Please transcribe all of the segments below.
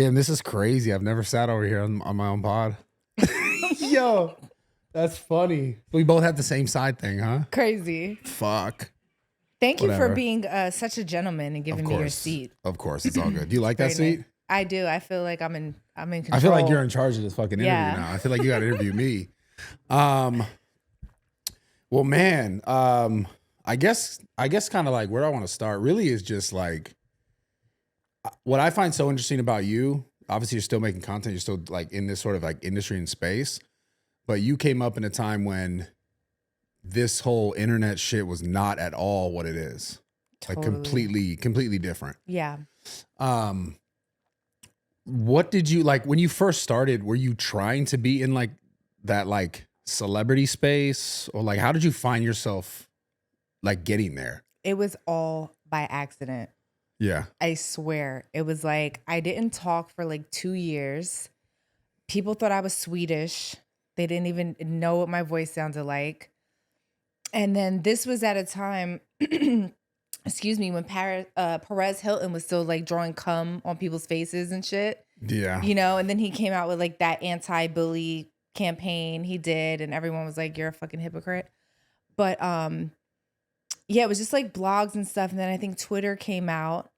Damn, this is crazy. I've never sat over here on my own pod. Yo, that's funny. We both have the same side thing, huh? Crazy. Fuck. Thank you Whatever. for being such a gentleman and giving me your seat. Of course, it's all good. Do you like that Very seat? nice. I do. I feel like I'm in control. I feel like you're in charge of this fucking interview Yeah. now. I feel like you got to interview me. Well, man, I guess kind of like where I want to start really is just like what I find so interesting about you. Obviously, you're still making content. You're still like in this sort of like industry and space, but you came up in a time when this whole internet shit was not at all what it is. Totally. Like completely different. Yeah. What did you like when you first started? Were you trying to be in like that like celebrity space, or like how did you find yourself like getting there? It was all by accident. Yeah. I swear. It was like I didn't talk for like 2 years. People thought I was Swedish. They didn't even know what my voice sounded like. And then this was at a time, excuse me, when Perez Hilton was still like drawing cum on people's faces and shit. Yeah. You know, and then he came out with like that anti-bully campaign he did, and everyone was like, you're a fucking hypocrite. But yeah, it was just like blogs and stuff. And then I think Twitter came out,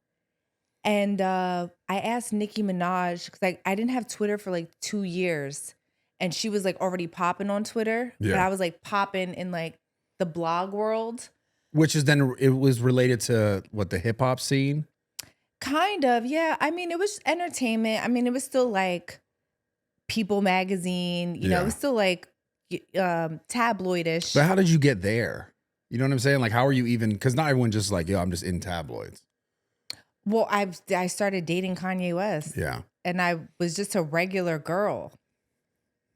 and I asked Nicki Minaj, because I didn't have Twitter for like 2 years, and she was like already popping on Twitter. Yeah. But I was like popping in like the blog world. Which is then it was related to what, the hip hop scene? Kind of, yeah. I mean, it was entertainment. I mean, it was still like People magazine, you know, it was still like tabloidish. But how did you get there? You know what I'm saying? Like, how are you even, because not everyone just like, yo, I'm just in tabloids. Well, I started dating Kanye West. Yeah. And I was just a regular girl.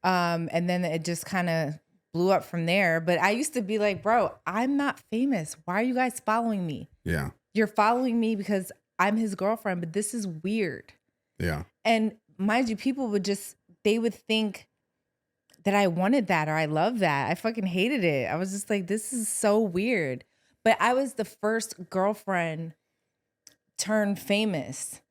And then it just kind of blew up from there. But I used to be like, bro, I'm not famous. Why are you guys following me? Yeah. You're following me because I'm his girlfriend, but this is weird. Yeah. And mind you, people they would think that I wanted that or I love that. I fucking hated it. I was just like, this is so weird. But I was the first girlfriend turned famous.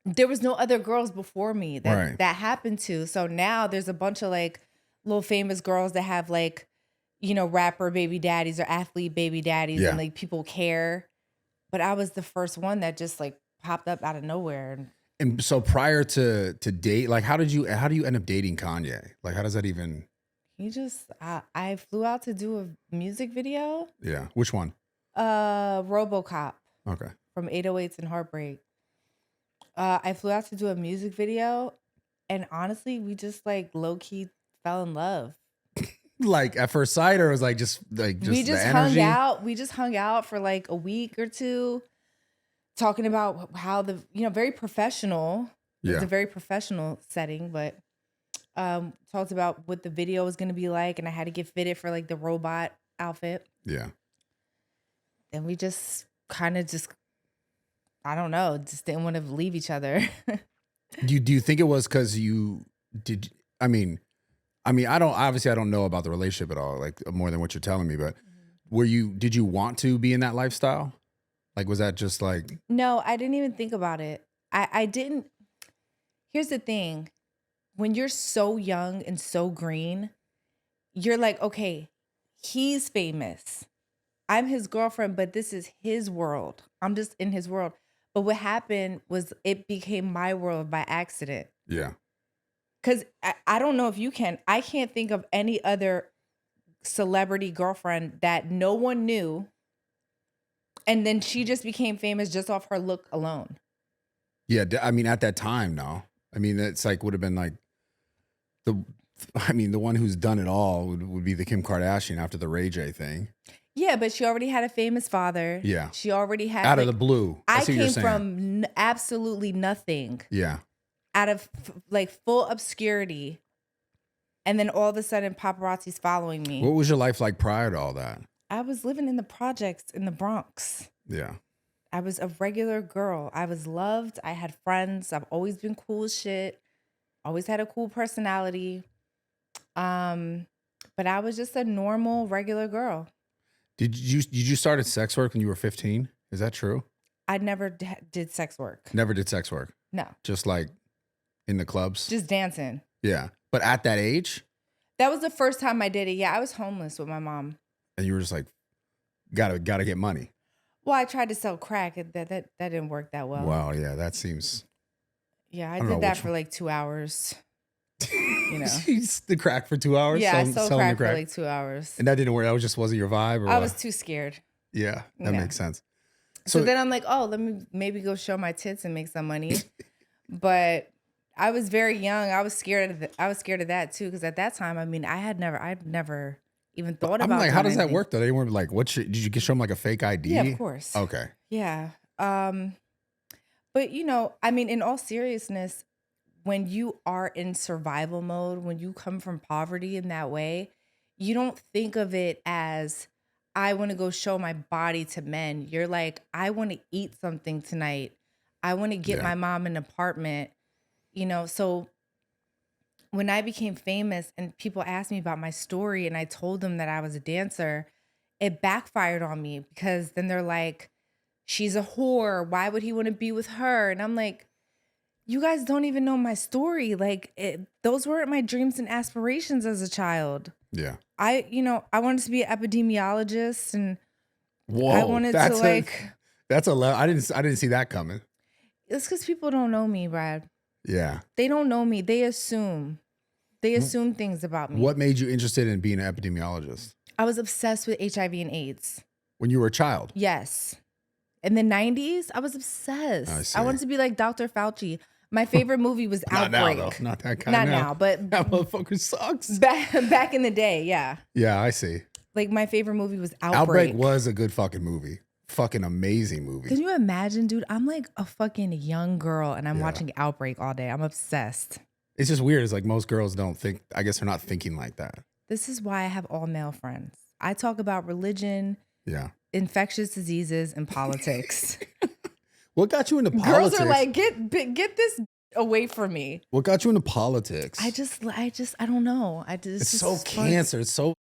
There was no other girls before me that happened to. So now there's a bunch of like little famous girls that have like, you know, rapper baby daddies or athlete baby daddies, and like people care. But I was the first one that just like popped up out of nowhere. And so prior to date, like how do you end up dating Kanye? Like how does that even? He just I flew out to do a music video. Yeah. Which one? RoboCop. Okay. From 808s and Heartbreak. I flew out to do a music video, and honestly, we just like low key fell in love. Like at first sight, or was like just we just hung out. We just hung out for like a week or two, talking about how very professional. Yeah. It was a very professional setting, but talked about what the video was going to be like, and I had to get fitted for like the robot outfit. Yeah. And we just kind of I don't know, just didn't want to leave each other. Do you think it was because you did? I mean, I don't know about the relationship at all, like more than what you're telling me, but did you want to be in that lifestyle? Like, was that just like? No, I didn't even think about it. I didn't. Here's the thing. When you're so young and so green, you're like, okay, he's famous. I'm his girlfriend, but this is his world. I'm just in his world. But what happened was it became my world by accident. Yeah. Because I don't know if you can. I can't think of any other celebrity girlfriend that no one knew. And then she just became famous just off her look alone. Yeah. I mean, at that time, no. I mean, it's like would have been like the one who's done it all would be the Kim Kardashian after the Ray J thing. Yeah, but she already had a famous father. Yeah. She already had out of the blue. I came from absolutely nothing. Yeah. Out of like full obscurity. And then all of a sudden paparazzi's following me. What was your life like prior to all that? I was living in the projects in the Bronx. Yeah. I was a regular girl. I was loved. I had friends. I've always been cool as shit. Always had a cool personality. But I was just a normal, regular girl. Did you start sex work when you were 15? Is that true? I never did sex work. Never did sex work? No. Just like in the clubs? Just dancing. Yeah. But at that age? That was the first time I did it. Yeah, I was homeless with my mom. And you were just like, gotta get money. Well, I tried to sell crack. That didn't work that well. Wow, yeah, that seems... Yeah, I did that for like 2 hours. You know, the crack for 2 hours. Yeah, I sold crack for like 2 hours, and that didn't work. That just wasn't your vibe. Or I was too scared. Yeah, that makes sense. So then I'm like, oh, let me maybe go show my tits and make some money. But I was very young. I was scared of that too, because at that time, I mean, I'd never even thought about. I'm like, how does anything. that work though? They weren't like, did you show them like a fake ID? Yeah, of course. Okay. Yeah. But you know, I mean, in all seriousness, when you are in survival mode, when you come from poverty in that way, you don't think of it as, I want to go show my body to men. You're like, I want to eat something tonight. I want to get my mom an apartment, you know? So when I became famous and people asked me about my story and I told them that I was a dancer, it backfired on me, because then they're like, she's a whore. Why would he want to be with her? And I'm like, you guys don't even know my story. Like, those weren't my dreams and aspirations as a child. Yeah. I wanted to be an epidemiologist, and Whoa, I wanted to like. That's I didn't see that coming. It's because people don't know me, Brad. Yeah. They don't know me. They assume things about me. What made you interested in being an epidemiologist? I was obsessed with HIV and AIDS. When you were a child? Yes. In the 90s, I was obsessed. I wanted to be like Dr. Fauci. My favorite movie was Outbreak. Not now, though. Not that kind. Not now, but that motherfucker sucks. Back in the day, yeah. Yeah, I see. Like, my favorite movie was Outbreak. Outbreak was a good fucking movie. Fucking amazing movie. Can you imagine, dude? I'm like a fucking young girl and I'm watching Outbreak all day. I'm obsessed. It's just weird. It's like most girls don't think, I guess they're not thinking like that. This is why I have all male friends. I talk about religion, infectious diseases, and politics. What got you into politics? Girls are like, get this away from me. What got you into politics? I don't know. It's so cancer. It's so.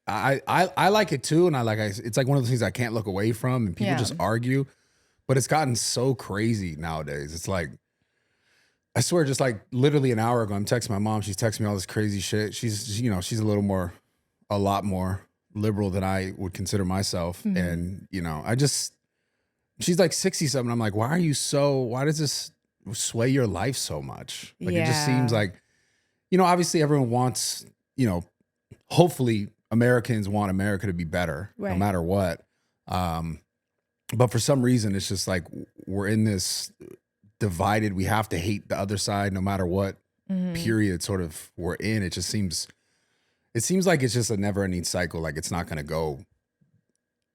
I like it too, and it's like one of those things I can't look away from, and people just argue, but it's gotten so crazy nowadays. It's like, I swear, just like literally an hour ago, I'm texting my mom. She's texting me all this crazy shit. She's she's a lot more liberal than I would consider myself, and she's like 60 something. I'm like, why does this sway your life so much? Like, it just seems like, obviously everyone wants, hopefully Americans want America to be better no matter what. But for some reason, it's just like, we're in this divided, we have to hate the other side no matter what period sort of we're in. It seems like it's just a never ending cycle. Like, it's not going to go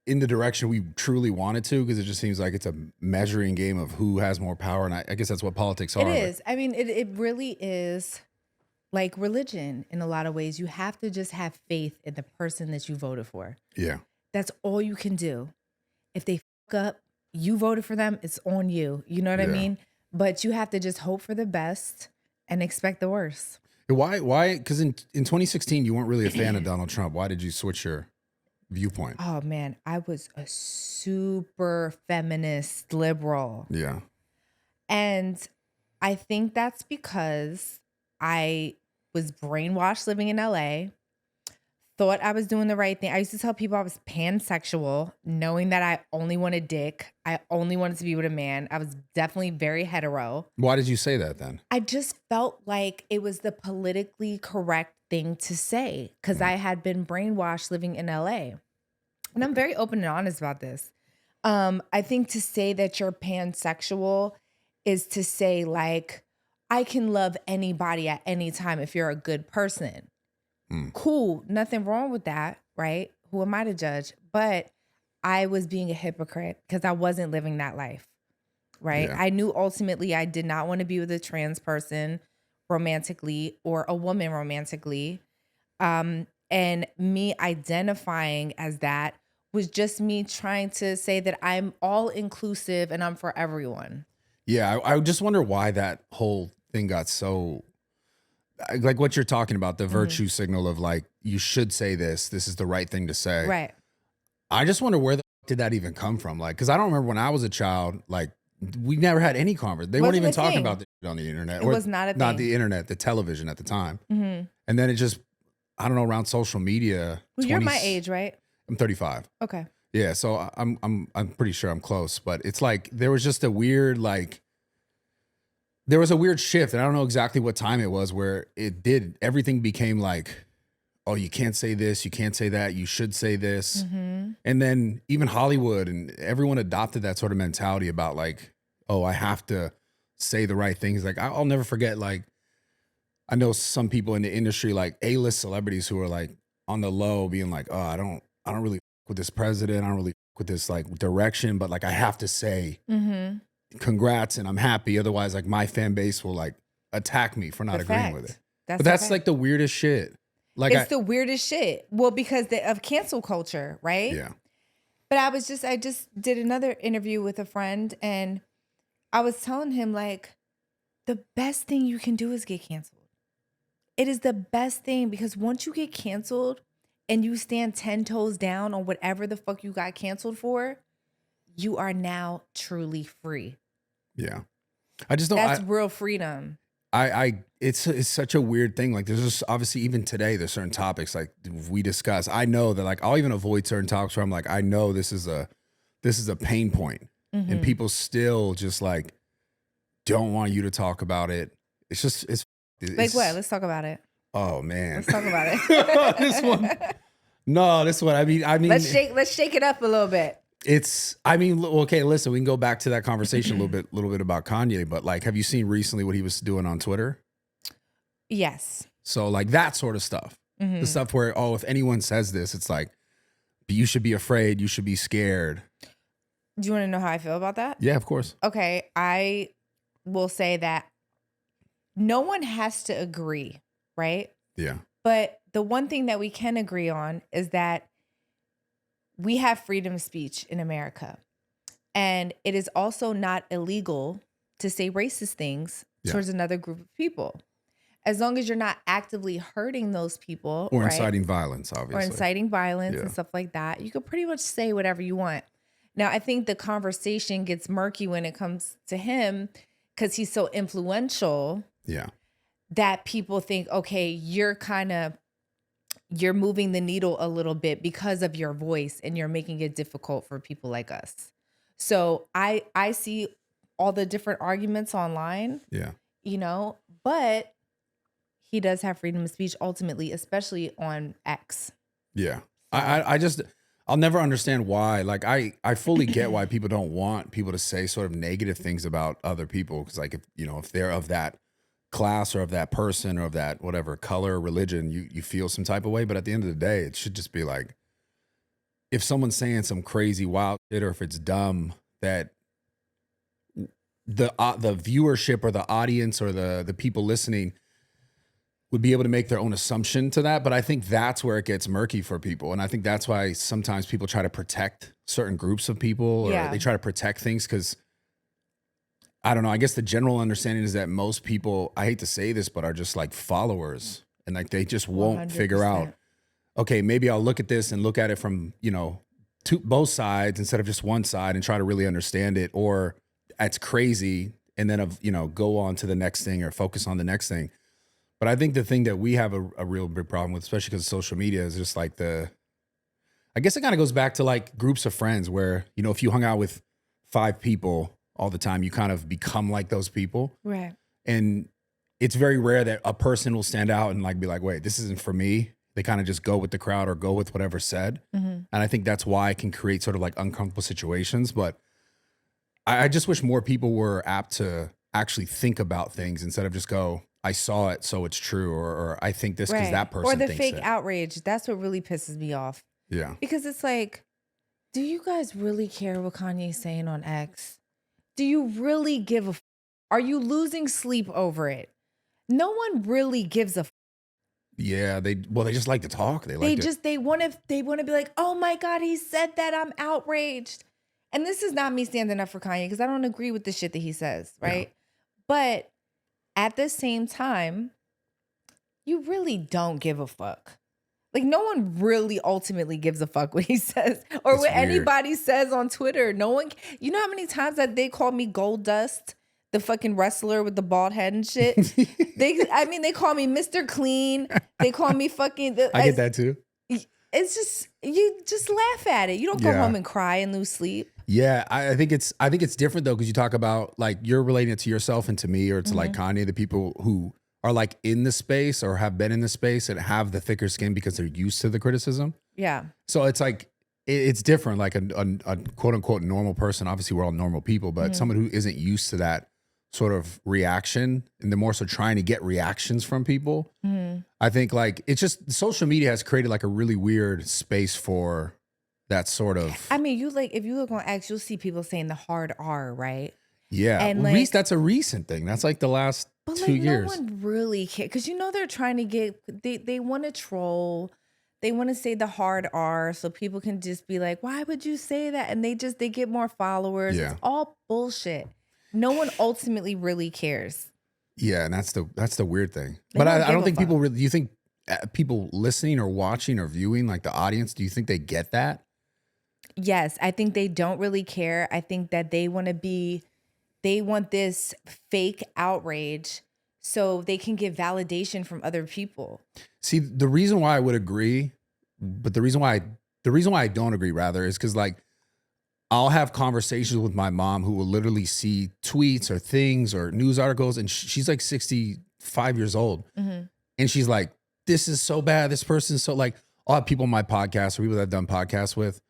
in the direction we truly want it to, because it just seems like it's a measuring game of who has more power. And I guess that's what politics are. It is. I mean, it really is like religion in a lot of ways. You have to just have faith in the person that you voted for. Yeah. That's all you can do. If they fuck up, you voted for them, it's on you. You know what I mean? But you have to just hope for the best and expect the worst. Why? Because in 2016, you weren't really a fan of Donald Trump. Why did you switch your viewpoint? Oh, man, I was a super feminist liberal. Yeah. And I think that's because I was brainwashed living in LA, thought I was doing the right thing. I used to tell people I was pansexual, knowing that I only wanted dick. I only wanted to be with a man. I was definitely very hetero. Why did you say that then? I just felt like it was the politically correct thing to say, because I had been brainwashed living in LA. And I'm very open and honest about this. I think to say that you're pansexual is to say, like, I can love anybody at any time if you're a good person. Cool. Nothing wrong with that, right? Who am I to judge? But I was being a hypocrite because I wasn't living that life, right? Yeah. I knew ultimately I did not want to be with a trans person romantically or a woman romantically. And me identifying as that was just me trying to say that I'm all inclusive and I'm for everyone. Yeah, I just wonder why that whole thing got so, like what you're talking about, the virtue signal of like, you should say this is the right thing to say. Right. I just wonder where the fuck did that even come from? Like, because I don't remember when I was a child, like we never had any conversation. They weren't Wasn't even a talking thing. about this shit on the internet. It was not a Not thing. the internet, the television at the time. Mhm. And then it just, I don't know, around social media. Well, you're my age, right? I'm 35. Okay. Yeah, so I'm pretty sure I'm close, but it's like there was just a weird there was a weird shift, and I don't know exactly what time it was where everything became like, oh, you can't say this, you can't say that, you should say this. Mm-hmm. And then even Hollywood and everyone adopted that sort of mentality about like, oh, I have to say the right things. Like I'll never forget, like, I know some people in the industry, like A-list celebrities who are like on the low being like, oh, I don't really with this president, I don't really with this like direction, but like I have to say congrats and I'm happy. Otherwise, like my fan base will like attack me for not agreeing with it. But that's like the weirdest shit. Like it's the weirdest shit. Well, because of cancel culture, right? Yeah. But I just did another interview with a friend, and I was telling him, like, the best thing you can do is get canceled. It is the best thing, because once you get canceled and you stand 10 toes down on whatever the fuck you got canceled for, you are now truly free. Yeah. I just don't. That's real freedom. It's such a weird thing. Like there's just obviously even today there's certain topics like we discuss. I know that like I'll even avoid certain topics where I'm like, I know this is a pain point, and people still just like don't want you to talk about it. It's like what? Let's talk about it. Oh man, let's talk about it. This one. No, this one. I mean, let's shake it up a little bit. Okay, listen, we can go back to that conversation a little bit about Kanye, but like, have you seen recently what he was doing on Twitter? Yes. So like that sort of stuff, the stuff where, oh, if anyone says this, it's like, you should be afraid, you should be scared. Do you want to know how I feel about that? Yeah, of course. Okay. I will say that no one has to agree, right? Yeah. But the one thing that we can agree on is that we have freedom of speech in America. And it is also not illegal to say racist things towards another group of people. As long as you're not actively hurting those people. Or inciting violence, obviously. Or inciting violence and stuff like that. You could pretty much say whatever you want. Now, I think the conversation gets murky when it comes to him because he's so influential. Yeah. That people think, okay, you're moving the needle a little bit because of your voice and you're making it difficult for people like us. So I see all the different arguments online. Yeah. But he does have freedom of speech ultimately, especially on X. Yeah. I'll never understand why. Like I fully get why people don't want people to say sort of negative things about other people. Cause like, if they're of that class or of that person or of that whatever color, religion, you feel some type of way. But at the end of the day, it should just be like, if someone's saying some crazy wild shit or if it's dumb, that the viewership or the audience or the people listening would be able to make their own assumption to that. But I think that's where it gets murky for people. And I think that's why sometimes people try to protect certain groups of people or they try to protect things because I don't know. I guess the general understanding is that most people, I hate to say this, but are just like followers and like they just won't 100%. figure out, okay, maybe I'll look at this and look at it from, both sides instead of just one side and try to really understand it, or it's crazy. And then, go on to the next thing or focus on the next thing. But I think the thing that we have a real big problem with, especially because of social media, is just like I guess it kind of goes back to like groups of friends where, if you hung out with 5 people all the time, you kind of become like those people. Right. And it's very rare that a person will stand out and like be like, wait, this isn't for me. They kind of just go with the crowd or go with whatever's said. And I think that's why it can create sort of like uncomfortable situations. But I just wish more people were apt to actually think about things instead of just go, I saw it, so it's true, or I think this because that person thinks it. Or the fake outrage. That's what really pisses me off. Yeah. Because it's like, do you guys really care what Kanye's saying on X? Do you really give a f? Are you losing sleep over it? No one really gives a f. Yeah, they just like to talk. They want to be like, oh my God, he said that, I'm outraged. And this is not me standing up for Kanye because I don't agree with the shit that he says, right? Yeah. But at the same time, you really don't give a fuck. Like, no one really ultimately gives a fuck what he says or It's what weird. anybody says on Twitter. No one, you know how many times that they call me Gold Dust, the fucking wrestler with the bald head and shit? They call me Mr. Clean. They call me fucking. I get that too. It's just, you just laugh at it. You don't go home and cry and lose sleep. Yeah, I think it's different though, because you talk about like you're relating it to yourself and to me, or to like Kanye, the people who are like in the space or have been in the space and have the thicker skin because they're used to the criticism. Yeah. So it's like it's different. Like a quote unquote normal person. Obviously, we're all normal people, but someone who isn't used to that sort of reaction, and they're more so trying to get reactions from people. I think like it's just social media has created like a really weird space for that sort of. I mean, if you look on X, you'll see people saying the hard R, right? Yeah, and like, that's a recent thing. That's like the last 2 years. No one really cares, because they're trying to get. They want to troll. They want to say the hard R so people can just be like, "Why would you say that?" And they get more followers. Yeah. It's all bullshit. No one ultimately really cares. Yeah, and that's the weird thing. But I don't think people really. Do you think people listening or watching or viewing, like the audience, do you think they get that? Yes, I think they don't really care. I think that they want this fake outrage so they can get validation from other people. See, the reason why I would agree, but the reason why I don't agree rather is because like I'll have conversations with my mom who will literally see tweets or things or news articles, and she's like 65 years old, and she's like, "This is so bad. This person's so like." I'll have people on my podcast or people that I've done podcasts with.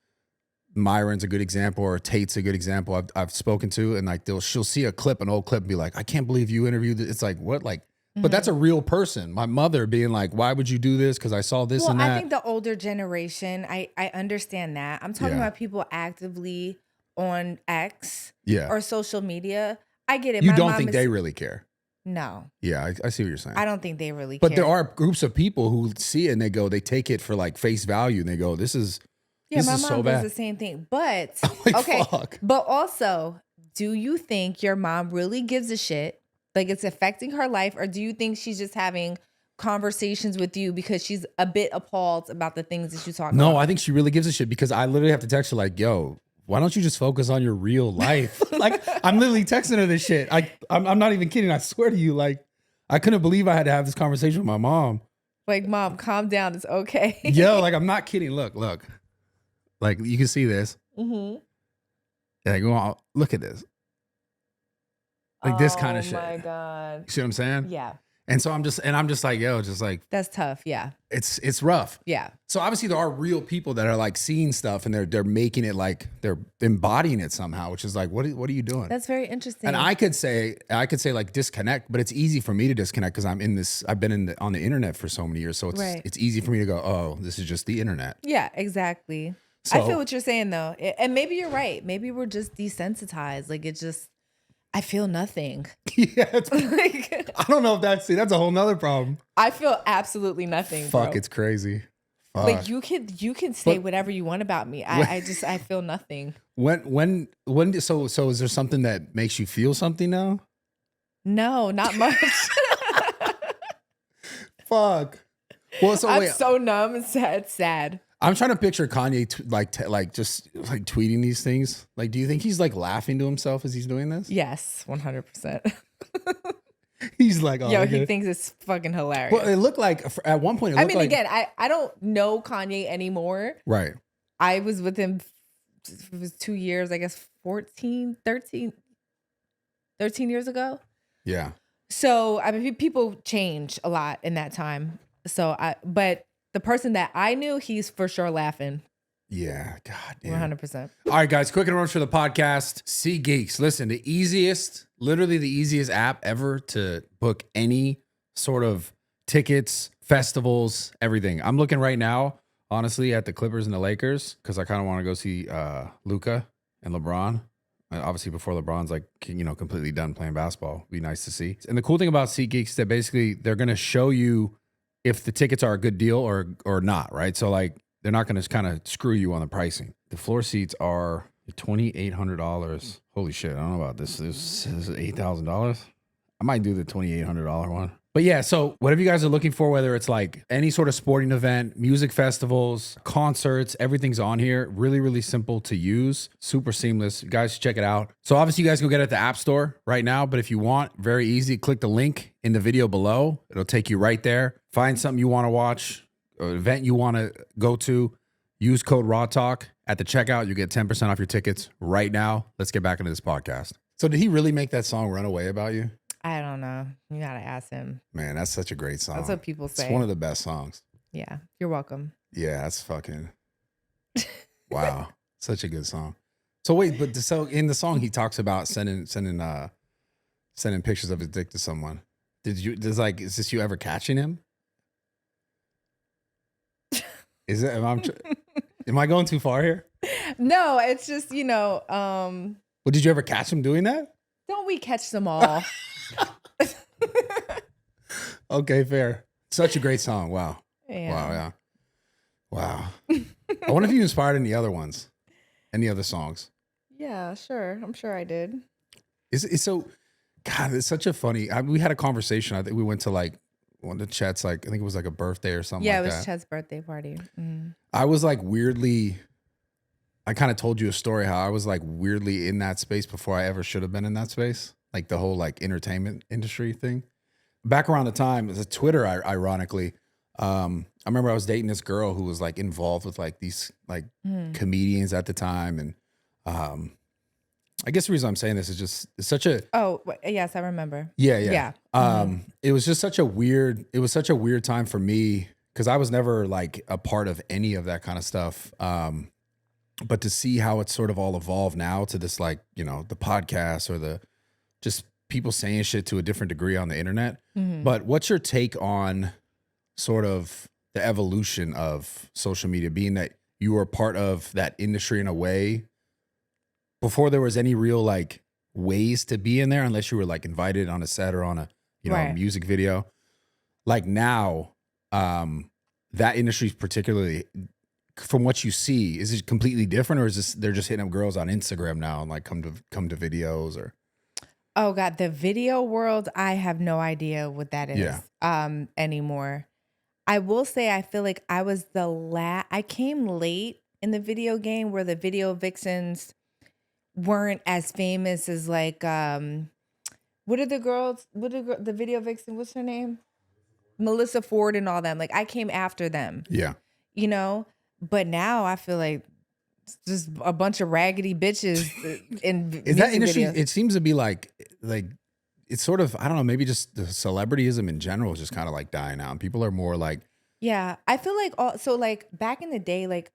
Myron's a good example, or Tate's a good example I've spoken to, and like she'll see an old clip and be like, "I can't believe you interviewed this." It's like, what? Like, but that's a real person. My mother being like, "Why would you do this?" Because I saw this and that. I think the older generation, I understand that. I'm talking about people actively on X or social media. I get it. You don't think they really care? No. Yeah, I see what you're saying. I don't think they really care. But there are groups of people who see it and they take it for like face value, and they go, "This is." Yeah, this my is mom so does bad. the same thing. But like, okay, fuck. But also, do you think your mom really gives a shit? Like it's affecting her life, or do you think she's just having conversations with you because she's a bit appalled about the things that you talk about? No, I think she really gives a shit, because I literally have to text her like, "Yo, why don't you just focus on your real life?" Like I'm literally texting her this shit. I'm not even kidding. I swear to you, like I couldn't believe I had to have this conversation with my mom. Like, Mom, calm down. It's okay. Yo, like I'm not kidding. Look. Like you can see this. Like, well, look at this. Like this kind of shit. Oh my God. You see what I'm saying? Yeah. And so I'm just like, yo, just like That's tough. Yeah. it's rough. Yeah. So obviously there are real people that are like seeing stuff and they're making it like they're embodying it somehow, which is like, what are you doing? That's very interesting. And I could say like disconnect, but it's easy for me to disconnect because I've been on the internet for so many years. So it's easy for me to go, oh, this is just the internet. Yeah, exactly. So, I feel what you're saying though. And maybe you're right. Maybe we're just desensitized. Like I feel nothing. Yeah. Like, I don't know if that's a whole nother problem. I feel absolutely nothing. Fuck, bro. it's crazy. Fuck. Like you can say whatever you want about me. I feel nothing. So is there something that makes you feel something now? No, not much. Fuck. Well, so I'm so numb and sad. I'm trying to picture Kanye just tweeting these things. Like, do you think he's like laughing to himself as he's doing this? Yes, 100%. He's like, oh, yo, okay. he thinks it's fucking hilarious. Well, it looked like at one point. Again, I don't know Kanye anymore. Right. I was with him. It was 2 years, I guess, 13 years ago. Yeah. So I mean, people change a lot in that time. But the person that I knew, he's for sure laughing. Yeah, God damn. 100%. All right, guys, quick and rush for the podcast. SeatGeeks. Listen, literally the easiest app ever to book any sort of tickets, festivals, everything. I'm looking right now, honestly, at the Clippers and the Lakers because I kind of want to go see Luka and LeBron. Obviously, before LeBron's completely done playing basketball. It'd be nice to see. And the cool thing about SeatGeeks is that basically they're going to show you if the tickets are a good deal or not, right? So like they're not going to kind of screw you on the pricing. The floor seats are $2,800. Holy shit, I don't know about this. This is $8,000. I might do the $2,800 one. But yeah, so whatever you guys are looking for, whether it's like any sort of sporting event, music festivals, concerts, everything's on here. Really, really simple to use. Super seamless. You guys should check it out. So obviously you guys can get it at the App Store right now, but if you want, very easy. Click the link in the video below. It'll take you right there. Find something you want to watch, an event you want to go to. Use code RAWTALK at the checkout. You get 10% off your tickets right now. Let's get back into this podcast. So did he really make that song Runaway about you? I don't know. You gotta ask him. Man, that's such a great song. That's what people say. It's one of the best songs. Yeah, you're welcome. Yeah, that's fucking wow. Such a good song. So wait, but so in the song he talks about sending pictures of his dick to someone. Is this you ever catching him? Is it am I going too far here? No, it's just, Well, did you ever catch him doing that? don't we catch them all? Okay, fair. Such a great song. Wow. Yeah. Wow, yeah. Wow. I wonder if you inspired any other ones. Any other songs? Yeah, sure. I'm sure I did. It's so God, it's such a funny we had a conversation. I think we went to like one of Chet's I think it was like a birthday or something Yeah, like it was that. Chet's birthday party. Mm. I was like weirdly I kind of told you a story how I was like weirdly in that space before I ever should have been in that space. Like the whole like entertainment industry thing. Back around the time, it was Twitter, ironically. I remember I was dating this girl who was like involved with like these like comedians at the time. And I guess the reason I'm saying this is just it's such a yes, I remember. Yeah. It was just such a weird time for me because I was never like a part of any of that kind of stuff. But to see how it's sort of all evolved now to this like, the podcast or the just people saying shit to a different degree on the internet. But what's your take on sort of the evolution of social media, being that you were part of that industry in a way before there was any real like ways to be in there, unless you were like invited on a set or on a, Right. music video. Like now, that industry is particularly, from what you see, is it completely different, or is this they're just hitting up girls on Instagram now and like come to videos or? Oh God, the video world, I have no idea what that is anymore. I will say I feel like I was I came late in the video game where the video vixens weren't as famous as like the video vixen, what's her name? Melissa Ford and all them. Like I came after them. Yeah. But now I feel like it's just a bunch of raggedy bitches in Is that industry? videos. It seems to be like it's sort of, I don't know, maybe just the celebrityism in general is just kind of like dying out. And people are more like, Yeah, I feel like back in the day, like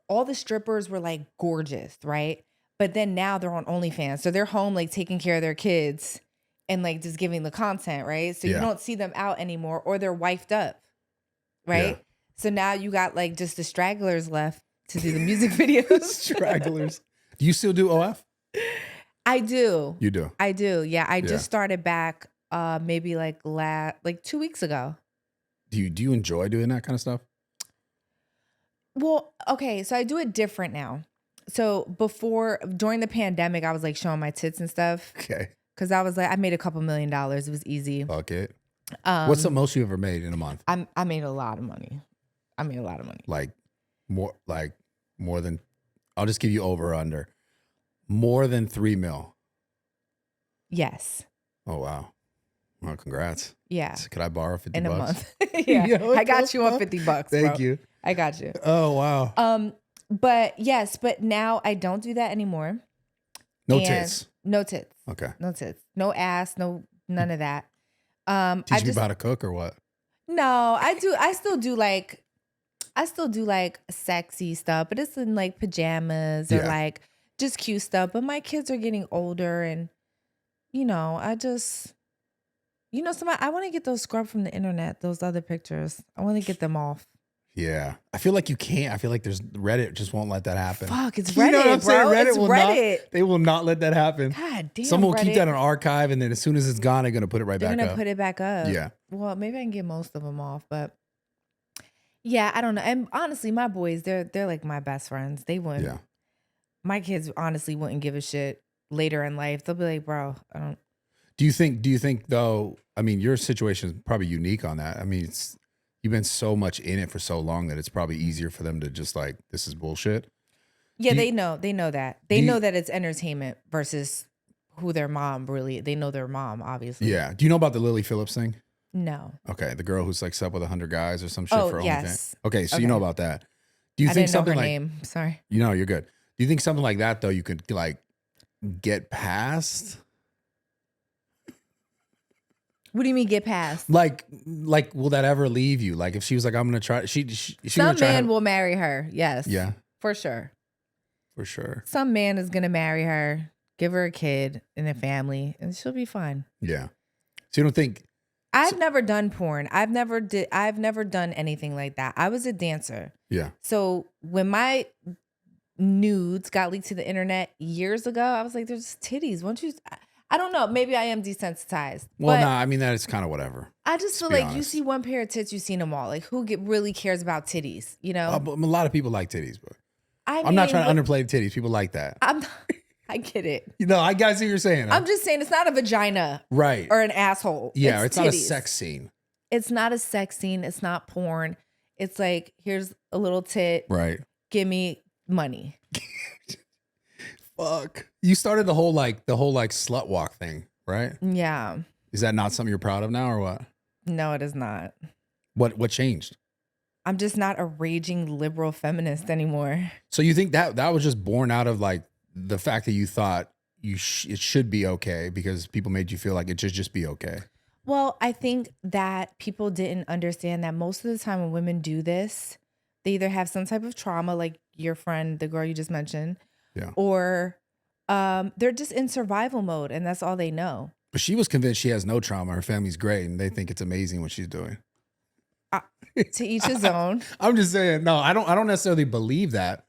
all the strippers were like gorgeous, right? But then now they're on OnlyFans, so they're home like taking care of their kids and like just giving the content, right? So you don't see them out anymore, or they're wifed up, right? Yeah. So now you got like just the stragglers left to do the music videos. stragglers. Do you still do OF? I do. You do. I do. Yeah, I just started back maybe like 2 weeks ago. Do you enjoy doing that kind of stuff? Well, okay, so I do it different now. So during the pandemic, I was like showing my tits and stuff. Okay. Cause I was like, I made a couple $1 million. It was easy. Fuck it. What's the most you ever made in a month? I made a lot of money. Like more than, I'll just give you over or under. More than 3 mil. Yes. Oh, wow. Well, congrats. Yeah. So could I borrow 50 in bucks? a month. Yeah. Yo, I got you on $50. Thank bro. you. I got you. Oh, wow. But now I don't do that anymore. No And tits. No tits. Okay. No tits. No ass. No, none of that. Teach me about to cook or what? No, I do. I still do like sexy stuff, but it's in like pajamas or like just cute stuff. But my kids are getting older, and I just, I want to get those scrubbed from the internet. Those other pictures, I want to get them off. Yeah, I feel like you can't. I feel like Reddit just won't let that happen. Fuck, it's Reddit, You know what I'm saying? bro. Reddit It's will Reddit. not. They will not let that happen. God damn. Someone will keep Reddit. that on archive, and then as soon as it's gone, they're gonna put it right They're back gonna up. put it back up. Yeah. Well, maybe I can get most of them off, but yeah, I don't know. And honestly, my boys, they're like my best friends. They wouldn't. Yeah. My kids honestly wouldn't give a shit later in life. They'll be like, bro, I don't. Do you think though, I mean, your situation is probably unique on that. I mean, you've been so much in it for so long that it's probably easier for them to just like, this is bullshit. Yeah, they know that. They know that it's entertainment versus who their mom really. They know their mom, obviously. Yeah. Do you know about the Lily Phillips thing? No. Okay, the girl who's like slept with 100 guys or some shit for OnlyFans. Yes. Okay, so you know about that. Do you I think didn't know something her like name. Sorry. you know you're good? Do you think something like that though you could like get past? What do you mean get past? Like will that ever leave you? Like if she was like, I'm gonna try. She Some man will marry her. Yes. Yeah. For sure. For sure. Some man is gonna marry her, give her a kid and a family, and she'll be fine. Yeah. So you don't think? I've never done porn. I've never done anything like that. I was a dancer. Yeah. So when my nudes got leaked to the internet years ago, I was like, there's titties. Won't you? I don't know. Maybe I am desensitized. Well, no, I mean that is kind of whatever. I just feel like you see one pair of tits, you've seen them all. Like who really cares about titties? You know, a lot of people like titties, but I'm not trying to underplay titties. People like that. I get it. You know, I gotta see what you're saying. I'm just saying it's not a vagina, right, or an asshole. Yeah, it's not a titties. sex scene. It's not a sex scene. It's not porn. It's like here's a little tit. Right. Give me money. Fuck. You started the whole SlutWalk thing, right? Yeah. Is that not something you're proud of now or what? No, it is not. What changed? I'm just not a raging liberal feminist anymore. So you think that was just born out of like the fact that you thought it should be okay because people made you feel like it should just be okay? Well, I think that people didn't understand that most of the time when women do this, they either have some type of trauma, like your friend, the girl you just mentioned, or they're just in survival mode and that's all they know. But she was convinced she has no trauma. Her family's great and they think it's amazing what she's doing. To each his own. I'm just saying, no, I don't necessarily believe that.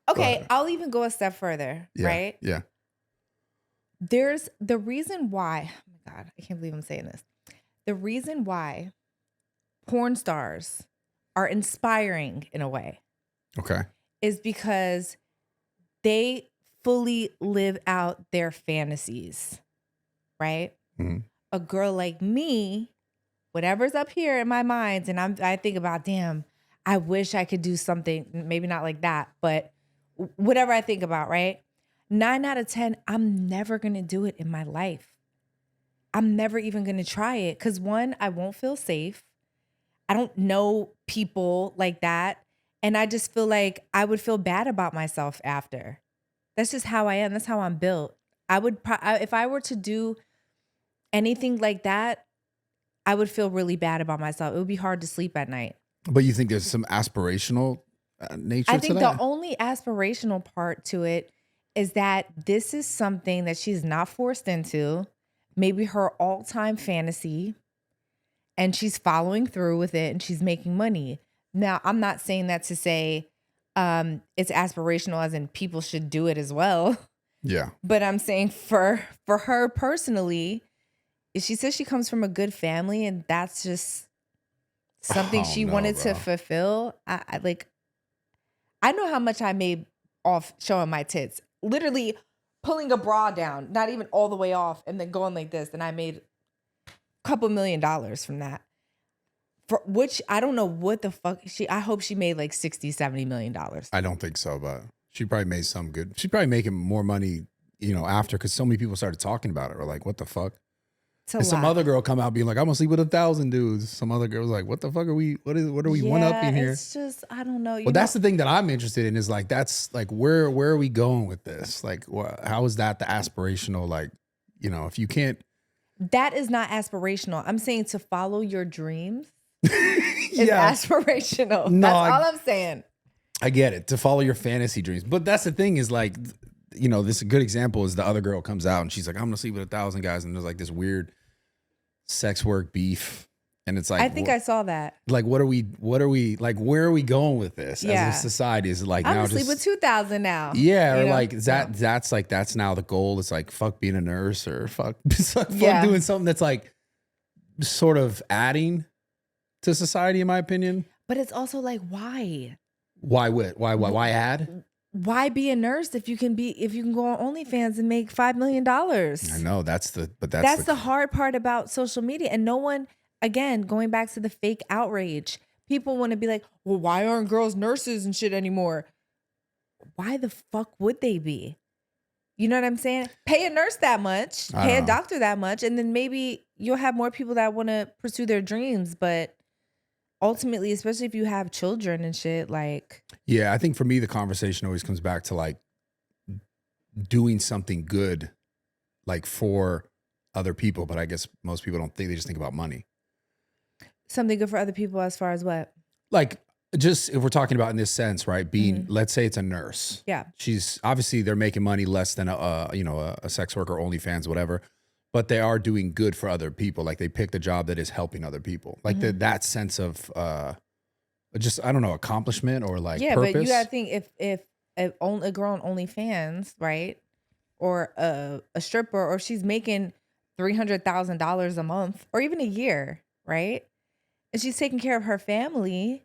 Okay, but I'll even go a step further, right? Yeah. There's the reason why, oh my God, I can't believe I'm saying this. The reason why porn stars are inspiring in a way. Okay. Is because they fully live out their fantasies, right? Mm-hmm. A girl like me, whatever's up here in my mind, and I think about, damn, I wish I could do something, maybe not like that, but whatever I think about, right? 9 out of 10, I'm never going to do it in my life. I'm never even going to try it because one, I won't feel safe. I don't know people like that. And I just feel like I would feel bad about myself after. That's just how I am. That's how I'm built. I would, if I were to do anything like that, I would feel really bad about myself. It would be hard to sleep at night. But you think there's some aspirational nature to that? I think the only aspirational part to it is that this is something that she's not forced into, maybe her all-time fantasy, and she's following through with it and she's making money. Now, I'm not saying that to say it's aspirational as in people should do it as well. Yeah. But I'm saying for her personally, she says she comes from a good family and that's just something she wanted to fulfill. I know how much I made off showing my tits. Literally pulling a bra down, not even all the way off, and then going like this. And I made a couple $1 million from that. For which I don't know what the fuck I hope she made like $60-70 million. I don't think so, but she probably made some good. She's probably making more money, after, because so many people started talking about it. Or like, what the fuck? And some other girl come out being like, I'm gonna sleep with 1,000 dudes. Some other girl was like, what the fuck are we? What are we one up in here? It's just, I don't know. Well, that's the thing that I'm interested in is like, that's like, where are we going with this? Like, how is that the aspirational? Like, if you can't. That is not aspirational. I'm saying to follow your dreams is aspirational. No, that's all I'm saying. I get it. To follow your fantasy dreams. But that's the thing is like, this a good example is the other girl comes out and she's like, I'm gonna sleep with 1,000 guys, and there's like this weird sex work beef, and it's like, I think I saw that. Like, what are we like? Where are we going with this as a society? Is it like I'm now gonna sleep with 2,000 now? Yeah, or like that's like that's now the goal. It's like fuck being a nurse or fuck doing something that's like sort of adding to society, in my opinion. But it's also like, why? Why add? why be a nurse if you can go on OnlyFans and make $5 million? I know that's the hard part about social media. And no one, again, going back to the fake outrage, people want to be like, well, why aren't girls nurses and shit anymore? Why the fuck would they be? You know what I'm saying? Pay a nurse that much, pay a doctor that much, and then maybe you'll have more people that want to pursue their dreams. But ultimately, especially if you have children and shit, like... Yeah, I think for me, the conversation always comes back to like doing something good, like for other people. But I guess most people don't think, they just think about money. Something good for other people as far as what? Like, just if we're talking about in this sense, right? Being, let's say it's a nurse. Yeah. She's obviously, they're making money less than a sex worker, OnlyFans, whatever. But they are doing good for other people. Like they picked a job that is helping other people. Like that sense of just, I don't know, accomplishment or like purpose. But you gotta think if a girl on OnlyFans, right? Or a stripper, or she's making $300,000 a month or even a year, right? And she's taking care of her family.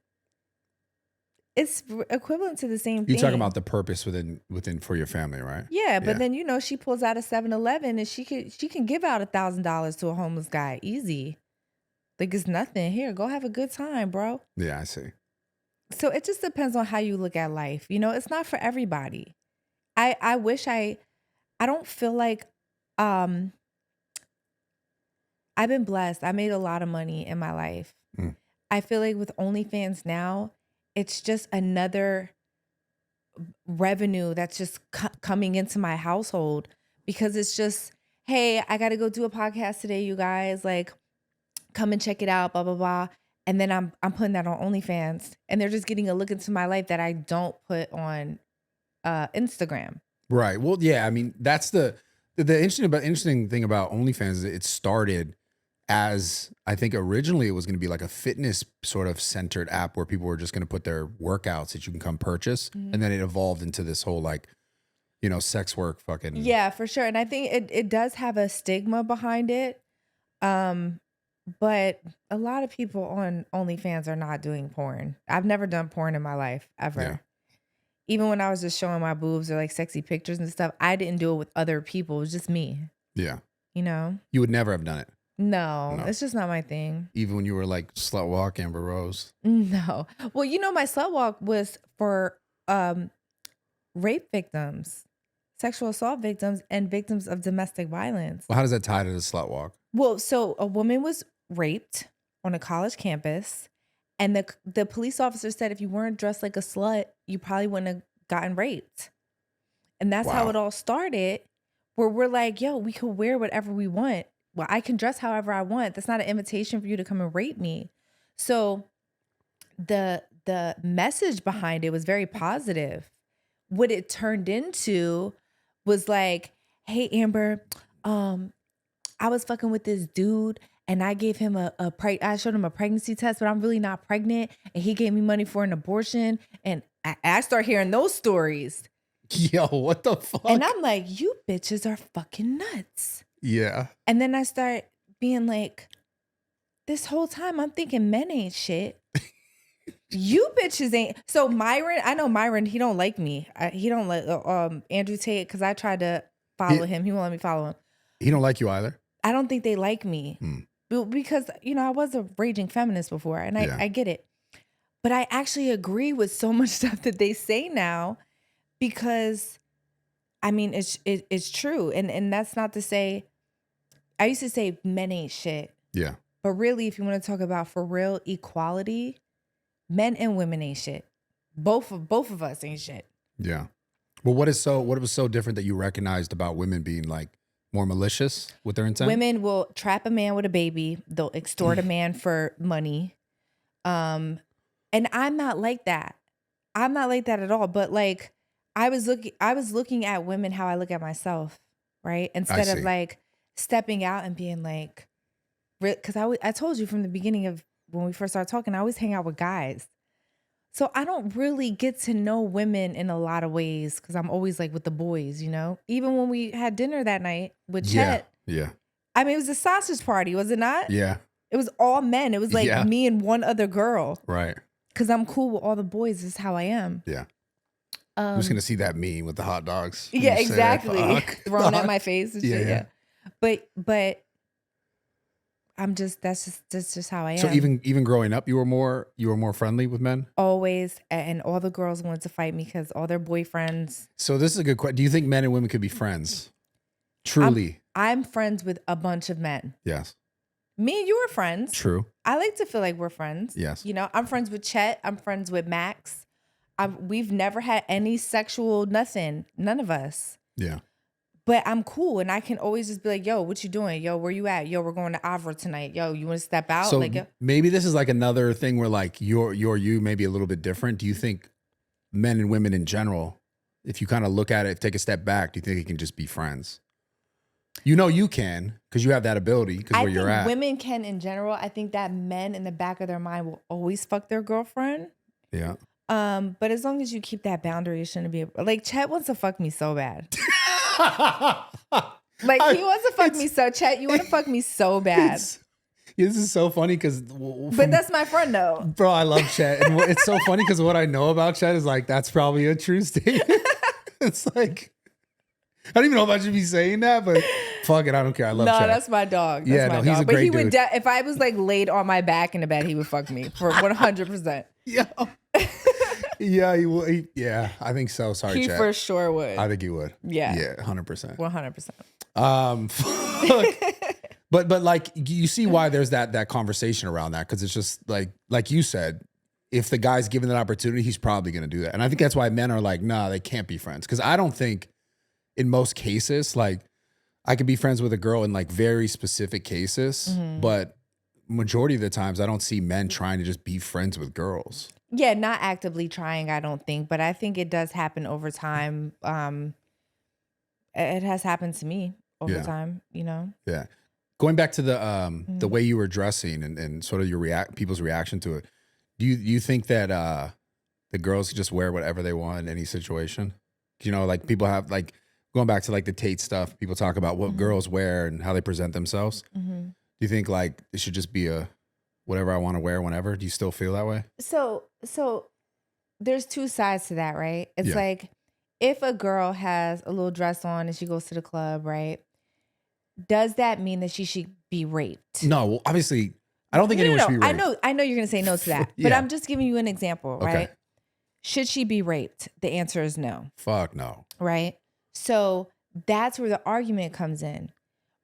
It's equivalent to the same thing. You're talking about the purpose within for your family, right? Yeah, but then she pulls out a 7-Eleven and she can give out $1,000 to a homeless guy easy. Like it's nothing. Here, go have a good time, bro. Yeah, I see. So it just depends on how you look at life. You know, it's not for everybody. I wish I don't feel like I've been blessed. I made a lot of money in my life. I feel like with OnlyFans now, it's just another revenue that's just coming into my household, because it's just, hey, I got to go do a podcast today, you guys. Like, come and check it out, blah, blah, blah. And then I'm putting that on OnlyFans, and they're just getting a look into my life that I don't put on Instagram. Right. Well, yeah. I mean, that's the interesting thing about OnlyFans is it started as, I think originally it was going to be like a fitness sort of centered app where people were just going to put their workouts that you can come purchase. And then it evolved into this whole like, sex work fucking. Yeah, for sure. And I think it does have a stigma behind it. But a lot of people on OnlyFans are not doing porn. I've never done porn in my life, ever. Yeah. Even when I was just showing my boobs or like sexy pictures and stuff, I didn't do it with other people. It was just me. Yeah. You would never have done it. No, it's just not my thing. Even when you were like SlutWalk, Amber Rose? No. Well, my SlutWalk was for rape victims, sexual assault victims, and victims of domestic violence. Well, how does that tie to the SlutWalk? Well, so a woman was raped on a college campus, and the police officer said if you weren't dressed like a slut, you probably wouldn't have gotten raped. And that's how it all started, where we're like, yo, we could wear whatever we want. Well, I can dress however I want. That's not an invitation for you to come and rape me. So the message behind it was very positive. What it turned into was like, hey, Amber, I was fucking with this dude and I gave him I showed him a pregnancy test, but I'm really not pregnant. And he gave me money for an abortion. And I start hearing those stories. Yo, what the fuck? And I'm like, you bitches are fucking nuts. Yeah. And then I start being like, this whole time I'm thinking men ain't shit. You bitches ain't. So Myron, I know Myron, he don't like me. He don't like Andrew Tate, because I tried to follow him. He won't let me follow him. He don't like you either? I don't think they like me. Because, I was a raging feminist before, and I get it. But I actually agree with so much stuff that they say now, because I mean, it's true. And that's not to say, I used to say men ain't shit. Yeah. But really, if you want to talk about for real equality, men and women ain't shit. Both of us ain't shit. Yeah. Well, what was so different that you recognized about women being like more malicious with their intent? Women will trap a man with a baby. They'll extort a man for money. And I'm not like that. I'm not like that at all. But like, I was looking at women how I look at myself, right? Instead of like stepping out and being like, because I told you from the beginning of when we first started talking, I always hang out with guys. So I don't really get to know women in a lot of ways, because I'm always like with the boys, Even when we had dinner that night with Chet. Yeah. I mean, it was a sausage party, was it not? Yeah. It was all men. It was like me and one other girl. Right. Because I'm cool with all the boys. This is how I am. Yeah. I'm just gonna see that meme with the hot dogs. Yeah, You say, exactly. "Fuck." Thrown at my face and shit. Yeah. Yeah. But I'm just that's just how I am. So even growing up, you were more friendly with men. Always, and all the girls wanted to fight me because all their boyfriends. So this is a good question. Do you think men and women could be friends? Truly. I'm friends with a bunch of men. Yes. Me and you are friends. True. I like to feel like we're friends. Yes. You know, I'm friends with Chet. I'm friends with Max. We've never had any sexual nothing. None of us. Yeah. But I'm cool, and I can always just be like, "Yo, what you doing? Yo, where you at? Yo, we're going to Avra tonight. Yo, you want to step out?" So like, maybe this is like another thing where like you maybe a little bit different. Do you think men and women in general, if you kind of look at it, take a step back, do you think it can just be friends? You know you can because you have that ability because where you're at. Women can in general. I think that men in the back of their mind will always fuck their girlfriend. Yeah. But as long as you keep that boundary, it shouldn't be like Chet wants to fuck me so bad. Like he wants to fuck me so. Chet, you want to fuck me so bad. This is so funny because. But that's my friend though. Bro, I love Chet, and it's so funny because what I know about Chet is like that's probably a true statement. It's like. I don't even know if I should be saying that, but fuck it, I don't care. I love Chet. No, that's my dog. That's yeah, my no, dog. he's a but great he dude. would if I was like laid on my back in the bed, he would fuck me for 100%. Yeah. Yeah, he would. Yeah, I think so. Sorry, He Chet. for sure would. I think he would. Yeah. Yeah, 100%. 100%. Fuck. But like you see why there's that conversation around that because it's just like you said, if the guy's given that opportunity, he's probably going to do that, and I think that's why men are like, nah, they can't be friends because I don't think. In most cases, like I could be friends with a girl in like very specific cases, but majority of the times I don't see men trying to just be friends with girls. Yeah, not actively trying, I don't think, but I think it does happen over time. It has happened to me over time, you know? Yeah. Going back to the way you were dressing and sort of your people's reaction to it, do you think that the girls just wear whatever they want in any situation? You know, like people have like going back to like the Tate stuff, people talk about what girls wear and how they present themselves. Do you think like it should just be a whatever I want to wear whenever? Do you still feel that way? So there's two sides to that, right? It's like if a girl has a little dress on and she goes to the club, right? Does that mean that she should be raped? No, well, obviously, I don't think anyone should be raped. I know you're gonna say no to that, but I'm just giving you an example, right? Should she be raped? The answer is no. Fuck no. Right? So that's where the argument comes in.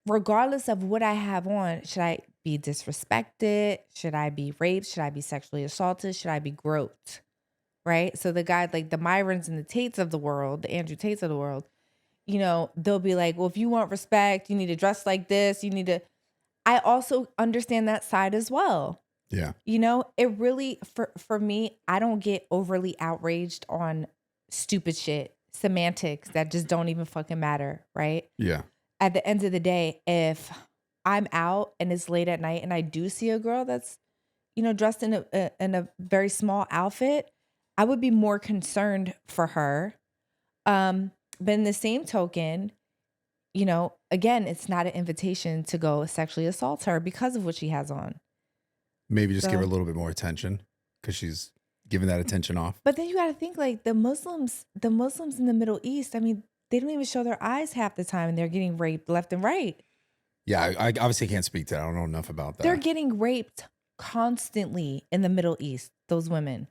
Regardless of what I have on, should I be disrespected? Should I be raped? Should I be sexually assaulted? Should I be groped? Right? So the guys like the Myrons and the Tates of the world, the Andrew Tates of the world, you know, they'll be like, well, if you want respect, you need to dress like this. You need to. I also understand that side as well. Yeah. You know, it really, for me, I don't get overly outraged on stupid shit. Semantics that just don't even fucking matter, right? Yeah. At the end of the day, if I'm out and it's late at night and I do see a girl that's, you know, dressed in a very small outfit, I would be more concerned for her. But in the same token, you know, again, it's not an invitation to go sexually assault her because of what she has on. Maybe just give her a little bit more attention because she's giving that attention off. But then you got to think like the Muslims in the Middle East, I mean, they don't even show their eyes half the time and they're getting raped left and right. Yeah, I obviously can't speak to that. I don't know enough about that. They're getting raped constantly in the Middle East, those women,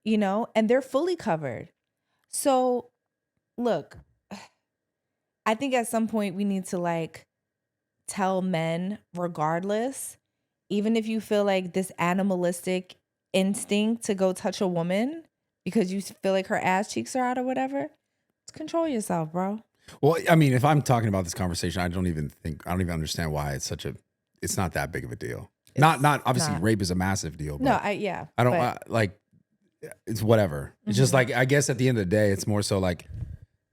you know, and they're fully covered. So look, I think at some point we need to like tell men regardless, even if you feel like this animalistic instinct to go touch a woman because you feel like her ass cheeks are out or whatever, just control yourself, bro. Well, I mean, if I'm talking about this conversation, I don't even understand why it's not that big of a deal. Not obviously rape is a massive deal. But No, I don't like, it's whatever. It's just like, I guess at the end of the day, it's more so like,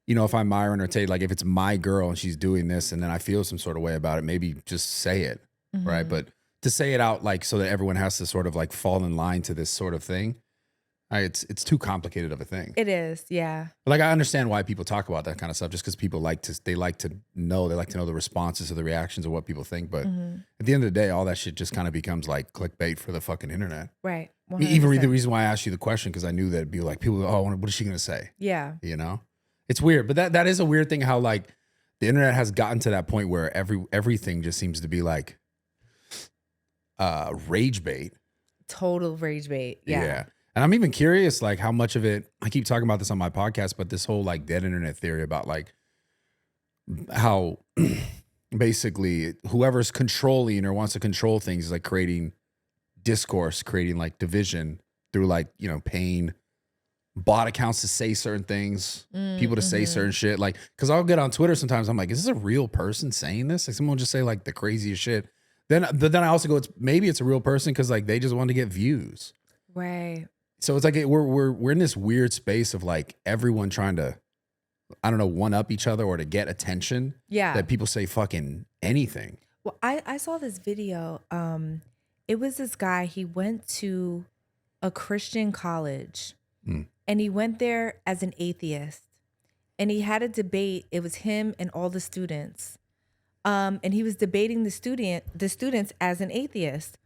you know, if I'm Myron or Tate, like if it's my girl and she's doing this and then I feel some sort of way about it, maybe just say it. Right. But to say it out, like, so that everyone has to sort of like fall in line to this sort of thing. It's too complicated of a thing. It is, yeah. Like I understand why people talk about that kind of stuff, just because people like to know the responses or the reactions of what people think. But at the end of the day, all that shit just kind of becomes like clickbait for the fucking internet. Right. I mean, even 100%. the reason why I asked you the question, because I knew that it'd be like people, oh, what is she gonna say? Yeah. You know, it's weird, but that is a weird thing how like the internet has gotten to that point where everything just seems to be like rage bait. Total rage bait. Yeah. And I'm even curious, like how much of it, I keep talking about this on my podcast, but this whole like dead internet theory about like how basically whoever's controlling or wants to control things is like creating discourse, creating like division through like, you know, paying bot accounts to say certain things, people to say certain shit. Like, cause I'll get on Twitter sometimes, I'm like, is this a real person saying this? Like someone will just say like the craziest shit. But then I also go, maybe it's a real person because like they just want to get views. Right. So it's like we're in this weird space of like everyone trying to, I don't know, one up each other or to get attention. Yeah. That people say fucking anything. Well, I saw this video. It was this guy, he went to a Christian college and he went there as an atheist. And he had a debate. It was him and all the students. And he was debating the students as an atheist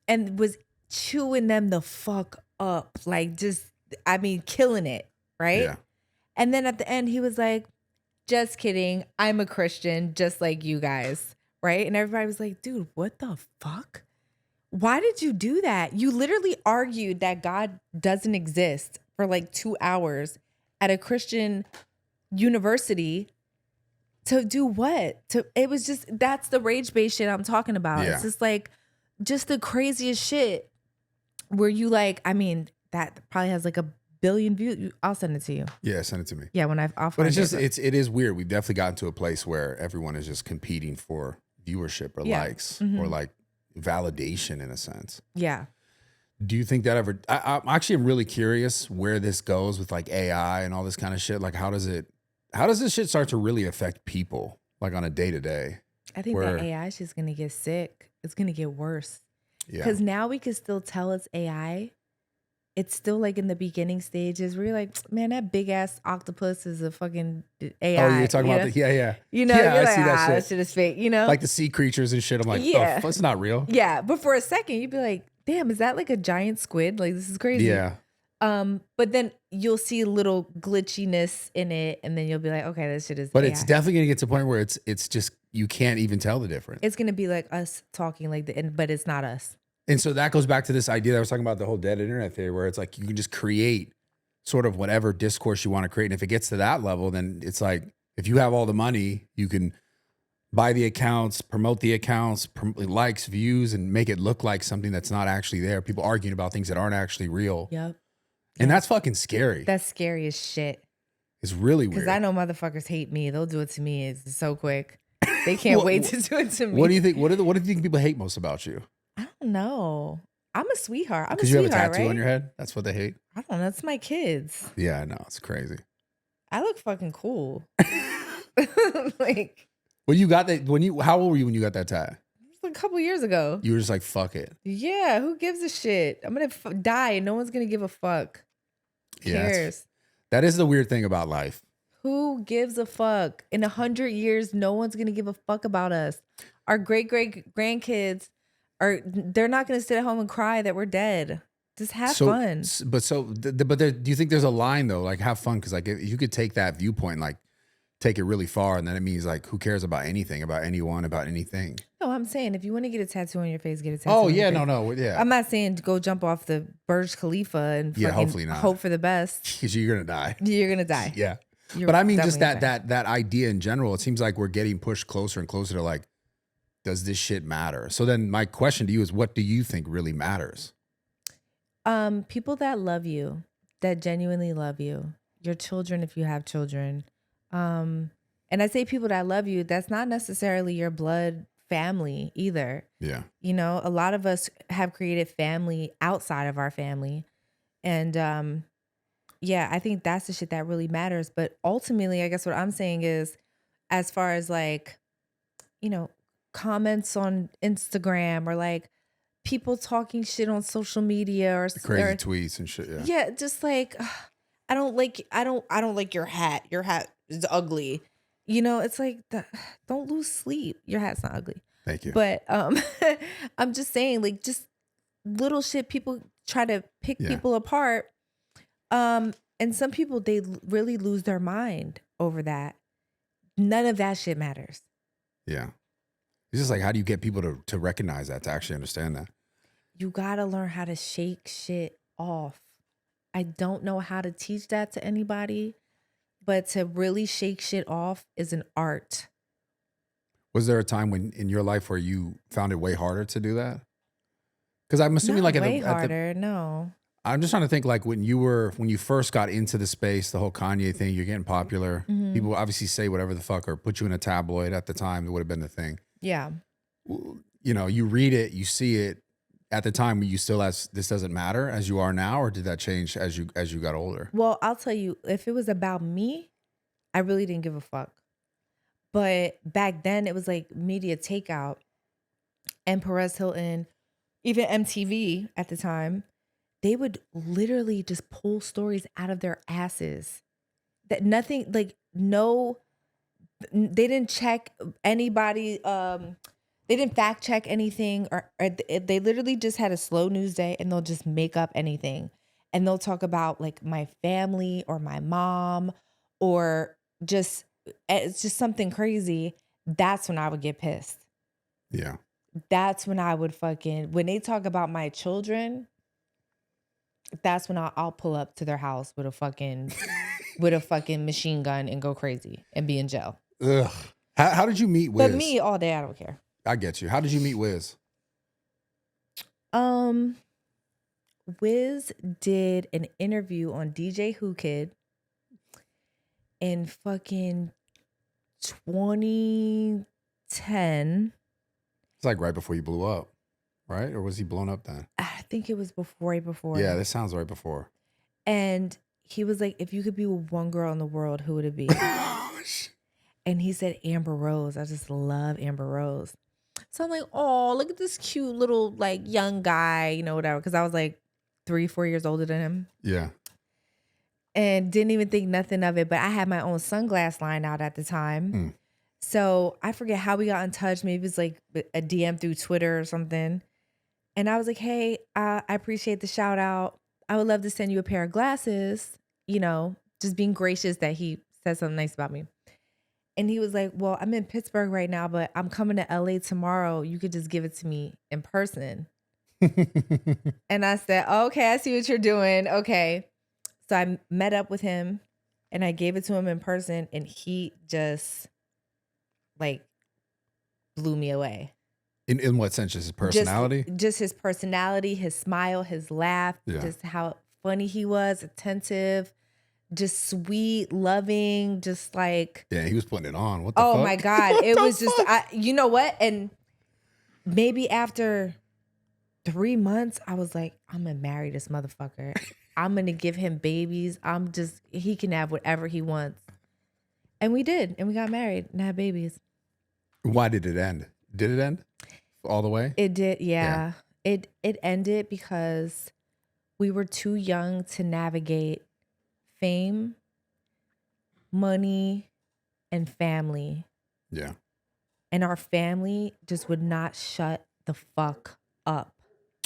and was chewing them the fuck up. Like just, I mean, killing it, right? Yeah. And then at the end, he was like, just kidding. I'm a Christian, just like you guys, right? And everybody was like, dude, what the fuck? Why did you do that? You literally argued that God doesn't exist for like 2 hours at a Christian university. To do what? It was just, that's the rage bait shit I'm talking about. Yeah. It's just like, just the craziest shit where you like, I mean, that probably has like 1 billion views. I'll send it to you. Yeah, send it to me. Yeah, when I'll But find it's just, it. it is weird. We've definitely gotten to a place where everyone is just competing for viewership or likes or like validation in a sense. Yeah. Do you think that ever, I'm actually really curious where this goes with like AI and all this kind of shit. Like how does this shit start to really affect people like on a day to day? I think that AI is just going to get sick. It's going to get worse. Yeah. Because now we can still tell it's AI. It's still like in the beginning stages where you're like, man, that big ass octopus is a fucking AI. Oh, you're talking about yeah. You know, yeah, you're I like, see that shit. That shit is fake, you know? Like the sea creatures and shit. I'm like, Yeah. oh, it's not real. Yeah. But for a second, you'd be like, damn, is that like a giant squid? Like, this is crazy. Yeah. But then you'll see a little glitchiness in it, and then you'll be like, okay, this shit is But AI. it's definitely gonna get to a point where it's just you can't even tell the difference. It's gonna be like us talking like but it's not us. And so that goes back to this idea that I was talking about, the whole dead internet theory, where it's like you can just create sort of whatever discourse you want to create. And if it gets to that level, then it's like if you have all the money, you can buy the accounts, promote the accounts, likes, views, and make it look like something that's not actually there. People arguing about things that aren't actually real. Yep. And that's fucking scary. That's scary as shit. It's really weird. Because I know motherfuckers hate me. They'll do it to me. It's so quick. They can't wait to do it to me. What do you think? What do you think people hate most about you? I don't know. I'm a sweetheart. I'm a Because you sweetheart, have a tattoo right? on your head? That's what they hate? I don't know. That's my kids. Yeah, I know. It's crazy. I look fucking cool. Like, Well, you got that how old were you when you got that tattoo? a couple years ago. You were just like, fuck it. Yeah, who gives a shit? I'm gonna die and no one's gonna give a fuck. Who Yeah, cares? that is the weird thing about life. Who gives a fuck? In 100 years, no one's gonna give a fuck about us. Our great grandkids they're not gonna sit at home and cry that we're dead. Just have fun. Do you think there's a line though? Like have fun, because like if you could take that viewpoint, like take it really far, and then it means like who cares about anything, about anyone, about anything. No, I'm saying if you want to get a tattoo on your face, get a tattoo. Oh on yeah, your face. no, yeah. I'm not saying to go jump off the Wiz Khalifa and fucking hopefully not. hope for the best. Because you're gonna die. You're gonna die. Yeah. You're But I mean, just definitely gonna die. that idea in general, it seems like we're getting pushed closer and closer to like, does this shit matter? So then my question to you is, what do you think really matters? People that love you, that genuinely love you, your children if you have children. And I say people that love you, that's not necessarily your blood family either. Yeah. You know, a lot of us have created family outside of our family. And yeah, I think that's the shit that really matters. But ultimately, I guess what I'm saying is, as far as like, you know, comments on Instagram or like people talking shit on social media or Crazy tweets and shit. Yeah. Yeah, just like I don't like your hat. Your hat is ugly. You know, it's like don't lose sleep. Your hat's not ugly. Thank you. But I'm just saying, like, just little shit. People try to pick people apart. And some people, they really lose their mind over that. None of that shit matters. Yeah. It's just like, how do you get people to recognize that, to actually understand that? You gotta learn how to shake shit off. I don't know how to teach that to anybody, but to really shake shit off is an art. Was there a time when in your life where you found it way harder to do that? Because I'm assuming Not like way harder, no. I'm just trying to think like when you first got into the space, the whole Kanye thing, you're getting popular. Mm-hmm. People obviously say whatever the fuck or put you in a tabloid at the time. It would have been the thing. Yeah. You know, you read it, you see it. At the time, were you still as this doesn't matter as you are now, or did that change as you got older? Well, I'll tell you, if it was about me, I really didn't give a fuck. But back then, it was like media takeout, and Perez Hilton, even MTV at the time, they would literally just pull stories out of their asses. That nothing, like no, they didn't check anybody. They didn't fact check anything, or they literally just had a slow news day, and they'll just make up anything, and they'll talk about like my family or my mom, or just it's just something crazy. That's when I would get pissed. Yeah, that's when I would when they talk about my children. That's when I'll pull up to their house with a fucking machine gun and go crazy and be in jail. Ugh. How did you meet Wiz? But me all day, I don't care. I get you. How did you meet Wiz? Wiz did an interview on DJ Who Kid in fucking 2010. It's like right before you blew up, right? Or was he blown up then? I think it was before. Yeah, this sounds right before. And he was like, if you could be with one girl in the world, who would it be? And he said Amber Rose. I just love Amber Rose. So I'm like, oh, look at this cute little like young guy, you know, whatever. Because I was like 3-4 years older than him. Yeah. And didn't even think nothing of it. But I had my own sunglass line out at the time. So I forget how we got in touch. Maybe it was like a DM through Twitter or something. And I was like, hey, I appreciate the shout out. I would love to send you a pair of glasses. You know, just being gracious that he said something nice about me. And he was like, well, I'm in Pittsburgh right now, but I'm coming to LA tomorrow. You could just give it to me in person. And I said, oh, okay, I see what you're doing. Okay. So I met up with him and I gave it to him in person, and he just like blew me away. In what sense? Just his personality? Just his personality, his smile, his laugh, just how funny he was, attentive, just sweet, loving, just like. Yeah, he was putting it on. What the fuck? fuck? Oh my God. It was just, you know what? And maybe after 3 months, I was like, I'm going to marry this motherfucker. I'm going to give him babies. He can have whatever he wants. And we did. And we got married and had babies. Why did it end? Did it end all the way? It did. Yeah. It ended because we were too young to navigate fame, money, and family. Yeah. And our family just would not shut the fuck up.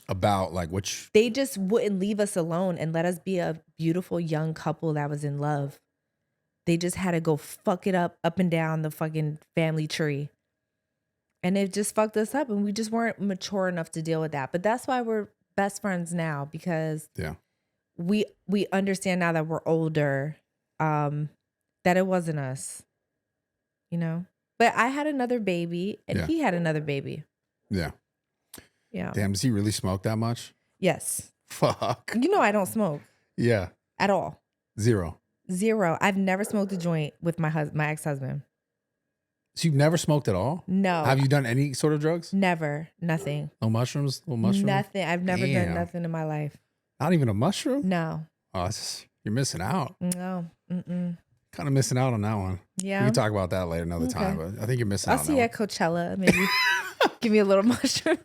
About like which? They just wouldn't leave us alone and let us be a beautiful young couple that was in love. They just had to go fuck it up and down the fucking family tree. And it just fucked us up, and we just weren't mature enough to deal with that. But that's why we're best friends now, because we understand now that we're older, that it wasn't us, you know? But I had another baby, and he had another baby. Yeah. Yeah. Damn, does he really smoke that much? Yes. Fuck. You know I don't smoke. Yeah. At all. Zero. I've never smoked a joint with my ex-husband. So you've never smoked at all? No. Have you done any sort of drugs? Never. Nothing. No mushrooms? No mushrooms? Nothing. I've never done nothing in my life. Not even a mushroom? No. Oh, you're missing out. No. Mm-mm. Kind of missing out on that one. Yeah. We can talk about that later another time, but I think you're missing out. I'll see you at Coachella, maybe. Give me a little mushroom.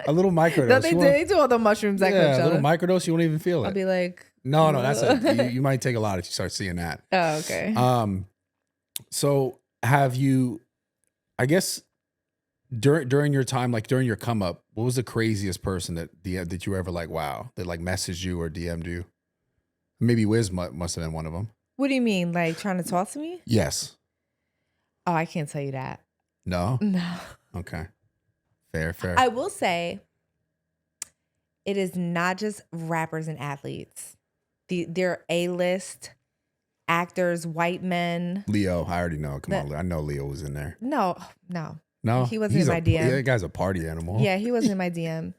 A little microdose. No, they do all the mushrooms at Yeah, a Coachella. little microdose. You won't even feel it. I'll be like, no, that's you might take a lot if you start seeing that. oh, okay. So have you? I guess during your time, like during your come up, what was the craziest person that you were ever like, wow, that like messaged you or DM'd you? Maybe Wiz must have been one of them. What do you mean? Like trying to talk to me? Yes. Oh, I can't tell you that. No? No. Okay. Fair. I will say it is not just rappers and athletes. They're A-list actors, white men. Leo, I already know. Come on, I know Leo was in there. No. No? He wasn't in my DM. Yeah, that guy's a party animal. Yeah, he wasn't in my DM.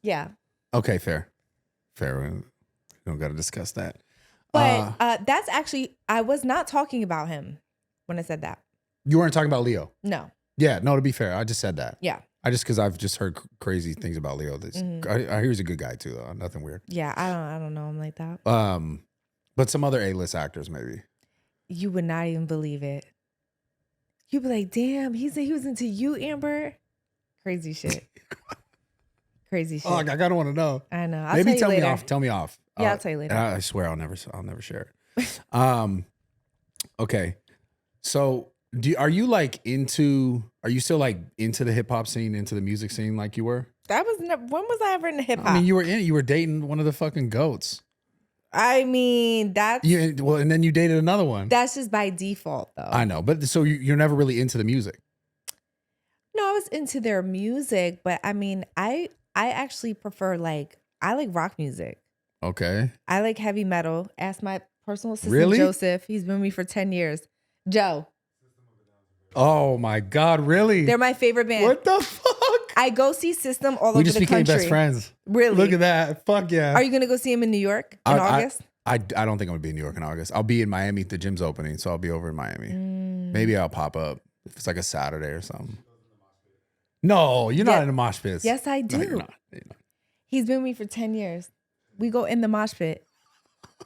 Yeah. Okay, fair. We don't got to discuss that. But that's actually, I was not talking about him when I said that. You weren't talking about Leo? No. Yeah, no, to be fair, I just said that. Yeah. Because I've just heard crazy things about Leo. I hear he's a good guy too, though. Nothing weird. Yeah, I don't know him like that. But some other A-list actors, maybe. You would not even believe it. You'd be like, damn, he said he was into you, Amber. Crazy shit. Crazy shit. Oh, I gotta want to know. I know. Maybe tell me off. Tell me off. Yeah, I'll tell you later. I swear I'll never share it. Okay. So are you still like into the hip hop scene, into the music scene like you were? When was I ever in hip hop? I mean, you were dating one of the fucking goats. I mean, and then you dated another one. That's just by default though. I know, but so you're never really into the music. No, I was into their music, but I mean, I actually prefer I like rock music. Okay. I like heavy metal. Ask my personal assistant, really? Joseph. He's been with me for 10 years. Joe. Oh my God, really? They're my favorite band. What the fuck? I go see System all over the country. We just became best friends. Really? Look at that. Fuck yeah. Are you going to go see him in New York in August? I don't think I'm going to be in New York in August. I'll be in Miami. The gym's opening, so I'll be over in Miami. Maybe I'll pop up if it's like a Saturday or something. No, you're not in the mosh pit. Yes, I do. No, you're not. He's been with me for 10 years. We go in the mosh pit.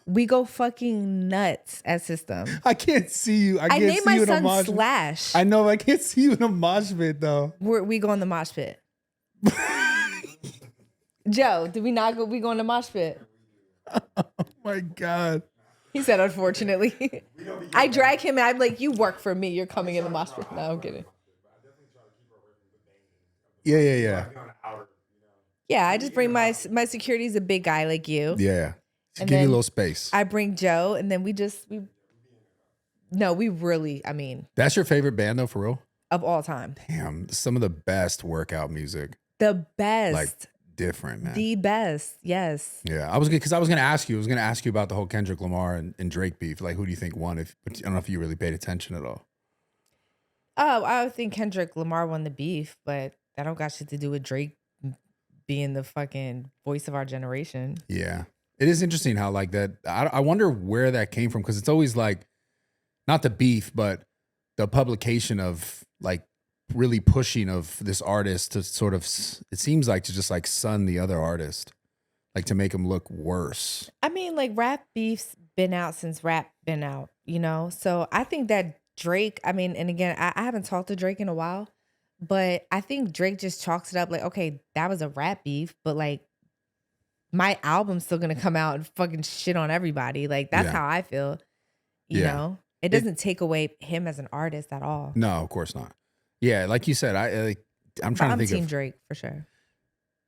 We go fucking nuts at System. I can't see you. I named my son Slash. I know. I can't see you in a mosh pit though. We go in the mosh pit. Joe, did we not go? We go in the mosh pit. Oh my God. He said, unfortunately. I drag him and I'm like, you work for me. You're coming in the mosh pit. No, I'm kidding. Yeah. Yeah, I just bring my security's a big guy like you. Yeah. And give you a little space. I bring Joe, and then we really, I mean. That's your favorite band though, for real? Of all time. Damn, some of the best workout music. The best. Like different, man. The best, yes. Yeah, I was gonna ask you about the whole Kendrick Lamar and Drake beef. Like, who do you think won? I don't know if you really paid attention at all. Oh, I think Kendrick Lamar won the beef, but that don't got shit to do with Drake being the fucking voice of our generation. Yeah. It is interesting how like that, I wonder where that came from, because it's always like, not the beef, but the publication of like really pushing of this artist to sort of, it seems like to just like sun the other artist, like to make him look worse. I mean, like rap beef's been out since rap been out, you know? So I think that Drake, I mean, and again, I haven't talked to Drake in a while, but I think Drake just chalks it up like, okay, that was a rap beef, but like, my album's still gonna come out and fucking shit on everybody. Like that's how I feel. You know, it doesn't take away him as an artist at all. No, of course not. Yeah, like you said, I'm trying to think Team of Drake for sure.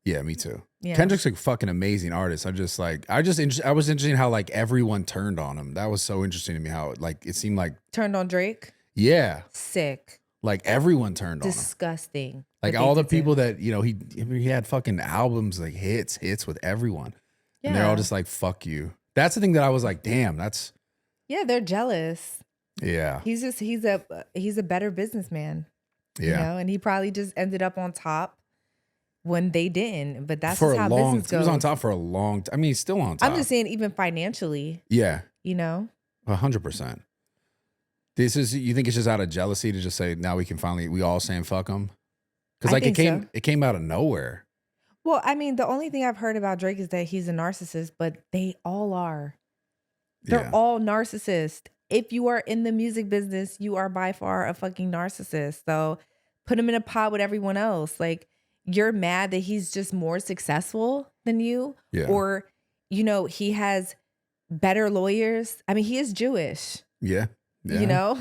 Yeah, me too. Yeah. Kendrick's a fucking amazing artist. I was interested how like everyone turned on him. That was so interesting to me. How like it seemed like turned on Drake. Yeah, sick. Like everyone turned on him. Disgusting. Like all the people that, you know, he had fucking albums, like hits with everyone. Yeah. And they're all just like, fuck you. That's the thing that I was like, damn, that's. Yeah, they're jealous. Yeah. He's a better businessman. Yeah. You know, and he probably just ended up on top when they didn't. But that's just how business goes. He was on top for a long time. I mean, he's still on top. I'm just saying, even financially. Yeah. You know? 100%. You think it's just out of jealousy to just say, now we all saying fuck him? Because like it came out of nowhere. Well, I mean, the only thing I've heard about Drake is that he's a narcissist, but they all are. They're all narcissists. if you are in the music business, you are by far a fucking narcissist. So put him in a pot with everyone else. Like, you're mad that he's just more successful than you, Yeah. or, you know, he has better lawyers. I mean, he is Jewish. Yeah. You know,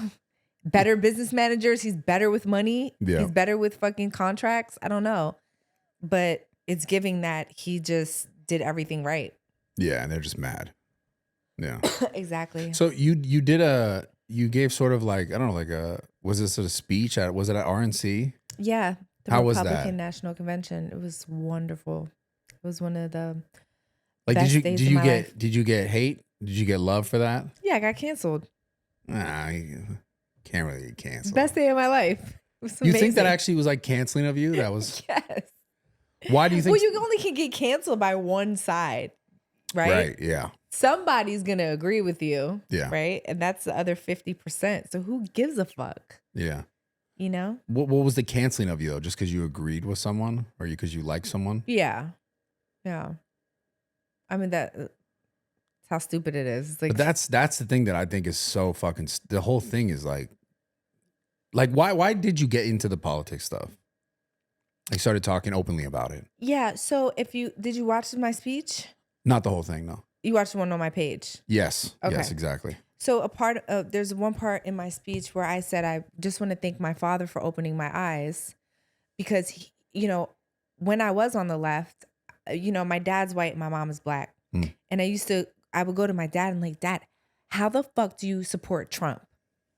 better business managers. He's better with money. Yeah. He's better with fucking contracts. I don't know, but it's giving that he just did everything right. Yeah, and they're just mad. Yeah. Exactly. So you gave sort of like, I don't know, like was this a speech was it at RNC? Yeah. The How was Republican that? National Convention. It was wonderful. It was one of the Like, best days of my life. did you get hate? Did you get love for that? Yeah, I got canceled. Nah, you can't really get canceled. Best day of my life. It was You amazing. think that actually was like canceling of you? That was. Yes. Why do you think? Well, you only can get canceled by one side, right? Right. Yeah. Somebody's gonna agree with you. Yeah. Right. And that's the other 50%. So who gives a fuck? Yeah. You know? What was the canceling of you though? Just because you agreed with someone, or because you like someone? Yeah. Yeah. I mean, that's how stupid it is. It's like, But that's the thing that I think is so fucking. The whole thing is like why did you get into the politics stuff? I started talking openly about it. yeah. So did you watch my speech? Not the whole thing, no. You watched the one on my page. Yes. Okay. Yes, exactly. So there's one part in my speech where I said, I just want to thank my father for opening my eyes, because he, you know, when I was on the left, you know, my dad's white, my mom is black. And I would go to my dad and like, Dad, how the fuck do you support Trump?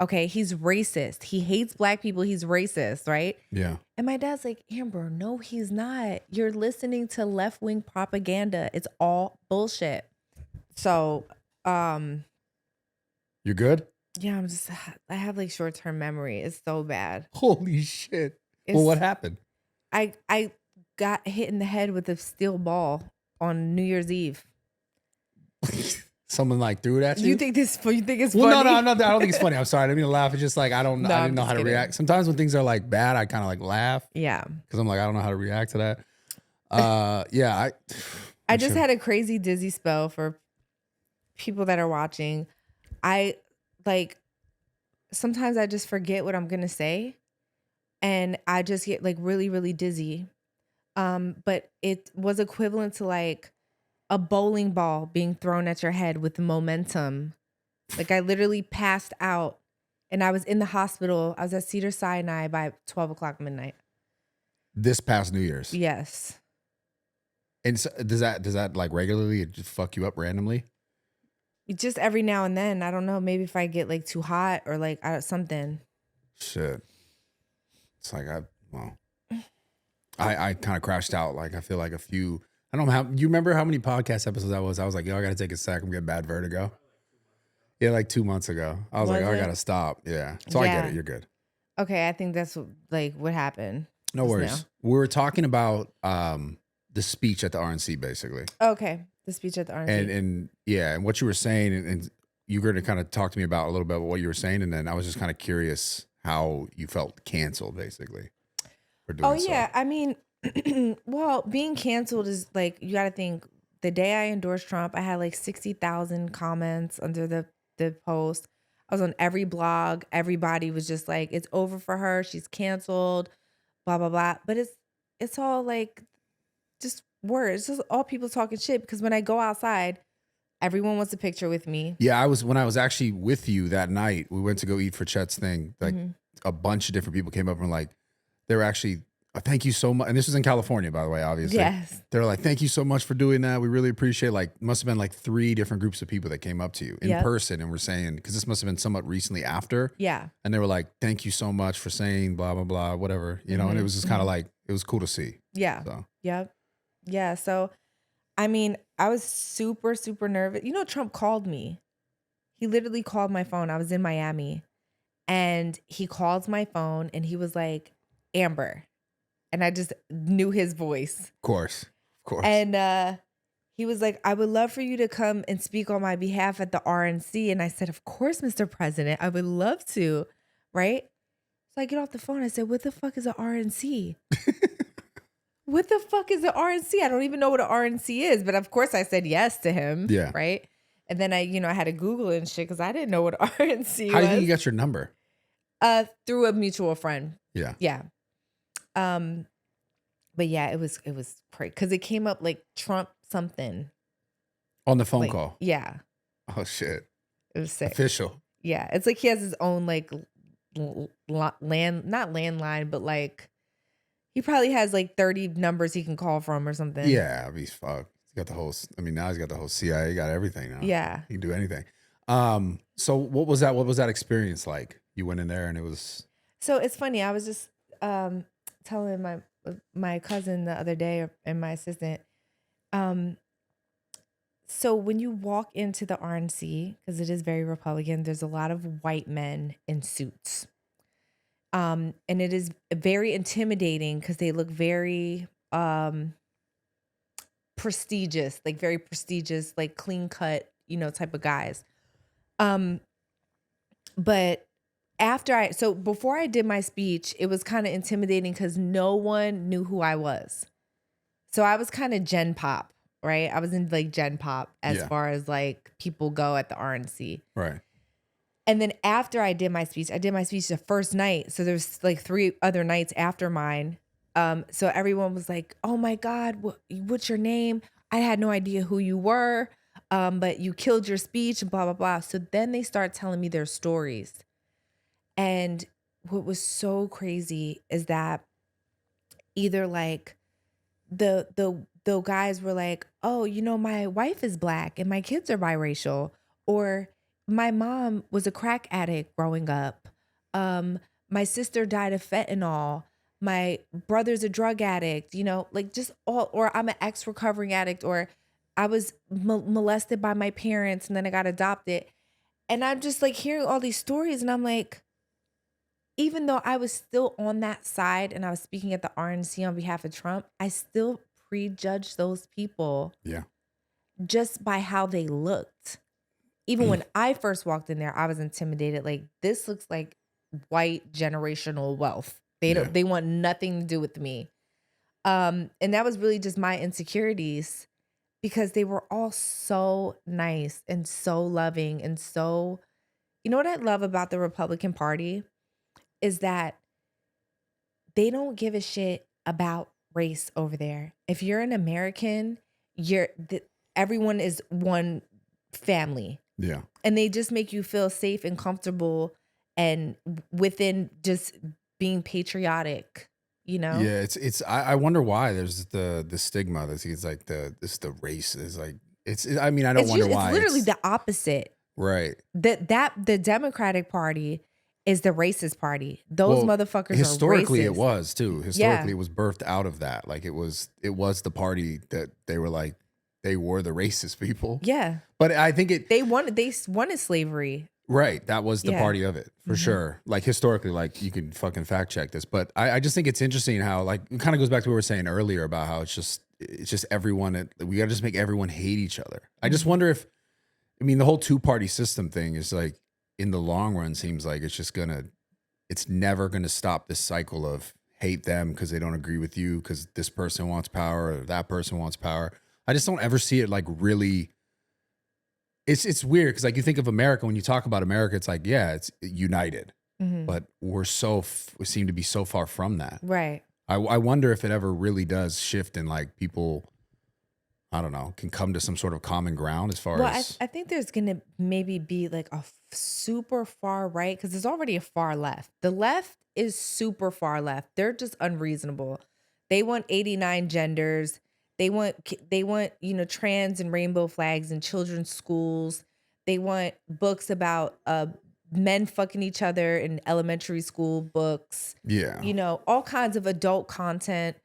Okay. He's racist. He hates black people. He's racist. Right. Yeah. And my dad's like, Amber, no, he's not. You're listening to left-wing propaganda. It's all bullshit. So, You're good? yeah, I have like short-term memory. It's so bad. Holy shit. Well, what happened? I got hit in the head with a steel ball on New Year's Eve. Someone like threw it at you? You think it's funny? Well, no, I don't think it's funny. I'm sorry. I didn't mean to laugh. It's just like, I didn't know I'm how just to kidding. react. Sometimes when things are like bad, I kind of like laugh Yeah. because I'm like, I don't know how to react to that. Yeah. I just had a crazy dizzy spell. For people that are watching, I like, sometimes I just forget what I'm going to say and I just get like really, really dizzy. But it was equivalent to like a bowling ball being thrown at your head with momentum. Like, I literally passed out and I was in the hospital. I was at Cedars-Sinai by 12 o'clock midnight. This past New Year's. Yes. And so does that like regularly just fuck you up randomly? Just every now and then. I don't know. Maybe if I get like too hot or like something. Shit. It's like I kind of crashed out. Like, I feel like I don't know how, you remember how many podcast episodes that was? I was like, yo, I got to take a sec. I'm getting bad vertigo. Yeah, like 2 months ago. I was like, oh, I got to stop. Yeah. So I get it. You're good. Okay. I think that's what happened. No worries. Now. We were talking about the speech at the RNC, basically. Okay. The speech at the RNC. And what you were saying, and you were going to kind of talk to me about a little bit about what you were saying. And then I was just kind of curious how you felt canceled, basically. For doing yeah. I mean, well, being canceled is like, you got to think, the day I endorsed Trump, I had like 60,000 comments under the post. I was on every blog. Everybody was just like, it's over for her. She's canceled, blah, blah, blah. But it's all like just words. It's just all people talking shit, because when I go outside, everyone wants a picture with me. Yeah, when I was actually with you that night, we went to go eat for Chet's thing. Like a bunch of different people came up and like, they were actually, thank you so much. And this was in California, by the way, obviously. Yes. They're like, thank you so much for doing that. We really appreciate it. Like, must have been like 3 different groups of people that came up to you in person and were saying, because this must have been somewhat recently after. Yeah. And they were like, thank you so much for saying blah, blah, blah, whatever, you know, and it was just kind of like, it was cool to see. Yeah. So. Yep. Yeah. So, I mean, I was super, super nervous. You know, Trump called me. He literally called my phone. I was in Miami and he called my phone and he was like, Amber. And I just knew his voice. Of course. And he was like, I would love for you to come and speak on my behalf at the RNC. And I said, of course, Mr. President, I would love to. Right? So I get off the phone. I said, what the fuck is a RNC? What the fuck is a RNC? I don't even know what an RNC is. But of course I said yes to him. Yeah. Right? And then I had to Google it and shit because I didn't know what RNC How do you think was. you got your number? Through a mutual friend. Yeah. Yeah. But yeah, it was crazy because it came up like Trump something. On the phone Like, call. yeah. Oh shit. It was sick. Official. Yeah. It's like he has his own like not landline, but like he probably has like 30 numbers he can call from or something. Yeah, he's fucked. He's got the whole. I mean, now he's got the whole CIA. He got everything now. Yeah. He can do anything. So what was that? What was that experience like? You went in there and it was. So it's funny. I was just telling my cousin the other day and my assistant. So when you walk into the RNC, because it is very Republican, there's a lot of white men in suits. And it is very intimidating because they look very prestigious, like very prestigious, like clean cut, type of guys. But before I did my speech, it was kind of intimidating because no one knew who I was. So I was kind of Gen Pop, right? I was in like Gen Pop as far as like people go at the RNC. Right. And then after I did my speech the first night. So there's like 3 other nights after mine. So everyone was like, "Oh my God, what's your name? I had no idea who you were, but you killed your speech and blah, blah, blah." So then they start telling me their stories. And what was so crazy is that either like the guys were like, "Oh, my wife is black and my kids are biracial," or "My mom was a crack addict growing up. My sister died of fentanyl. My brother's a drug addict," like just all, or "I'm an ex-recovering addict," or "I was molested by my parents and then I got adopted." And I'm just like hearing all these stories and I'm like, even though I was still on that side and I was speaking at the RNC on behalf of Trump, I still prejudged those people just by how they looked. Even when I first walked in there, I was intimidated. Like, this looks like white generational wealth. They want nothing to do with me. And that was really just my insecurities because they were all so nice and so loving and so, what I love about the Republican Party is that they don't give a shit about race over there. If you're an American, everyone is one family. Yeah. And they just make you feel safe and comfortable and within just being patriotic, Yeah, it's I wonder why there's the stigma that it's like the race is like I mean I don't wonder why. It's literally the opposite. Right. The Democratic Party is the racist party. Those motherfuckers historically are racist. It was too. Historically it was birthed out of that. Like it was the party that they were like they were the racist people. Yeah. But I think they wanted slavery. Right. That was the party of it for sure. Like historically, like you can fucking fact check this. But I just think it's interesting how like it kind of goes back to what we were saying earlier about how it's just everyone, we gotta just make everyone hate each other. I just wonder if, I mean, the whole 2-party system thing is like in the long run seems like it's never gonna stop this cycle of hate them because they don't agree with you because this person wants power or that person wants power. I just don't ever see it like really. It's weird because like you think of America, when you talk about America, it's like, yeah, it's united, but we seem to be so far from that. Right. I wonder if it ever really does shift and like people, I don't know, can come to some sort of common ground as far as. I think there's going to maybe be like a super far right because there's already a far left. The left is super far left. They're just unreasonable. They want 89 genders. They want, trans and rainbow flags in children's schools. They want books about men fucking each other in elementary school books. Yeah. All kinds of adult content.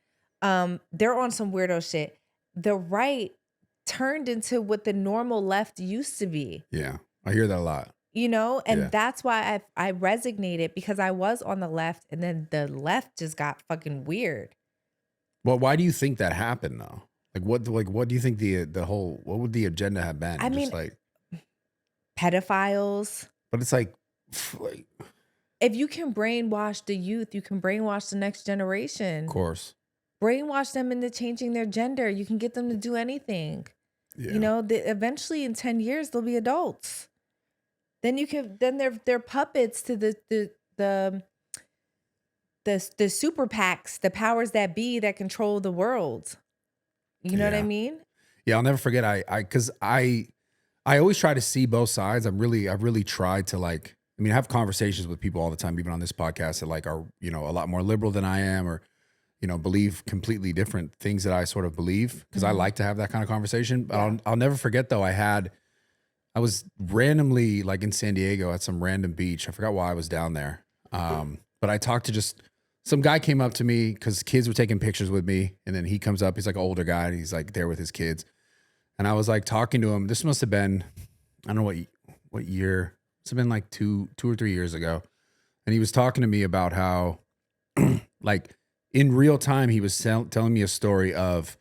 They're on some weirdo shit. The right turned into what the normal left used to be. Yeah. I hear that a lot. And that's why I resignated because I was on the left and then the left just got fucking weird. Well, why do you think that happened though? What do you think the whole, what would the agenda have been? I mean, like pedophiles. But it's like if you can brainwash the youth, you can brainwash the next generation. Of course. Brainwash them into changing their gender. You can get them to do anything. Yeah. You know, eventually in 10 years they'll be adults. Then they're puppets to the super PACs, the powers that be that control the world. You know what I mean? Yeah, I'll never forget. I always try to see both sides. I've really tried to like. I mean, I have conversations with people all the time, even on this podcast, that like are a lot more liberal than I am, or believe completely different things that I sort of believe, because I like to have that kind of conversation. But I'll never forget though. I was randomly like in San Diego at some random beach. I forgot why I was down there. But I talked to some guy came up to me because kids were taking pictures with me. And then he comes up, he's like an older guy, and he's like there with his kids. And I was like talking to him. This must have been, I don't know what year. It's been like two or 3 years ago. And he was talking to me about how like in real time, he was telling me a story of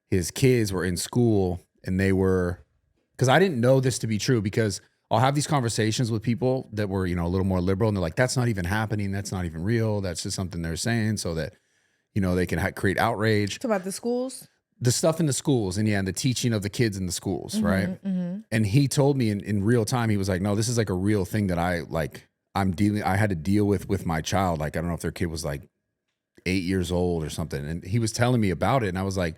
his kids were in school and they were, because I didn't know this to be true, because I'll have these conversations with people that were, a little more liberal, and they're like, that's not even happening. That's not even real. That's just something they're saying so that, they can create outrage. Talk about the schools? The stuff in the schools, and the teaching of the kids in the schools, right? And he told me in real time, he was like, no, this is like a real thing that I had to deal with my child. Like, I don't know if their kid was like 8 years old or something. And he was telling me about it, and I was like,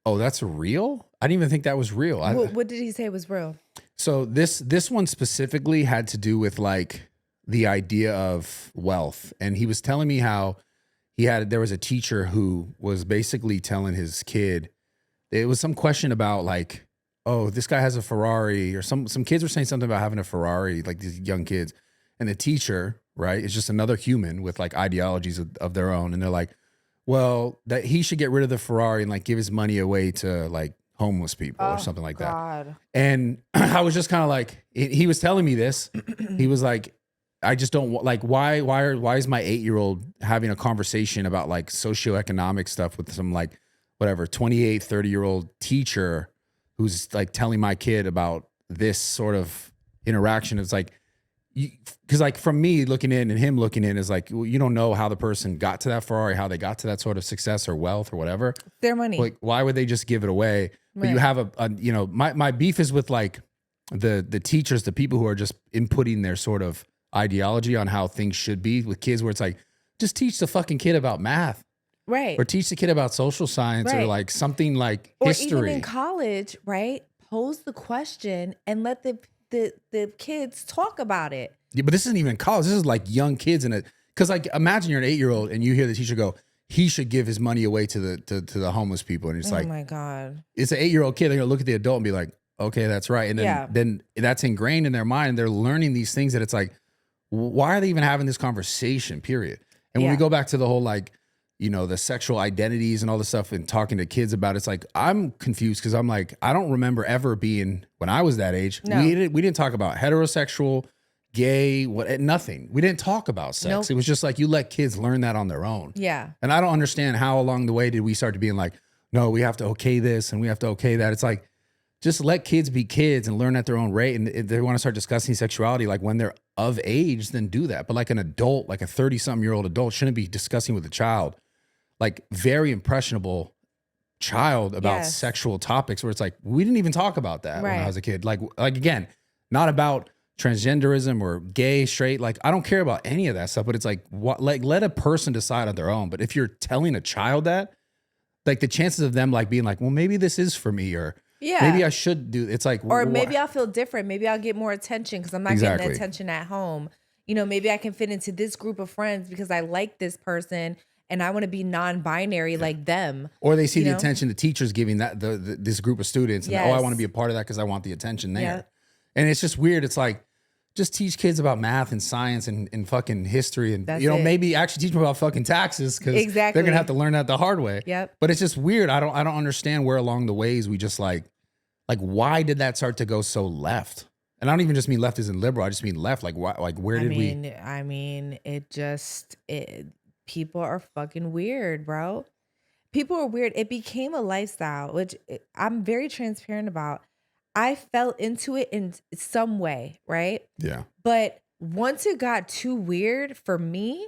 oh, that's real? I didn't even think that was real. What did he say was real? So this one specifically had to do with like the idea of wealth. And he was telling me how there was a teacher who was basically telling his kid, it was some question about like, oh, this guy has a Ferrari, or some kids were saying something about having a Ferrari, like these young kids. And the teacher, right, is just another human with like ideologies of their own. And they're like, well, that he should get rid of the Ferrari and like give his money away to like homeless people or something like that. And I was just kind of like, he was telling me this. He was like, I just don't like, why is my 8-year-old having a conversation about like socioeconomic stuff with some like whatever 28, 30-year-old teacher who's like telling my kid about this sort of interaction? It's like, because like from me looking in and him looking in is like, well, you don't know how the person got to that Ferrari, how they got to that sort of success or wealth or whatever. Their money. Like, why would they just give it away? But you have my beef is with like the teachers, the people who are just inputting their sort of ideology on how things should be with kids, where it's like, just teach the fucking kid about math. Right. Or teach the kid about social science, or like something like history. Or even in college, right? Pose the question and let the kids talk about it. Yeah, but this isn't even college. This is like young kids because like imagine you're an 8-year-old and you hear the teacher go, he should give his money away to the homeless people, and it's like, oh my God, it's an 8-year-old kid. They're gonna look at the adult and be like, okay, that's right, and then that's ingrained in their mind. They're learning these things that it's like, why are they even having this conversation? Period. And when we go back to the whole like, the sexual identities and all this stuff and talking to kids about it, it's like, I'm confused because I'm like, I don't remember ever being, when I was that age, we didn't talk about heterosexual, gay, nothing. We didn't talk about sex. Nope. It was just like, you let kids learn that on their own. Yeah. And I don't understand how along the way did we start to being like, no, we have to okay this and we have to okay that. It's like, just let kids be kids and learn at their own rate. And if they want to start discussing sexuality, like when they're of age, then do that. But like an adult, like a 30-something-year-old adult shouldn't be discussing with a child, like very impressionable child, about sexual topics, where it's like, we didn't even talk about that when I was a kid. Like again, not about transgenderism or gay, straight, like I don't care about any of that stuff, but it's like, what, like let a person decide on their own. But if you're telling a child that, like the chances of them like being like, well, maybe this is for me, or maybe I should do, it's like, or maybe I'll feel different. Maybe I'll get more attention because I'm not getting the attention at home. Maybe I can fit into this group of friends because I like this person and I want to be non-binary like them. Or they see the attention the teacher's giving this group of students, and I want to be a part of that because I want the attention there. Yeah. And it's just weird. It's like, just teach kids about math and science and fucking history, and maybe actually teach them about fucking taxes, because they're gonna have to learn that the hard way. Yep. But it's just weird. I don't understand where along the ways we just like why did that start to go so left? And I don't even just mean left as in liberal. I just mean left. Like why? Like where did we? I mean, people are fucking weird, bro. People are weird. It became a lifestyle, which I'm very transparent about. I fell into it in some way, right? Yeah. But once it got too weird for me,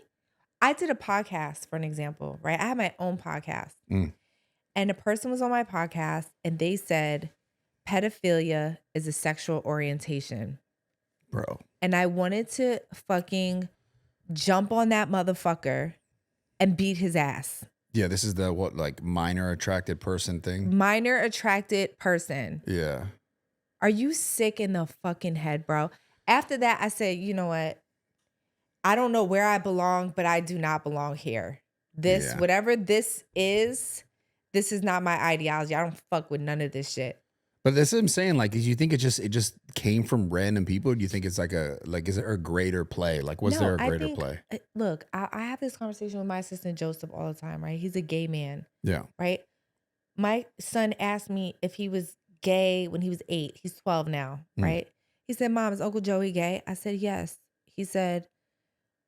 I did a podcast, for an example, right? I had my own podcast. And a person was on my podcast and they said, pedophilia is a sexual orientation. Bro. And I wanted to fucking jump on that motherfucker and beat his ass. Yeah, this is the like minor attracted person thing. Minor attracted person. Yeah. Are you sick in the fucking head, bro? After that, I said, you know what? I don't know where I belong, but I do not belong here. This, whatever this is not my ideology. I don't fuck with none of this shit. But that's what I'm saying. Like, do you think it just came from random people? Or do you think it's is there a greater play? Like, was there a greater play? Look, I have this conversation with my assistant Joseph all the time, right? He's a gay man. Yeah. Right? My son asked me if he was gay when he was 8. He's 12 now, right? He said, Mom, is Uncle Joey gay? I said, yes. He said,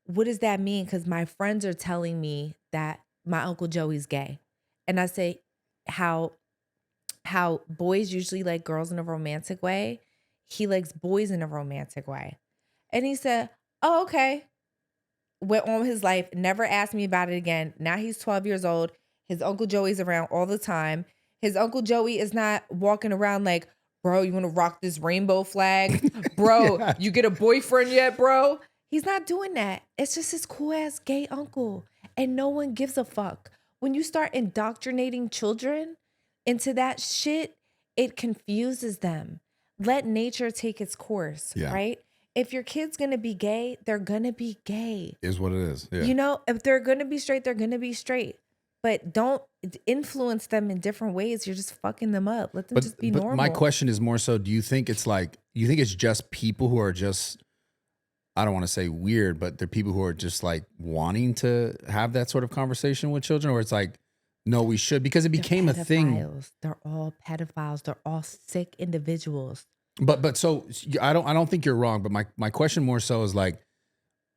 what does that mean? Because my friends are telling me that my Uncle Joey's gay. And I say, how boys usually like girls in a romantic way, he likes boys in a romantic way. And he said, oh, okay. Went on with his life, never asked me about it again. Now he's 12 years old. His Uncle Joey's around all the time. His Uncle Joey is not walking around like, bro, you want to rock this rainbow flag? Bro, you get a boyfriend yet, bro? He's not doing that. It's just his cool ass gay uncle. And no one gives a fuck. When you start indoctrinating children into that shit, it confuses them. Let nature take its course, right? If your kid's gonna be gay, they're gonna be gay. Is what it is. Yeah. You know, if they're gonna be straight, they're gonna be straight. But don't influence them in different ways. You're just fucking them up. Let them just be normal. My question is more so, do you think it's just people who are just, I don't want to say weird, but they're people who are just like wanting to have that sort of conversation with children, or it's like, no, we should, because it became a thing. They're all pedophiles. They're all sick individuals. But so I don't think you're wrong. But my question more so is like,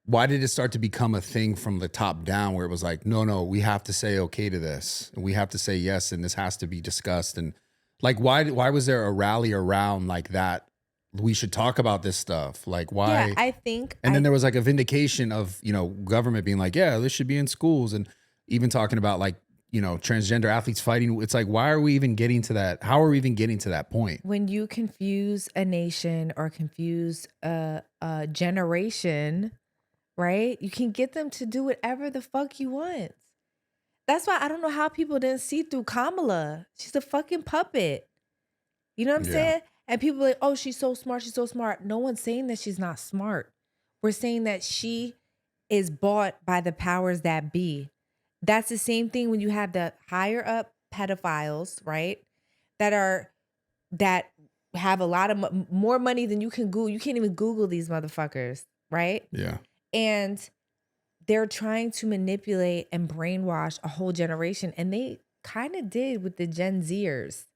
why did it start to become a thing from the top down, where it was like, no, we have to say okay to this, and we have to say yes, and this has to be discussed, and like why was there a rally around like that? We should talk about this stuff. Like why? Yeah, I think. And then there was like a vindication of government being like, yeah, this should be in schools, and even talking about like transgender athletes fighting. It's like, why are we even getting to that? How are we even getting to that point? When you confuse a nation or confuse a generation, right? You can get them to do whatever the fuck you want. That's why I don't know how people didn't see through Kamala. She's a fucking puppet. You know what I'm saying? And people are like, oh, she's so smart. She's so smart. No one's saying that she's not smart. We're saying that she is bought by the powers that be. That's the same thing when you have the higher up pedophiles, right? That have a lot of more money than you can Google. You can't even Google these motherfuckers, right? Yeah. And they're trying to manipulate and brainwash a whole generation. And they kind of did with the Gen Zers.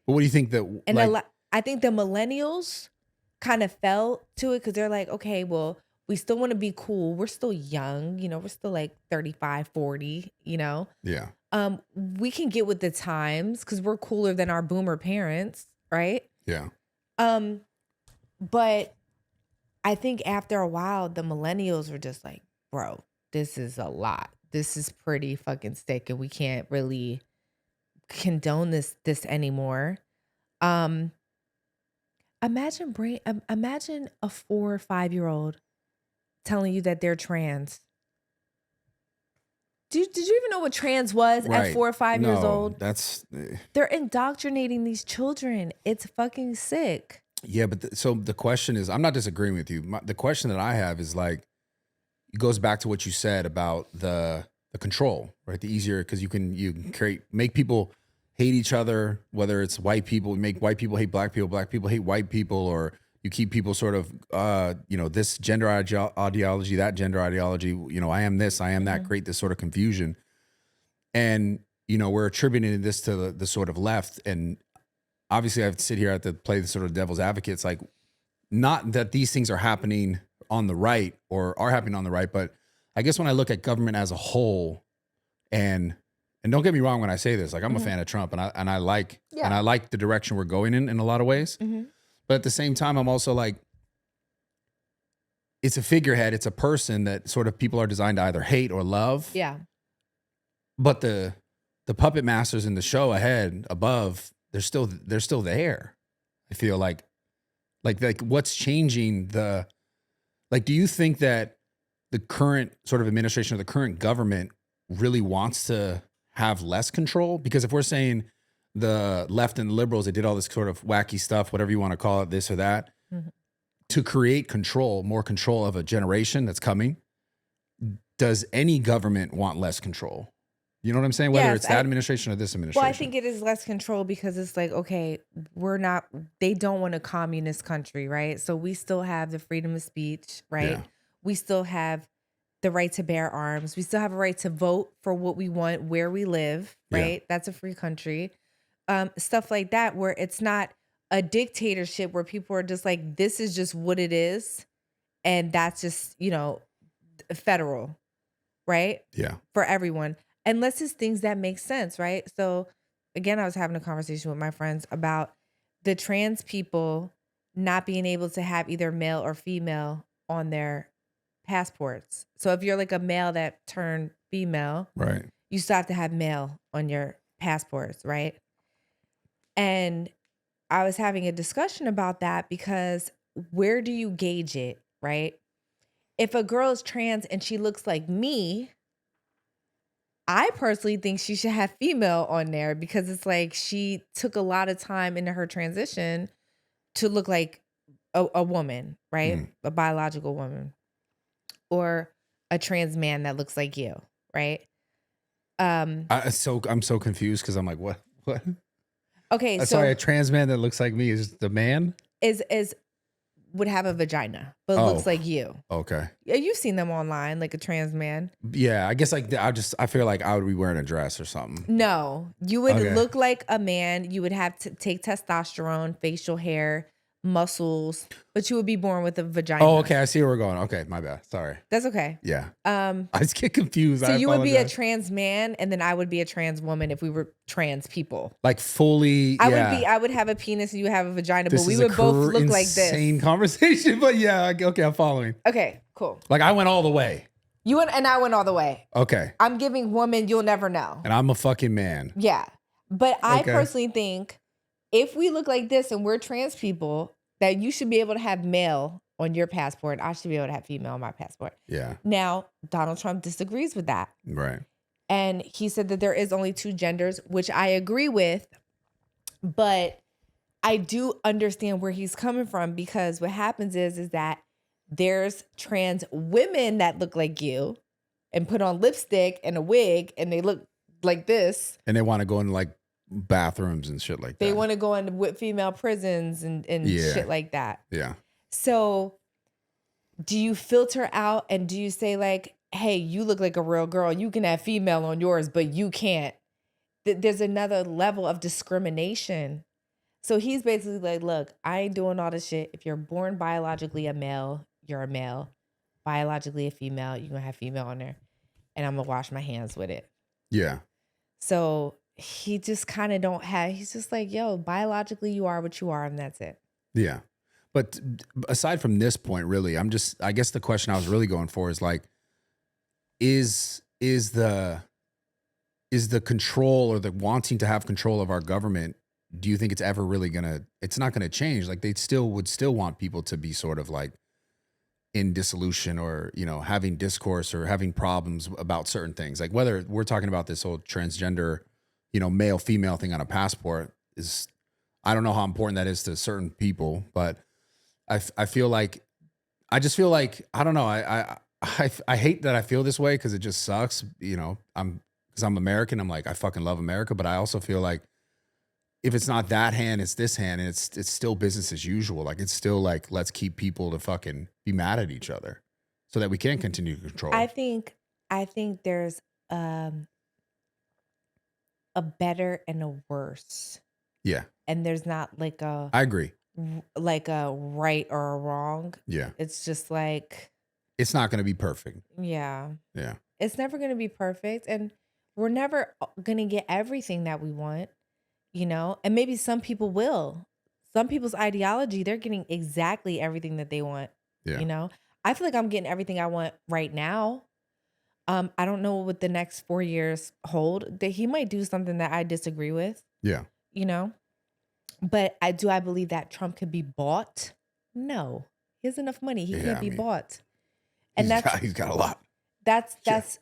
But what do you think that? And I think the millennials kind of fell to it because they're like, okay, well, we still want to be cool. We're still young, we're still like 35, 40, Yeah. We can get with the times because we're cooler than our boomer parents, right? Yeah. But I think after a while, the millennials were just like, bro, this is a lot. This is pretty fucking sick, and we can't really condone this anymore. Imagine a 4 or 5-year-old telling you that they're trans. Did you even know what trans was at 4 or 5 years old? They're indoctrinating these children. It's fucking sick. Yeah, but so the question is, I'm not disagreeing with you. The question that I have is like, it goes back to what you said about the control, right? The easier, because you can make people hate each other, whether it's white people, make white people hate black people hate white people, or you keep people sort of, this gender ideology, that gender ideology, I am this, I am that, create this sort of confusion. And, we're attributing this to the sort of left. And obviously I have to sit here, I have to play the sort of devil's advocate. It's like, not that these things are happening on the right or are happening on the right, but I guess when I look at government as a whole, and don't get me wrong when I say this, like I'm a fan of Trump, and I like the direction we're going in a lot of ways. But at the same time, I'm also like, it's a figurehead. It's a person that sort of people are designed to either hate or love. Yeah. But the puppet masters in the show above, they're still there. I feel like what's changing do you think that the current sort of administration or the current government really wants to have less control? Because if we're saying the left and the liberals, they did all this sort of wacky stuff, whatever you want to call it, this or that, to create control, more control of a generation that's coming. Does any government want less control? You know what I'm saying? Whether it's that administration or this administration. Well, I think it is less control because it's like, okay, they don't want a communist country, right? So we still have the freedom of speech, right? Yeah. We still have the right to bear arms. We still have a right to vote for what we want, where we live, right? Yeah. That's a free country. Stuff like that, where it's not a dictatorship where people are just like, this is just what it is. And that's just, federal, right? Yeah. For everyone. Unless it's things that make sense, right? So again, I was having a conversation with my friends about the trans people not being able to have either male or female on their passports. So if you're like a male that turned female, right, you still have to have male on your passports, right? And I was having a discussion about that because where do you gauge it, right? If a girl is trans and she looks like me, I personally think she should have female on there because it's like she took a lot of time into her transition to look like a woman, right? A biological woman or a trans man that looks like you, right? I'm so confused because I'm like, what? Okay, so sorry, a trans man that looks like me is the man? Would have a vagina, but looks like you. Okay. Yeah, you've seen them online, like a trans man. Yeah, I guess I feel like I would be wearing a dress or something. No, you would look like a man. You would have to take testosterone, facial hair, muscles, but you would be born with a vagina. Oh, okay. I see where we're going. Okay, my bad. Sorry. That's okay. Yeah. I just get confused. So you would be a trans man, and then I would be a trans woman if we were trans people. Like fully. I would have a penis and you would have a vagina, but we would both look like this. Insane conversation, but yeah. Okay, I'm following. Okay, cool. Like I went all the way. You went and I went all the way. Okay. I'm giving woman, you'll never know. And I'm a fucking man. Yeah, but I personally think if we look like this and we're trans people, that you should be able to have male on your passport. I should be able to have female on my passport. Yeah. Now, Donald Trump disagrees with that. Right. And he said that there is only two genders, which I agree with. But I do understand where he's coming from because what happens is that there's trans women that look like you and put on lipstick and a wig and they look like this. And they want to go in like bathrooms and shit like that. They want to go into female prisons and shit like that. Yeah. So do you filter out and do you say like, hey, you look like a real girl. You can have female on yours, but you can't. There's another level of discrimination. So he's basically like, look, I ain't doing all this shit. If you're born biologically a male, you're a male. Biologically a female, you're going to have female on there. And I'm going to wash my hands with it. Yeah. So he just kind of he's just like, yo, biologically you are what you are and that's it. Yeah. But aside from this point, really, I guess the question I was really going for is like, is the control or the wanting to have control of our government, do you think it's ever really it's not gonna change? Like they would still want people to be sort of like in dissolution or, having discourse or having problems about certain things. Like whether we're talking about this whole transgender, male, female thing on a passport I don't know how important that is to certain people, but I feel like, I just feel like, I don't know. I hate that I feel this way because it just sucks. Because I'm American. I'm like, I fucking love America. But I also feel like if it's not that hand, it's this hand, and it's still business as usual. Like it's still like, let's keep people to fucking be mad at each other so that we can continue to control. I think there's a better and a worse. Yeah. And there's not like I agree. Like a right or a wrong. Yeah. It's just like, it's not going to be perfect. Yeah. Yeah. It's never going to be perfect. And we're never going to get everything that we want, and maybe some people will. Some people's ideology, they're getting exactly everything that they want. Yeah. I feel like I'm getting everything I want right now. I don't know what the next 4 years hold. That he might do something that I disagree with. Yeah. But I believe that Trump could be bought? No. He has enough money. He can't be bought. And he's got a lot. That's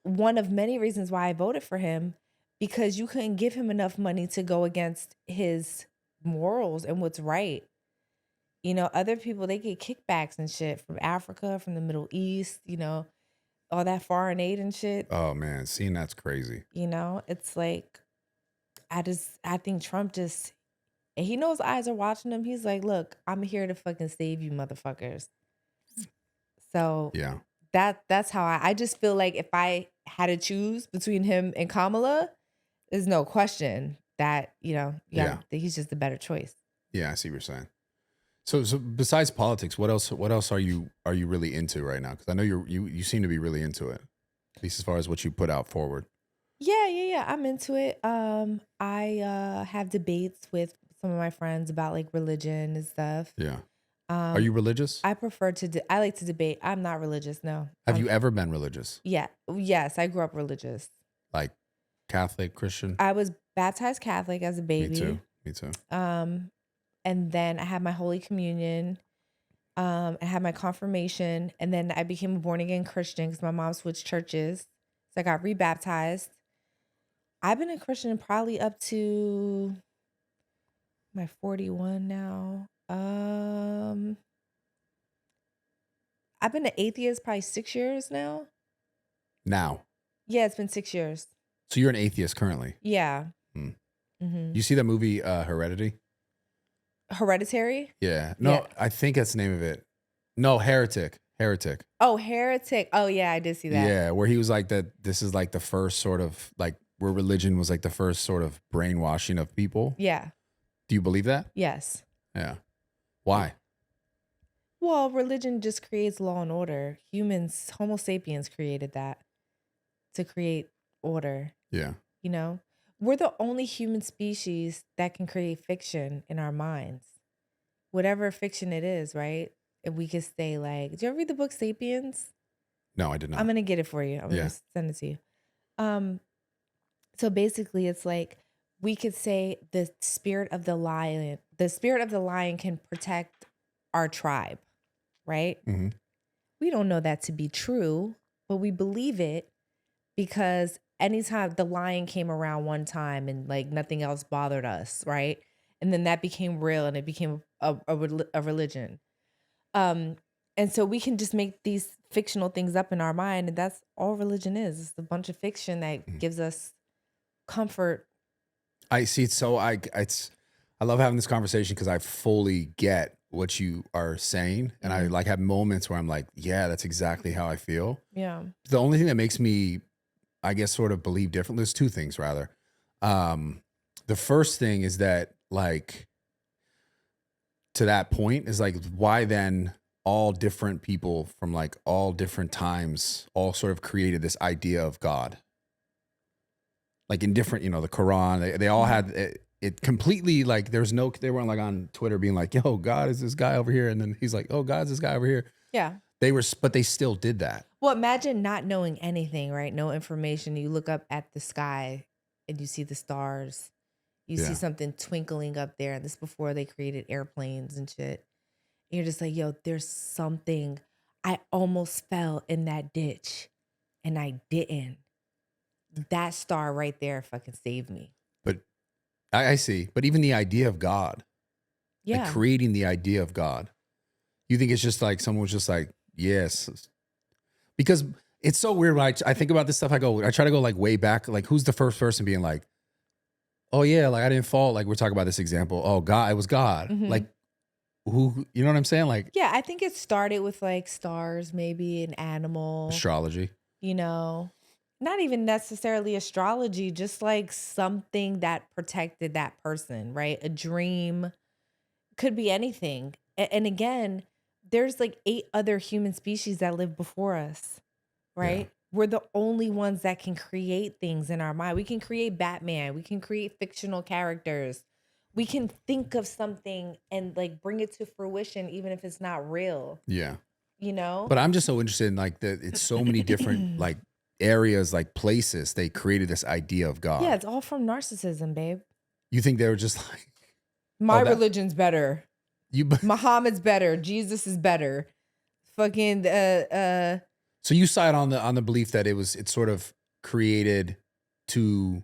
one of many reasons why I voted for him, because you couldn't give him enough money to go against his morals and what's right. You know, other people, they get kickbacks and shit from Africa, from the Middle East, you know, all that foreign aid and shit. Oh man, seeing that's crazy. You know, it's like, I think Trump just, he knows eyes are watching him. He's like, look, I'm here to fucking save you motherfuckers. So yeah, that's how I just feel like if I had to choose between him and Kamala, there's no question that, you know, that he's just the better choice. Yeah, I see what you're saying. So besides politics, what else are you really into right now? Because I know you seem to be really into it, at least as far as what you put out forward. Yeah. I'm into it. I have debates with some of my friends about like religion and stuff. Yeah. Are you religious? I prefer to. I like to debate. I'm not religious. No. Have you ever been religious? Yeah. Yes, I grew up religious. Like Catholic, Christian? I was baptized Catholic as a baby. Me too. And then I had my Holy Communion. I had my confirmation, and then I became a born again Christian because my mom switched churches. So I got rebaptized. I've been a Christian probably up to my 41 now. I've been an atheist probably 6 years now. Now? Yeah, it's been 6 years. So you're an atheist currently? Yeah. You see that movie Heredity? Hereditary? Yeah. No, yeah. I think that's the name of it. No, Heretic. Oh, Heretic. Oh, yeah, I did see that. Yeah, where he was like that. This is like the first sort of like where religion was like the first sort of brainwashing of people. Yeah. Do you believe that? Yes. Yeah. Why? Well, religion just creates law and order. Humans, Homo sapiens created that to create order. Yeah. You know, we're the only human species that can create fiction in our minds. Whatever fiction it is, right? If we could say like, did you ever read the book Sapiens? No, I did not. I'm going to get it for you. I'm going to send it to you. So basically it's like, we could say the spirit of the lion can protect our tribe, right? Mm-hmm. We don't know that to be true, but we believe it because anytime the lion came around one time and like nothing else bothered us, right? And then that became real and it became a religion. And so we can just make these fictional things up in our mind, and that's all religion is. It's a bunch of fiction that gives us comfort. I see. So I love having this conversation because I fully get what you are saying. And I like have moments where I'm like, yeah, that's exactly how I feel. Yeah. The only thing that makes me, I guess, sort of believe differently, there's two things rather. The first thing is that like, to that point is like, why then all different people from like all different times all sort of created this idea of God? Like in different, the Quran, they all had it completely like they weren't like on Twitter being like, yo, God is this guy over here. And then he's like, oh, God's this guy over here. Yeah. But they still did that. Well, imagine not knowing anything, right? No information. You look up at the sky and you see the stars. You see something twinkling up there. And this before they created airplanes and shit. And you're just like, yo, there's something. I almost fell in that ditch and I didn't. That star right there fucking saved me. But I see. But even the idea of God, like creating the idea of God, you think it's just like someone was just like, yes. Because it's so weird when I think about this stuff. I try to go like way back. Like who's the first person being like, oh yeah, like I didn't fall. Like we're talking about this example. Oh God, it was God. Mm-hmm. Like who, you know what I'm saying? Like, yeah, I think it started with like stars, maybe an animal. Astrology. Not even necessarily astrology, just like something that protected that person, right? A dream, could be anything. And again, there's like 8 other human species that lived before us, right? Yeah. We're the only ones that can create things in our mind. We can create Batman. We can create fictional characters. We can think of something and like bring it to fruition, even if it's not real. Yeah. But I'm just so interested in like it's so many different like areas, like places they created this idea of God. Yeah, it's all from narcissism, babe. You think they were just like My religion's better. You Muhammad's better. Jesus is better. Fucking So you side on the belief that it's sort of created to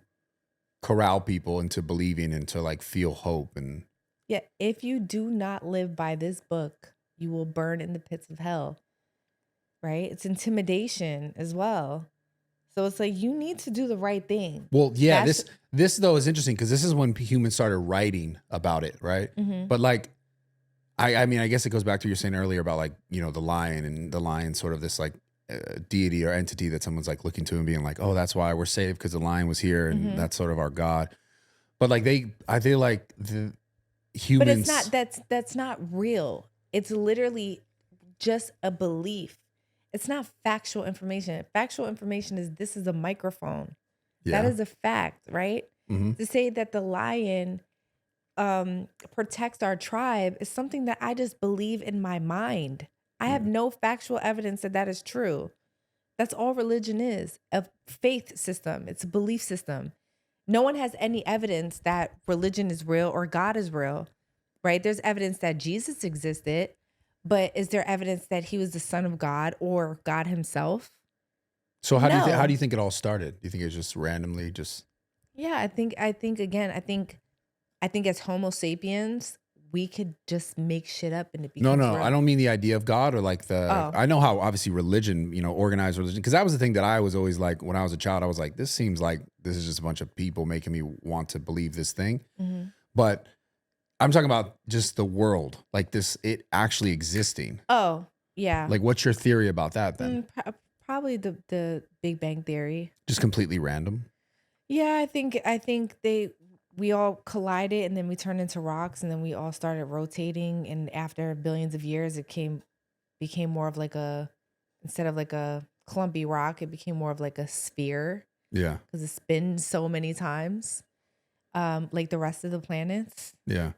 corral people into believing and to like feel hope and yeah, if you do not live by this book, you will burn in the pits of hell. Right? It's intimidation as well. So it's like you need to do the right thing. Well, yeah, this though is interesting because this is when humans started writing about it, right? Mm-hmm. But like I mean, I guess it goes back to what you were saying earlier about like, you know, the lion and the lion sort of this like deity or entity that someone's like looking to and being like, oh, that's why we're saved because the lion was here and that's sort of our God. But like I feel like the humans. But it's not, that's not real. It's literally just a belief. It's not factual information. Factual information is this is a microphone. Yeah. That is a fact, right? Mm-hmm. To say that the lion protects our tribe is something that I just believe in my mind. I have no factual evidence that that is true. That's all religion is, a faith system. It's a belief system. No one has any evidence that religion is real or God is real, right? There's evidence that Jesus existed, but is there evidence that he was the son of God or God himself? So how do you think it all started? Do you think it's just randomly just? Yeah, I think as Homo sapiens, we could just make shit up and it becomes No, real. I don't mean the idea of God or like I know how obviously religion, you know, organized religion, because that was the thing that I was always like, when I was a child, I was like, this seems like this is just a bunch of people making me want to believe this thing. Mm-hmm. But I'm talking about just the world, like it actually existing. Oh, yeah. Like, what's your theory about that then? Probably the Big Bang Theory. Just completely random. Yeah, I think we all collided and then we turned into rocks and then we all started rotating, and after billions of years it became more of like instead of like a clumpy rock, it became more of like a sphere. Yeah. Because it spins so many times. Like the rest of the planets. Yeah.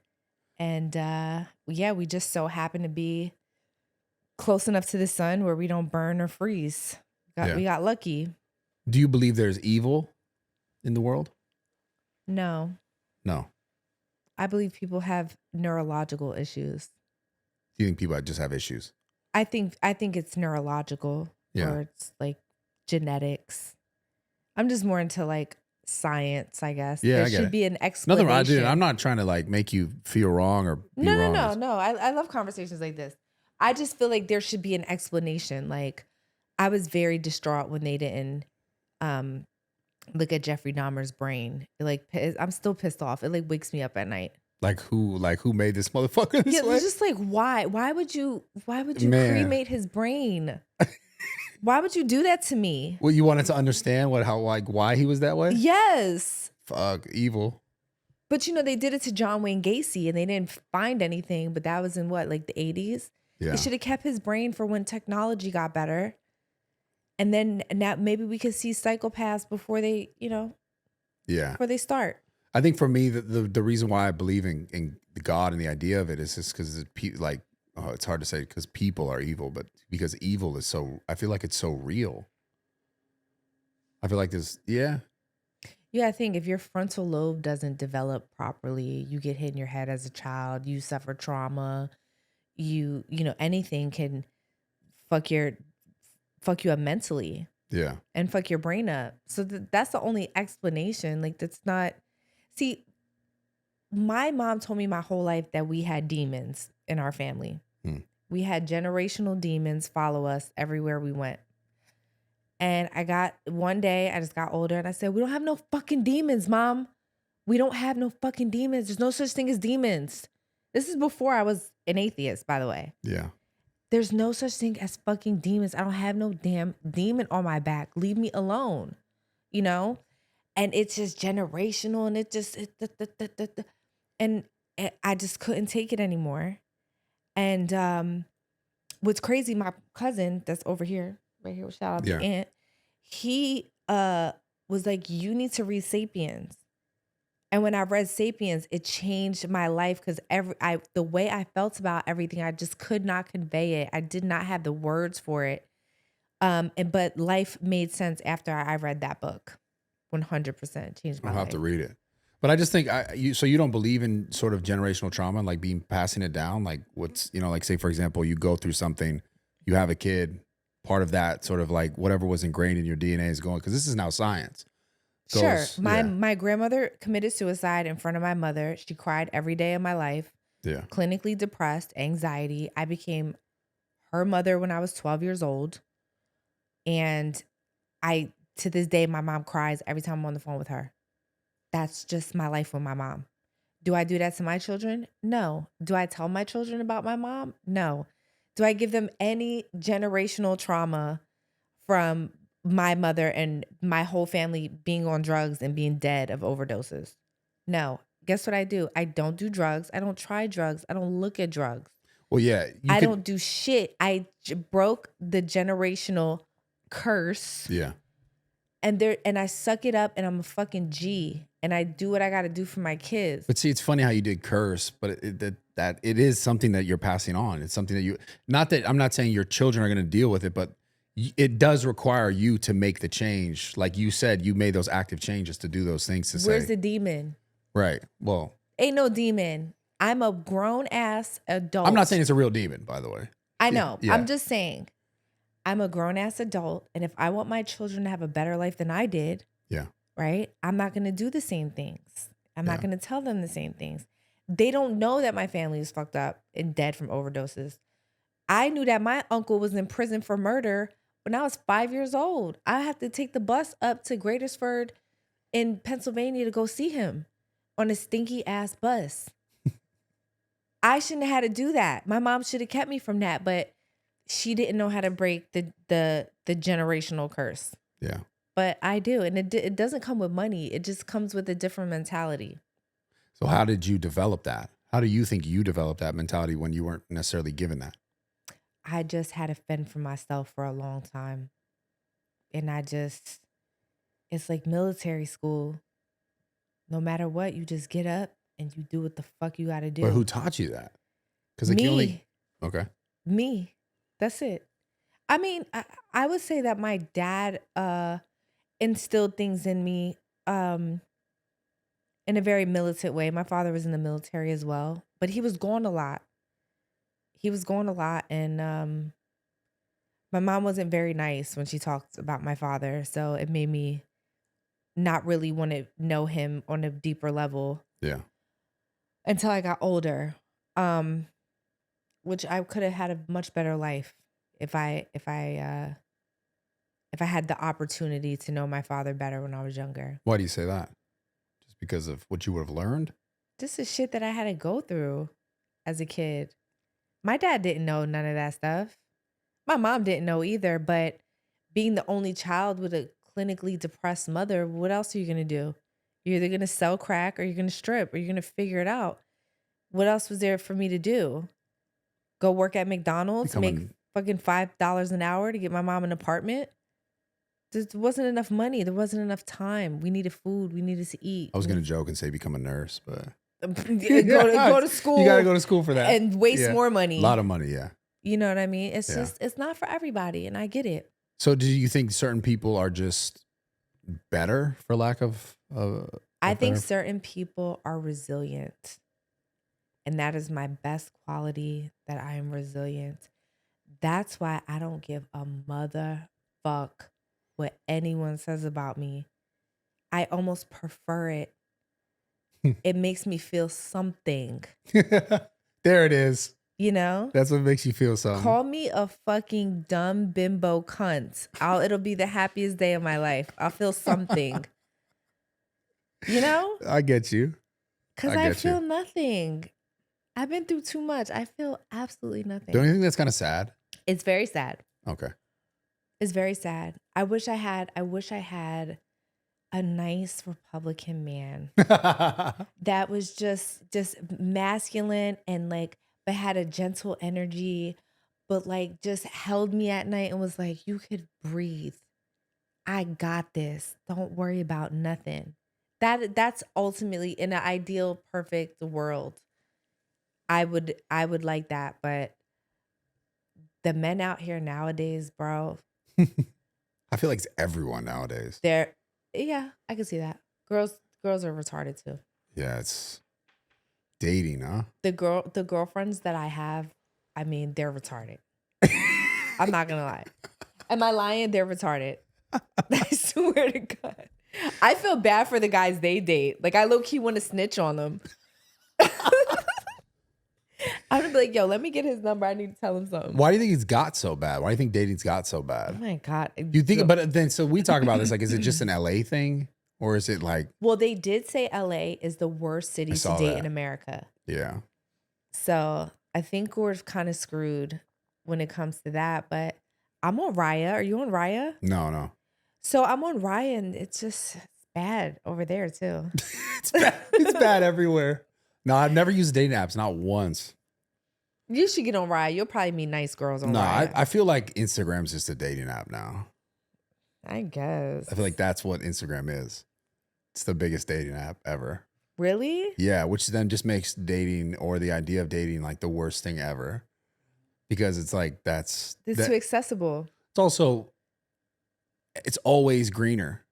And we just so happen to be close enough to the sun where we don't burn or freeze. We got lucky. Do you believe there's evil in the world? No. I believe people have neurological issues. Do you think people just have issues? I think it's neurological. Yeah. Or it's like genetics. I'm just more into like science, I guess. Yeah, there should be an explanation. Nothing wrong, dude. I'm not trying to like make you feel wrong or be wrong. No. I love conversations like this. I just feel like there should be an explanation. Like, I was very distraught when they didn't look at Jeffrey Dahmer's brain. I'm still pissed off. It like wakes me up at night. Like who made this motherfucker this way? It's just like, why? Why would you cremate his brain? Why would you do that to me? Well, you wanted to understand why he was that way? Yes. Fuck, evil. But you know, they did it to John Wayne Gacy and they didn't find anything, but that was in what, like the 80s? Yeah. They should have kept his brain for when technology got better. And then now maybe we could see psychopaths before they, before they start. I think for me, the reason why I believe in God and the idea of it is just because it's hard to say because people are evil, but because evil is I feel like it's so real. I feel like yeah, I think if your frontal lobe doesn't develop properly, you get hit in your head as a child, you suffer trauma, anything can fuck you up mentally. Yeah. And fuck your brain up. So that's the only explanation. Like, that's not. See, my mom told me my whole life that we had demons in our family. We had generational demons follow us everywhere we went. And one day I just got older and I said, we don't have no fucking demons, Mom. We don't have no fucking demons. There's no such thing as demons. This is before I was an atheist, by the way. Yeah. There's no such thing as fucking demons. I don't have no damn demon on my back. Leave me alone. And it's just generational and and I just couldn't take it anymore. And what's crazy, my cousin that's over here, right here, shout out to Aunt, he was like, you need to read Sapiens. And when I read Sapiens, it changed my life because the way I felt about everything, I just could not convey it. I did not have the words for it. But life made sense after I read that book. 100% changed my life. I'll have to read it. But I just think so you don't believe in sort of generational trauma and like being passing it down? Like what's, like say for example, you go through something, you have a kid, part of that sort of like whatever was ingrained in your DNA is going, because this is now science. Sure. Yeah. My grandmother committed suicide in front of my mother. She cried every day of my life. Yeah. Clinically depressed, anxiety. I became her mother when I was 12 years old. And to this day, my mom cries every time I'm on the phone with her. That's just my life with my mom. Do I do that to my children? No. Do I tell my children about my mom? No. Do I give them any generational trauma from my mother and my whole family being on drugs and being dead of overdoses? No. Guess what I do? I don't do drugs. I don't try drugs. I don't look at drugs. Well, yeah. I don't do shit. I broke the generational curse. Yeah. And I suck it up and I'm a fucking G and I do what I got to do for my kids. But see, it's funny how you did curse, but that it is something that you're passing on. It's something that not that I'm not saying your children are going to deal with it, but it does require you to make the change. Like you said, you made those active changes to do those things Where's the demon? Right. Well, ain't no demon. I'm a grown ass adult. I'm not saying it's a real demon, by the way. I know. Yeah. I'm just saying I'm a grown ass adult. And if I want my children to have a better life than I did, yeah, right, I'm not going to do the same things. I'm not going to tell them the same things. They don't know that my family is fucked up and dead from overdoses. I knew that my uncle was in prison for murder when I was 5 years old. I have to take the bus up to Greatersford in Pennsylvania to go see him on a stinky ass bus. I shouldn't have had to do that. My mom should have kept me from that, but she didn't know how to break the generational curse. Yeah. But I do. And it doesn't come with money. It just comes with a different mentality. So how did you develop that? How do you think you developed that mentality when you weren't necessarily given that? I just had to fend for myself for a long time. And it's like military school. No matter what, you just get up and you do what the fuck you got to do. But who taught you that? Because me. Okay. Me. That's it. I mean, I would say that my dad instilled things in me in a very militant way. My father was in the military as well, but he was gone a lot. And my mom wasn't very nice when she talked about my father, so it made me not really want to know him on a deeper level. Yeah. Until I got older, which I could have had a much better life if I had the opportunity to know my father better when I was younger. Why do you say that? Just because of what you would have learned? Just the shit that I had to go through as a kid. My dad didn't know none of that stuff. My mom didn't know either, but being the only child with a clinically depressed mother, what else are you going to do? You're either going to sell crack or you're going to strip or you're going to figure it out. What else was there for me to do? Go work at McDonald's, make fucking $5 an hour to get my mom an apartment? There wasn't enough money. There wasn't enough time. We needed food. We needed to eat. I was going to joke and say become a nurse, but... go to school. You got to go to school for that. And waste more money. A lot of money, yeah. You know what I mean? It's just, it's not for everybody, and I get it. So do you think certain people are just better for lack of... I think certain people are resilient. And that is my best quality, that I am resilient. That's why I don't give a motherfuck what anyone says about me. I almost prefer it. It makes me feel something. There it is. You know? That's what makes you feel something. Call me a fucking dumb bimbo cunt. It'll be the happiest day of my life. I'll feel something. You know? I get you. Because I feel nothing. I've been through too much. I feel absolutely nothing. Don't you think that's kind of sad? It's very sad. Okay. It's very sad. I wish I had a nice Republican man that was just masculine and like, but had a gentle energy, but like just held me at night and was like, you could breathe. I got this. Don't worry about nothing. That's ultimately in an ideal, perfect world. I would like that, but the men out here nowadays, bro. I feel like it's everyone nowadays. Yeah, I can see that. Girls are retarded too. Yeah, it's dating, huh? The girlfriends that I have, I mean, they're retarded. I'm not gonna lie. Am I lying? They're retarded. I swear to God. I feel bad for the guys they date. Like, I low-key want to snitch on them. I'm gonna be like, yo, let me get his number. I need to tell him something. Why do you think it's got so bad? Why do you think dating's got so Oh bad? my God. Do you think, but then, so we talk about this, like, is it just an LA thing? Or is it like, Well, they did say LA is the worst city to date in America. yeah. So I think we're kind of screwed when it comes to that. But I'm on Raya. Are you on Raya? No. So I'm on Raya, and it's bad over there too. It's bad. It's bad everywhere. No, I've never used dating apps, not once. You should get on Raya. You'll probably meet nice girls on No, Raya. I feel like Instagram's just a dating app now. I guess. I feel like that's what Instagram is. It's the biggest dating app ever. Really? Yeah, which then just makes dating or the idea of dating like the worst thing ever. Because it's like It's too accessible. It's also, it's always greener.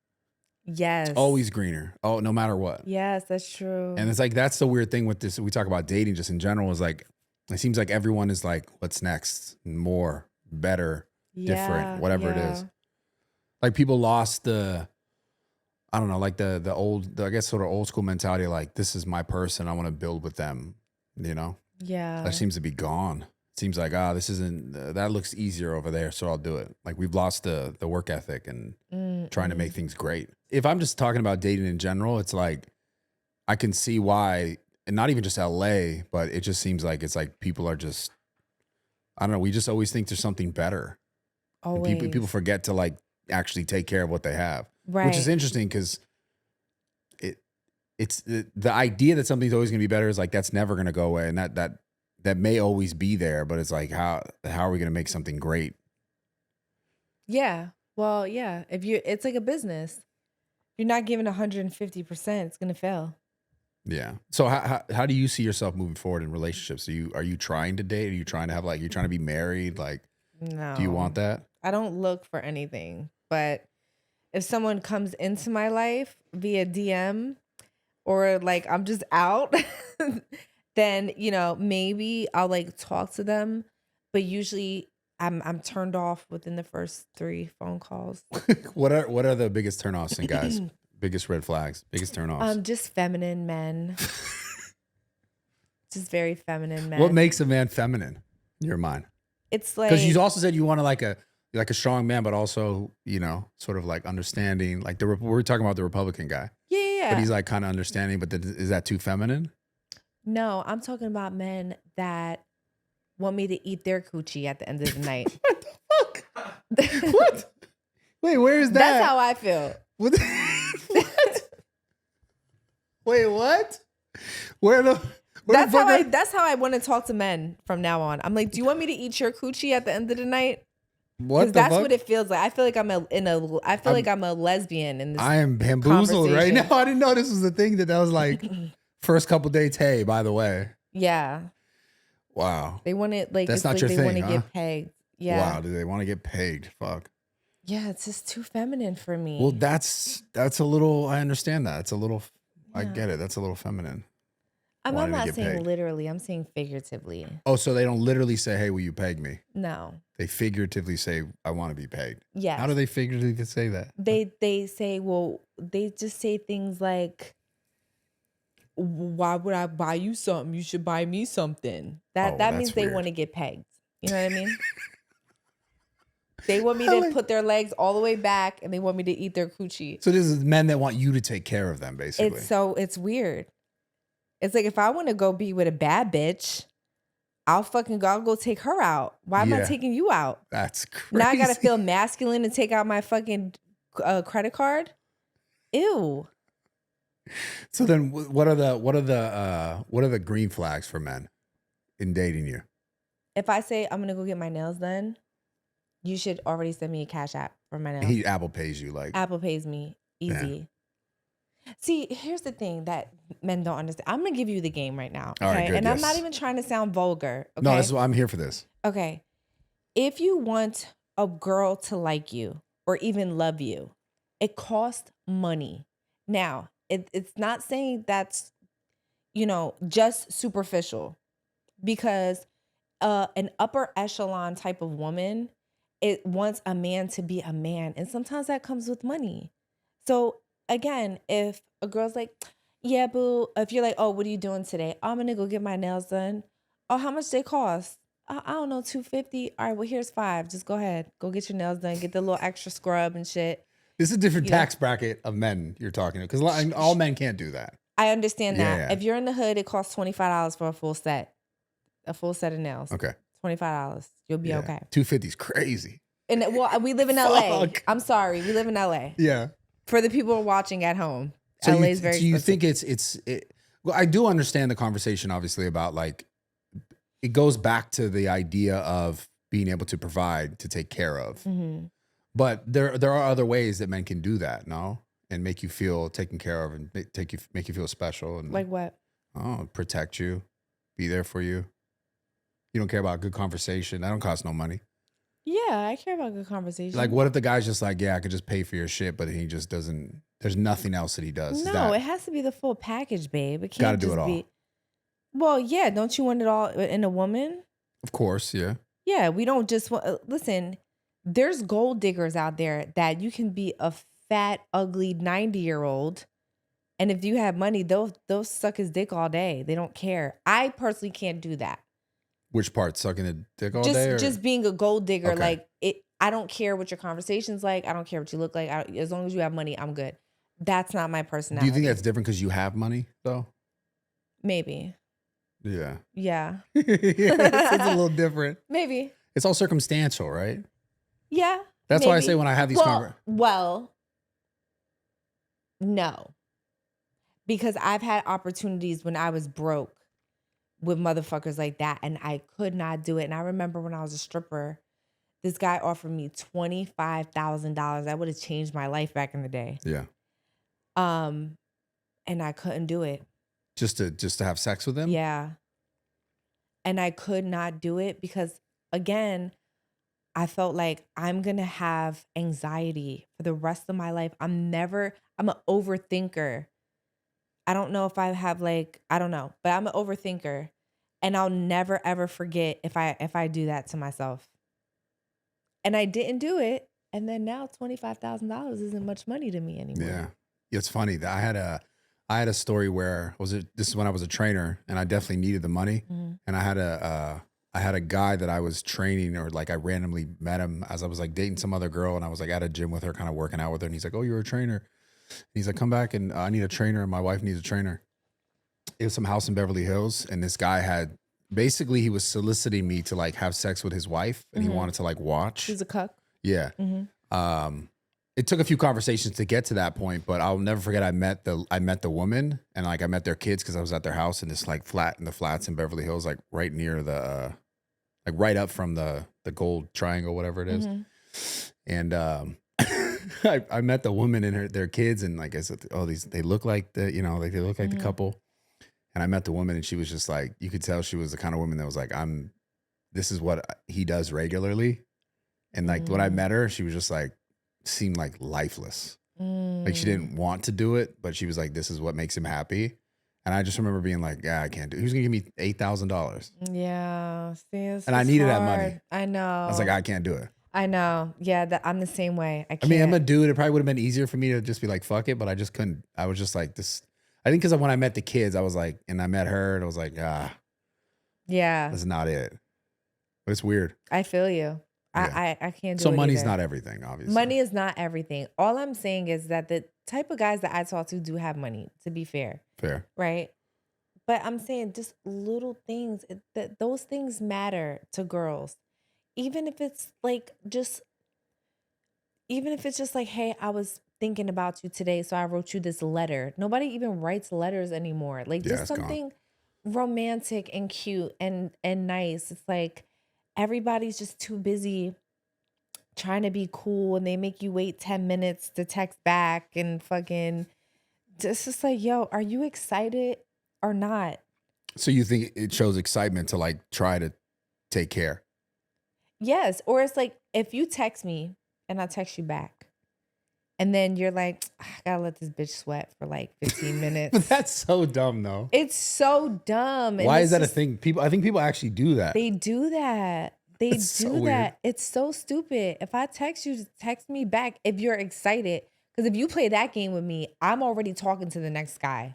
Yes. It's always greener. Oh, no matter what. Yes, that's true. And it's like, that's the weird thing with this. We talk about dating just in general is like, it seems like everyone is like, what's next? More, better, different, whatever it is. Like people lost I don't know, like the old, I guess sort of old school mentality, like this is my person, I want to build with them, you know? Yeah. That seems to be gone. It seems like, this isn't, that looks easier over there, so I'll do it. Like we've lost the work ethic and trying to make things great. If I'm just talking about dating in general, it's like, I can see why, and not even just LA, but it just seems like it's like people are just, I don't know, we just always think there's something better. Always. And people forget to like actually take care of what they have. Right. Which is interesting because it's the idea that something's always going to be better is like that's never going to go away, and that may always be there, but it's like how are we going to make something great? Yeah. Well, yeah. It's like a business. You're not giving 150%, it's gonna fail. Yeah. So how do you see yourself moving forward in relationships? Are you trying to date? Are you trying to have like, you're trying to be married? Like, No. do you want that? I don't look for anything, but if someone comes into my life via DM or like I'm just out, then, you know, maybe I'll like talk to them. But usually I'm turned off within the first 3 phone calls. What are the biggest turnoffs in guys? Biggest red flags, biggest turnoffs? Just feminine men. Just very feminine men. What makes a man feminine in your mind? It's like, Because you also said you want to like a strong man, but also, you know, sort of like understanding. Like we're talking about the Republican guy. yeah. But he's like kind of understanding, but is that too feminine? No, I'm talking about men that want me to eat their coochie at the end of the night. What the fuck? What? Wait, where is that? That's how I feel. What? Wait, what? That's how I want to talk to men from now on. I'm like, do you want me to eat your coochie at the end of the night? What? That's what it feels like. I feel like I'm a lesbian in this. I am bamboozled right now. I didn't know this was the thing that was like first couple dates. Hey, by the way. Yeah. Wow. They want it like that's it's not like your they thing, want to huh? get pegged. Yeah. Wow. Do they want to get pegged? Fuck. Yeah, it's just too feminine for me. Well, that's a little. I understand that. It's a little. I get it. That's a little feminine. I'm wanting to not get saying pegged. literally. I'm saying figuratively. Oh, so they don't literally say, "Hey, will you peg me?" No. They figuratively say, "I want to be pegged." Yeah. How do they figuratively say that? They say, well, they just say things like, why would I buy you something? You should buy me something. That means they want to get pegged. You know what I mean? They want me to put their legs all the way back and they want me to eat their coochie. So this is men that want you to take care of them, basically. It's weird. It's like if I want to go be with a bad bitch, I'll go take her out. Why am I taking you out? That's crazy. Now I gotta feel masculine and take out my fucking credit card. Ew. So then, what are the green flags for men in dating you? If I say I'm gonna go get my nails done, you should already send me a Cash App for my nails. He Apple pays you, like Apple pays me easy. Yeah. See, here's the thing that men don't understand. I'm gonna give you the game right now, okay? All right, good, and yes. I'm not even trying to sound vulgar. Okay? No, this is why I'm here for this. Okay. If you want a girl to like you or even love you, it costs money. Now, it's not saying that's just superficial, because an upper echelon type of woman, it wants a man to be a man, and sometimes that comes with money. So again, if a girl's like, yeah, boo, if you're like, oh, what are you doing today? Oh, I'm gonna go get my nails done. Oh, how much they cost? I don't know, $250. All right, well, here's $5. Just go ahead, go get your nails done, get the little extra scrub and shit. This is a different tax bracket of men you're talking to, because all men can't do that. I understand that. Yeah. If you're in the hood, it costs $25 for a full set of nails. Okay. $25. You'll be okay. $250 is crazy. And we live in LA. I'm sorry, we live in LA. Yeah. For the people watching at home, so LA is very. So you think it's well, I do understand the conversation, obviously, about like it goes back to the idea of being able to provide, to take care of. Mm-hmm. But there are other ways that men can do that, no? And make you feel taken care of and make you feel special. And like what? Oh, protect you, be there for you. You don't care about good conversation. That don't cost no money. Yeah, I care about good conversation. Like, what if the guy's just like, yeah, I could just pay for your shit, but he just doesn't, there's nothing else that he does. No, it has to be the full package, babe. It can't gotta do just it all. be. Well, yeah, don't you want it all in a woman? Of course, yeah. Yeah, we don't just want, listen, there's gold diggers out there that you can be a fat, ugly 90-year-old. And if you have money, they'll suck his dick all day. They don't care. I personally can't do that. Which part? Sucking the dick all day? Just being a gold digger. Okay. Like, I don't care what your conversation's like. I don't care what you look like. As long as you have money, I'm good. That's not my personality. Do you think that's different because you have money, though? Maybe. Yeah. Yeah. It's a little different. Maybe. It's all circumstantial, right? Yeah. That's why I say when I have these conversations. Well, no. Because I've had opportunities when I was broke with motherfuckers like that, and I could not do it. And I remember when I was a stripper, this guy offered me $25,000. That would have changed my life back in the day. Yeah. And I couldn't do it. Just to have sex with him? Yeah. And I could not do it because, again, I felt like I'm going to have anxiety for the rest of my life. I'm an overthinker. I don't know if I have I don't know, but I'm an overthinker, and I'll never ever forget if I do that to myself. And I didn't do it, and then now $25,000 isn't much money to me anymore. Yeah, it's funny that I had a story where this is when I was a trainer, and I definitely needed the money, and I had a guy that I was training, or like I randomly met him as I was like dating some other girl, and I was like at a gym with her, kind of working out with her, and he's like, "Oh, you're a trainer." He's like, come back and I need a trainer and my wife needs a trainer. It was some house in Beverly Hills, and this guy he was soliciting me to like have sex with his wife, and he wanted to like watch. He's a cuck. Yeah. It took a few conversations to get to that point, but I'll never forget I met the woman, and like I met their kids because I was at their house in this like flat in the flats in Beverly Hills, like right near the like right up from the gold triangle, whatever it is. And I met the woman and their kids, and like I said, they look like they look like the couple. And I met the woman, and she was just like, you could tell she was the kind of woman that was like, this is what he does regularly. And like when I met her, she was just like, seemed like lifeless. Like she didn't want to do it, but she was like, this is what makes him happy. And I just remember being like, yeah, I can't do it. He was gonna give me $8,000. Yeah. See, and I needed that money. I know. I was like, I can't do it. I know. Yeah, I'm the same way. I mean, I'm a dude. It probably would have been easier for me to just be like, fuck it, but I just couldn't. I was just like this. I think because when I met the kids, I was like, and I met her, and I was like, yeah, that's not it. But it's weird. I feel you. Yeah. I can't do it. So money's not everything, obviously. Money is not everything. All I'm saying is that the type of guys that I talk to do have money, to be fair. Fair. Right? But I'm saying just little things, those things matter to girls. Even if it's just like, hey, I was thinking about you today, so I wrote you this letter. Nobody even writes letters anymore. Like just something romantic and cute and nice. It's like everybody's just too busy trying to be cool, and they make you wait 10 minutes to text back and fucking. It's just like, yo, are you excited or not? So you think it shows excitement to like try to take care? Yes. Or it's like, if you text me and I text you back And then you're like, I gotta let this bitch sweat for like 15 minutes. But that's so dumb, though. It's so dumb. Why is that a thing? I think people actually do that. They do that. They That's so do weird. that. It's so stupid. If I text you, text me back if you're excited. Because if you play that game with me, I'm already talking to the next guy.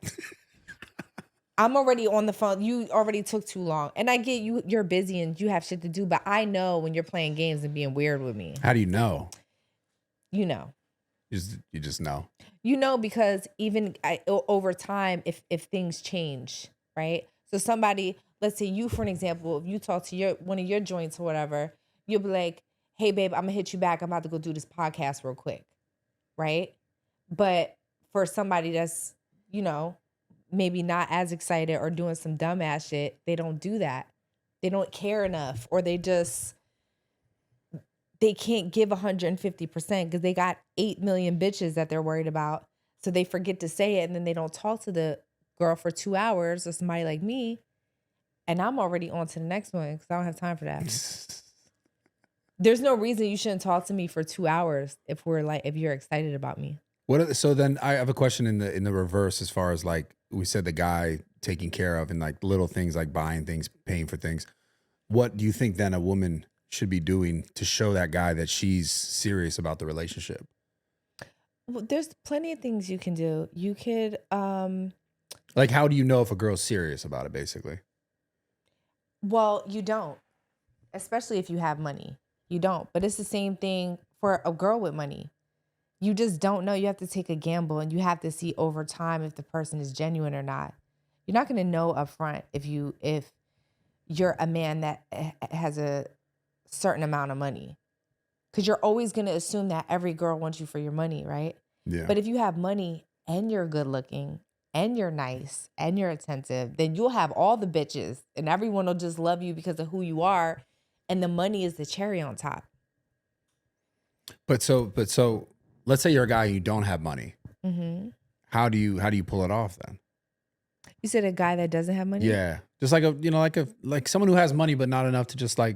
I'm already on the phone. You already took too long. And I get you're busy and you have shit to do, but I know when you're playing games and being weird with me. How do you know? You know. You just know. You know, because even over time, if things change, right? So somebody, let's say you, for an example, if you talk to one of your joints or whatever, you'll be like, hey, babe, I'm going to hit you back. I'm about to go do this podcast real quick, right? But for somebody that's, maybe not as excited or doing some dumbass shit, they don't do that. They don't care enough, or they can't give 150% because they got 8 million bitches that they're worried about. So they forget to say it, and then they don't talk to the girl for 2 hours, or somebody like me. And I'm already on to the next one because I don't have time for that. There's no reason you shouldn't talk to me for 2 hours if you're excited about me. So then I have a question in the reverse, as far as like we said, the guy taking care of and like little things like buying things, paying for things. What do you think then a woman should be doing to show that guy that she's serious about the relationship? Well, there's plenty of things you can do. You could like, how do you know if a girl's serious about it, basically? Well, you don't. Especially if you have money. You don't. But it's the same thing for a girl with money. You just don't know. You have to take a gamble, and you have to see over time if the person is genuine or not. You're not going to know up front if you're a man that has a certain amount of money, because you're always going to assume that every girl wants you for your money, right? Yeah. But if you have money and you're good looking and you're nice and you're attentive, then you'll have all the bitches, and everyone will just love you because of who you are, and the money is the cherry on top. But so let's say you're a guy and you don't have money. Mm-hmm. How do you pull it off then? You said a guy that doesn't have money? Yeah. Just like someone who has money but not enough to just like,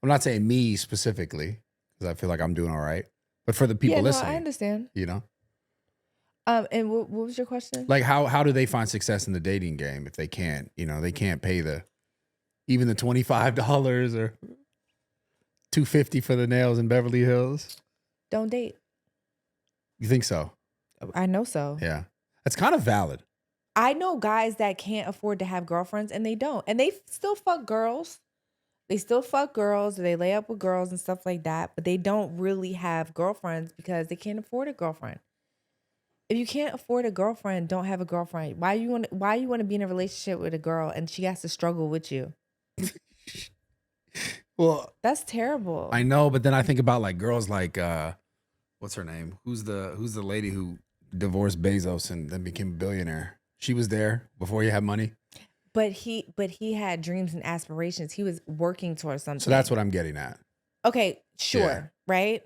I'm not saying me specifically, because I feel like I'm doing all right, but for the people listening. I understand. And what was your question? Like how do they find success in the dating game if they can't, they can't pay even the $25 or $250 for the nails in Beverly Hills? Don't date. You think so? I know so. Yeah. That's kind of valid. I know guys that can't afford to have girlfriends, and they don't. And they still fuck girls. They still fuck girls, or they lay up with girls and stuff like that, but they don't really have girlfriends because they can't afford a girlfriend. If you can't afford a girlfriend, don't have a girlfriend. Why you want to be in a relationship with a girl and she has to struggle with you? Well, that's terrible. I know, but then I think about like girls like what's her name? Who's the lady who divorced Bezos and then became a billionaire? She was there before he had money. But he had dreams and aspirations. He was working towards something. So that's what I'm getting at. Okay, sure, Yeah. right?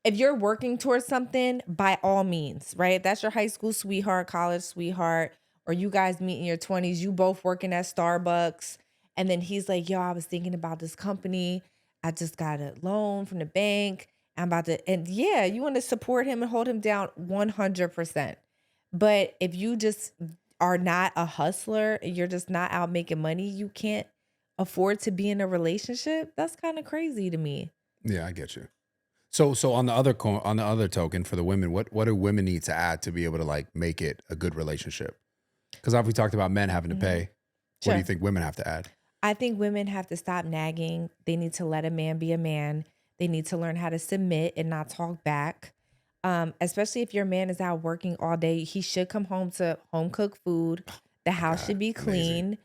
If you're working towards something, by all means, right? If that's your high school sweetheart, college sweetheart, or you guys meet in your 20s, you both working at Starbucks, and then he's like, yo, I was thinking about this company. I just got a loan from the bank. And yeah, you want to support him and hold him down 100%. But if you just are not a hustler, you're just not out making money, you can't afford to be in a relationship, that's kind of crazy to me. Yeah, I get you. So on the other token, for the women, what do women need to add to be able to like make it a good relationship? Because we talked about men having to pay. Sure. What do you think women have to add? I think women have to stop nagging. They need to let a man be a man. They need to learn how to submit and not talk back. Especially if your man is out working all day, he should come home to home cooked food. The house should be clean.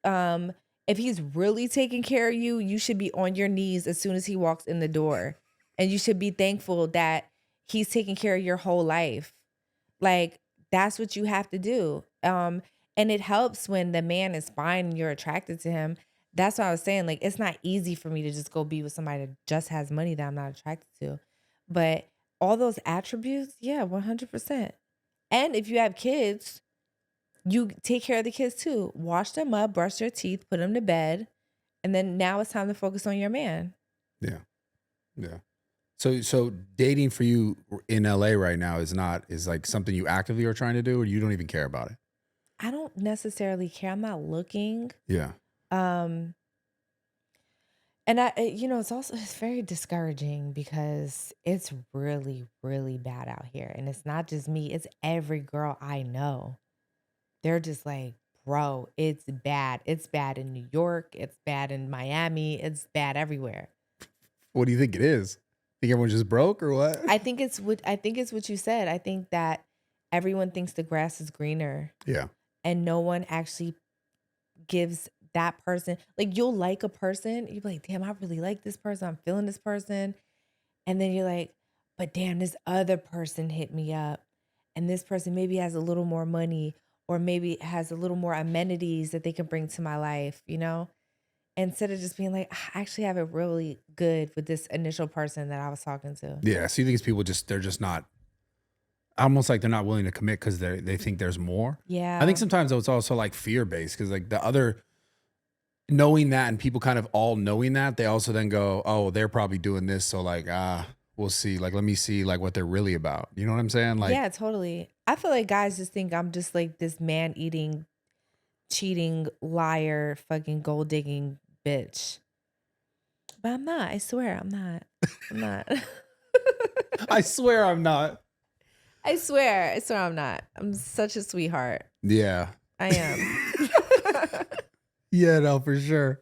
If he's really taking care of you, you should be on your knees as soon as he walks in the door. And you should be thankful that he's taking care of your whole life. Like, that's what you have to do. And it helps when the man is fine and you're attracted to him. That's what I was saying. Like, it's not easy for me to just go be with somebody that just has money that I'm not attracted to. But all those attributes, yeah, 100%. And if you have kids, you take care of the kids too. Wash them up, brush their teeth, put them to bed. And then now it's time to focus on your man. Yeah. Yeah. So dating for you in LA right now is like something you actively are trying to do, or you don't even care about it? I don't necessarily care. I'm not looking. Yeah. Um, and it's very discouraging because it's really, really bad out here. And it's not just me, it's every girl I know. They're just like, bro, it's bad. It's bad in New York. It's bad in Miami. It's bad everywhere. What do you think it is? Think everyone's just broke or what? I think it's what you said. I think that everyone thinks the grass is greener. Yeah. And no one actually gives that person, like, you'll like a person, you'll be like, damn, I really like this person, I'm feeling this person. And then you're like, but damn, this other person hit me up. And this person maybe has a little more money, or maybe has a little more amenities that they can bring to my life, Instead of just being like, I actually have it really good with this initial person that I was talking to. Yeah. So you think it's people they're just not, almost like they're not willing to commit because they think there's more. Yeah. I think sometimes though it's also like fear based, because like the other knowing that, and people kind of all knowing that, they also then go, oh, they're probably doing this, so like we'll see, like let me see like what they're really about. You know what I'm saying? Like, yeah, totally. I feel like guys just think I'm just like this man eating, cheating, liar, fucking gold digging bitch. But I'm not. I swear I'm not. I'm not. I swear I'm not. I swear I'm not. I'm such a sweetheart. Yeah. I am. Yeah, no, for sure.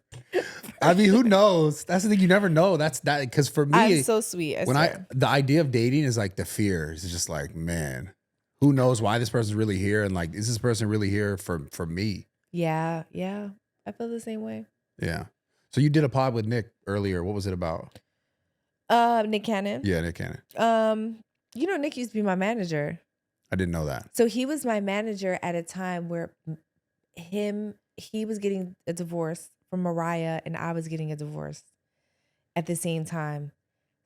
I mean, who knows? That's the thing, you never know. That's that, because for me, I'm so sweet. The idea of dating is like the fear. It's just like, man, who knows why this person's really here, and like, is this person really here for me? Yeah. I feel the same way. Yeah. So you did a pod with Nick earlier. What was it about? Nick Cannon. Yeah, Nick Cannon. Nick used to be my manager. I didn't know that. So he was my manager at a time where he was getting a divorce from Mariah, and I was getting a divorce at the same time.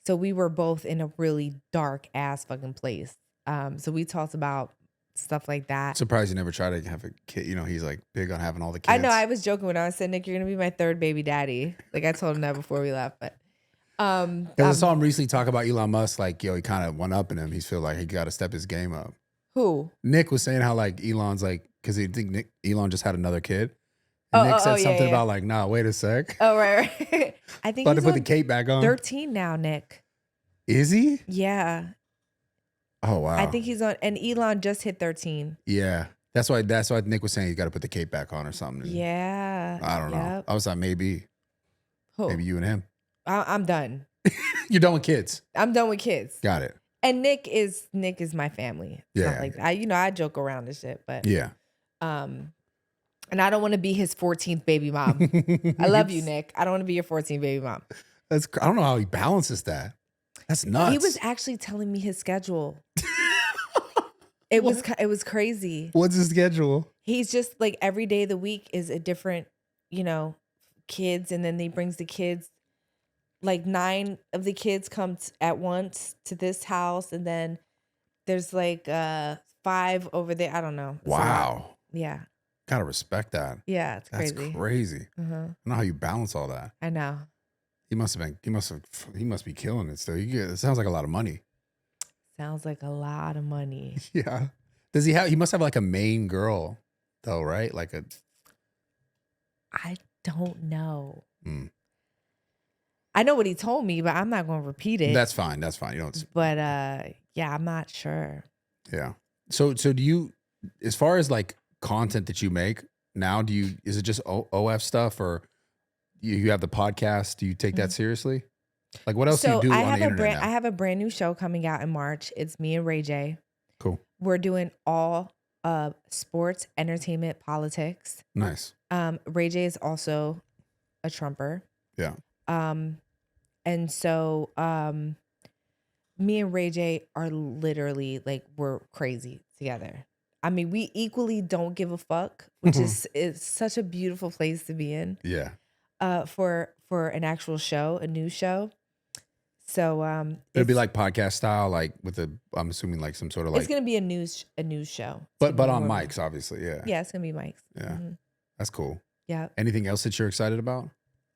So we were both in a really dark ass fucking place. So we talked about stuff like that. Surprised you never tried to have a kid. He's like big on having all the kids. I know. I was joking when I said, Nick, you're gonna be my third baby daddy. Like, I told him that before we left, but because I saw him recently talk about Elon Musk, like, he kind of went up in him. He feel like he got to step his game up. Who? Nick was saying how like Elon's like, because he think Elon just had another kid. And Nick said something about like, nah, wait a sec. Oh, right. I think about he's to put the cape back on. 13 now, Nick. Is he? Yeah. Oh wow. I think he's on, and Elon just hit 13. Yeah. That's why Nick was saying he's got to put the cape back on or something. Yeah. I don't know. I was like, maybe you and him. I'm done. You're done with kids. I'm done with kids. Got it. And Nick is my family. It's yeah. not like I joke around and shit, but yeah. And I don't want to be his 14th baby mom. I love you, Nick. I don't want to be your 14th baby mom. I don't know how he balances that. That's nuts. He was actually telling me his schedule. It was crazy. What's his schedule? He's just like, every day of the week is a different, kids, and then he brings the kids. Like 9 of the kids come at once to this house, and then there's like 5 over there. I don't know. Wow. Yeah. Gotta respect that. Yeah, it's That's crazy. crazy. I don't know how you balance all that. I know. He must be killing it still. It sounds like a lot of money. Sounds like a lot of money. Yeah. He must have like a main girl though, right? Like I don't know. I know what he told me, but I'm not going to repeat it. That's fine. You don't. But yeah, I'm not sure. Yeah. So do you, as far as like content that you make now, is it just OF stuff, or you have the podcast? Do you take that seriously? Like, what else do you do on the internet now? I have a brand new show coming out in March. It's me and Ray J. Cool. We're doing all sports, entertainment, politics. Nice. Ray J is also a Trumper. Yeah. And so me and Ray J are literally like, we're crazy together. I mean, we equally don't give a fuck, which is such a beautiful place to be in. Yeah. For an actual show, a news show. So it'd be like podcast style, like I'm assuming like some sort of like, it's gonna be a news show. But on mics, obviously, yeah. Yeah, it's gonna be mics. Yeah. That's cool. Yeah. Anything else that you're excited about?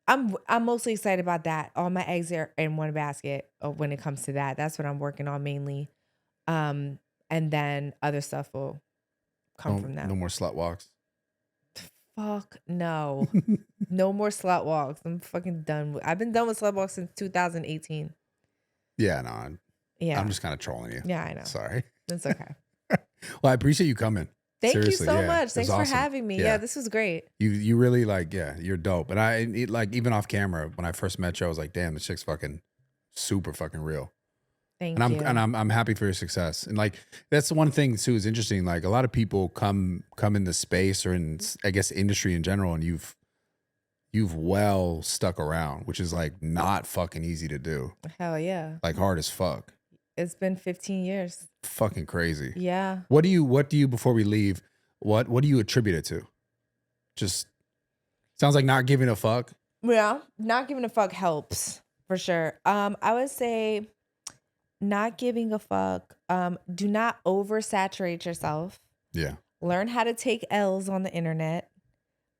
I'm mostly excited about that. All my eggs are in one basket when it comes to that. That's what I'm working on mainly. And then other stuff will come from that. No more slut walks. Fuck no. No more slut walks. I'm fucking done. I've been done with slut walks since 2018. Yeah, no. Yeah. I'm just kind of trolling you. Yeah, I know. Sorry. It's okay. Well, I appreciate you coming. Thank Seriously, you so yeah, much. it Thanks was for awesome. having me. Yeah, this was great. You really you're dope. And even off camera, when I first met you, I was like, damn, this chick's fucking super fucking real. Thank And you. I'm happy for your success. And like that's the one thing too is interesting. Like a lot of people come in the space or in I guess industry in general, and you've well stuck around, which is like not fucking easy to do. Hell yeah. Like hard as fuck. It's been 15 years. Fucking crazy. Yeah. What do you before we leave, what do you attribute it to? Just sounds like not giving a fuck. Yeah. Not giving a fuck helps for sure. I would say not giving a fuck. Do not oversaturate yourself. Yeah. Learn how to take L's on the internet.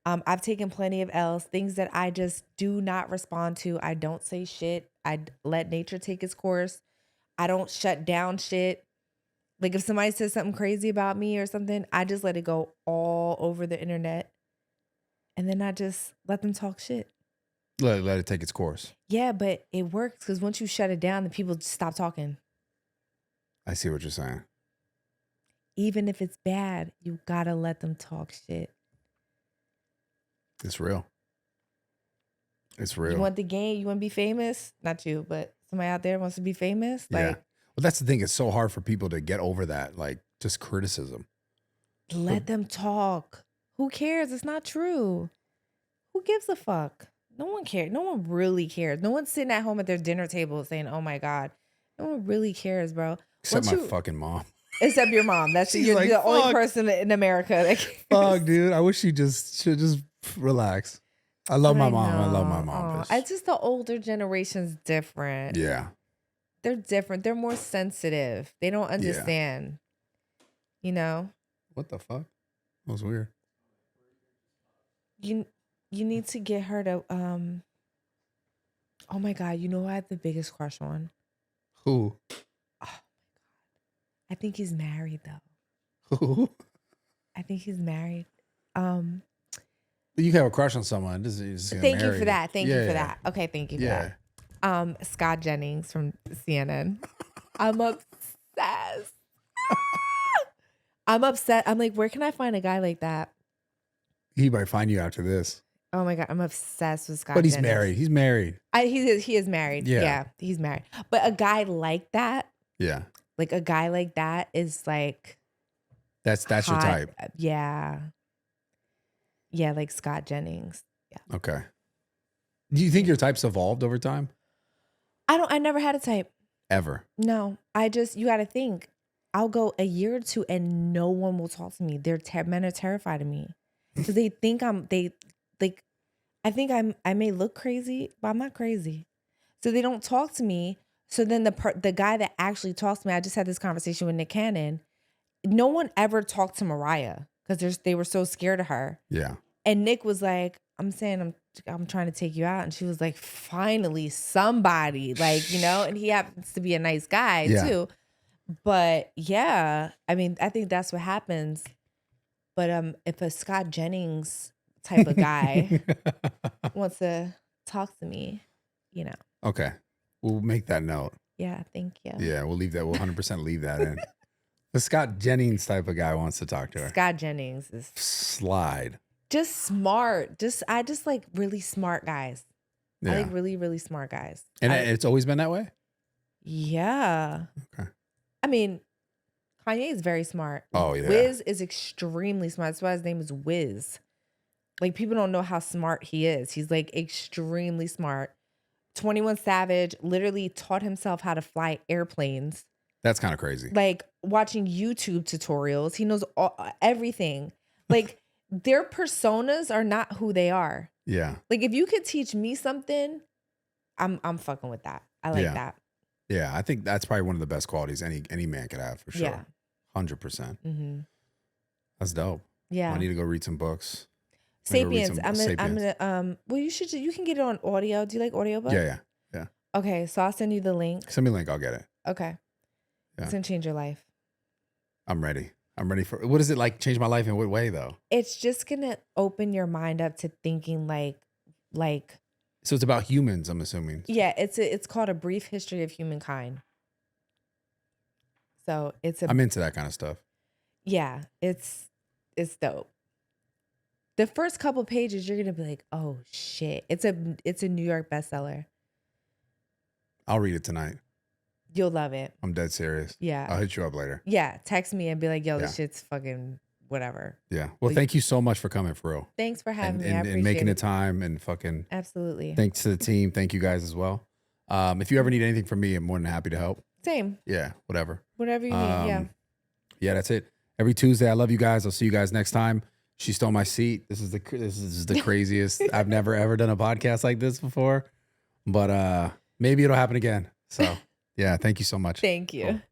I've taken plenty of L's, things that I just do not respond to. I don't say shit. I let nature take its course. I don't shut down shit. Like if somebody says something crazy about me or something, I just let it go all over the internet. And then I just let them talk shit. Let it take its course. Yeah, but it works because once you shut it down, the people just stop talking. I see what you're saying. Even if it's bad, you gotta let them talk shit. It's real. It's real. You want the game? You want to be famous? Not you, but somebody out there wants to be famous. Like, yeah. Well, that's the thing. It's so hard for people to get over that, like just criticism. Let them talk. Who cares? It's not true. Who gives a fuck? No one cares. No one really cares. No one's sitting at home at their dinner table saying, "Oh my God." No one really cares, bro. Except my fucking mom. Except your mom. That's She's you're like, the only fuck. person in America that cares. Fuck, dude. I wish should just relax. I love my mom. I love my Aw. mom. It's just the older generation's different. Yeah. They're different. They're more sensitive. They don't understand. You know? What the fuck? That was weird. You need to get her to oh my God, you know who I have the biggest crush on? Who? Oh my God. I think he's married though. Who? I think he's married. You can have a crush on someone. Thank you for that. Thank you for that. Okay, thank you for that. Scott Jennings from CNN. I'm obsessed. I'm upset. I'm like, where can I find a guy like that? He might find you after this. Oh my God, I'm obsessed with Scott But he's Jennings. married. He's married. He is married. Yeah, he's married. But a guy like that, Yeah. like a guy like that is like That's your hot. type. Yeah. Yeah, like Scott Jennings. Yeah. Okay. Do you think your type's evolved over time? I never had a type. Ever? No. You got to think. I'll go a year or two and no one will talk to me. Men are terrified of me. Because they think I think I may look crazy, but I'm not crazy. So they don't talk to me. So then the guy that actually talks to me, I just had this conversation with Nick Cannon. No one ever talked to Mariah because they were so scared of her. Yeah. And Nick was like, I'm trying to take you out. And she was like, finally somebody, like, you know, and he happens to be a nice guy too. But yeah, I mean, I think that's what happens. But if a Scott Jennings type of guy wants to talk to me, you know. Okay. We'll make that note. Yeah, thank you. Yeah, we'll leave that. We'll 100% leave that in. The Scott Jennings type of guy wants to talk to her. Scott Jennings is slide. Just smart. I just like really smart guys. Yeah. I like really, really smart guys. And it's always been that way? Yeah. Okay. I mean, Kanye is very smart. Oh, yeah. Wiz is extremely smart. That's why his name is Wiz. Like, people don't know how smart he is. He's like extremely smart. 21 Savage literally taught himself how to fly airplanes. That's kind of crazy. Like, watching YouTube tutorials. He knows everything. Like, their personas are not who they are. Yeah. Like, if you could teach me something, I'm fucking with that. I like that. Yeah, I think that's probably one of the best qualities any man could have, for sure. Yeah. 100%. Mm-hmm. That's dope. Yeah. I need to go read some books. Sapiens. I'm gonna well, you can get it on audio. Do you like audiobooks? Yeah. Okay, so I'll send you the link. Send me a link. I'll get it. Okay. Yeah. It's gonna change your life. I'm ready. I'm ready for. What does it like? Change my life in what way though? It's just gonna open your mind up to thinking like. So it's about humans, I'm assuming. Yeah, it's called A Brief History of Humankind. So I'm into that kind of stuff. Yeah, it's dope. The first couple pages, you're gonna be like, oh shit. It's a New York bestseller. I'll read it tonight. You'll love it. I'm dead serious. Yeah. I'll hit you up later. Yeah. Text me and be like, yo, this shit's fucking whatever. Yeah. Well, thank you so much for coming, for real. Thanks for having me. I appreciate and making it. the time and fucking. Absolutely. Thanks to the team. Thank you guys as well. If you ever need anything from me, I'm more than happy to help. Same. Yeah. Whatever. Whatever you need. Yeah. Yeah, that's it. Every Tuesday. I love you guys. I'll see you guys next time. She stole my seat. This is the craziest. I've never ever done a podcast like this before, but maybe it'll happen again. So yeah, thank you so much. Thank you. Cool.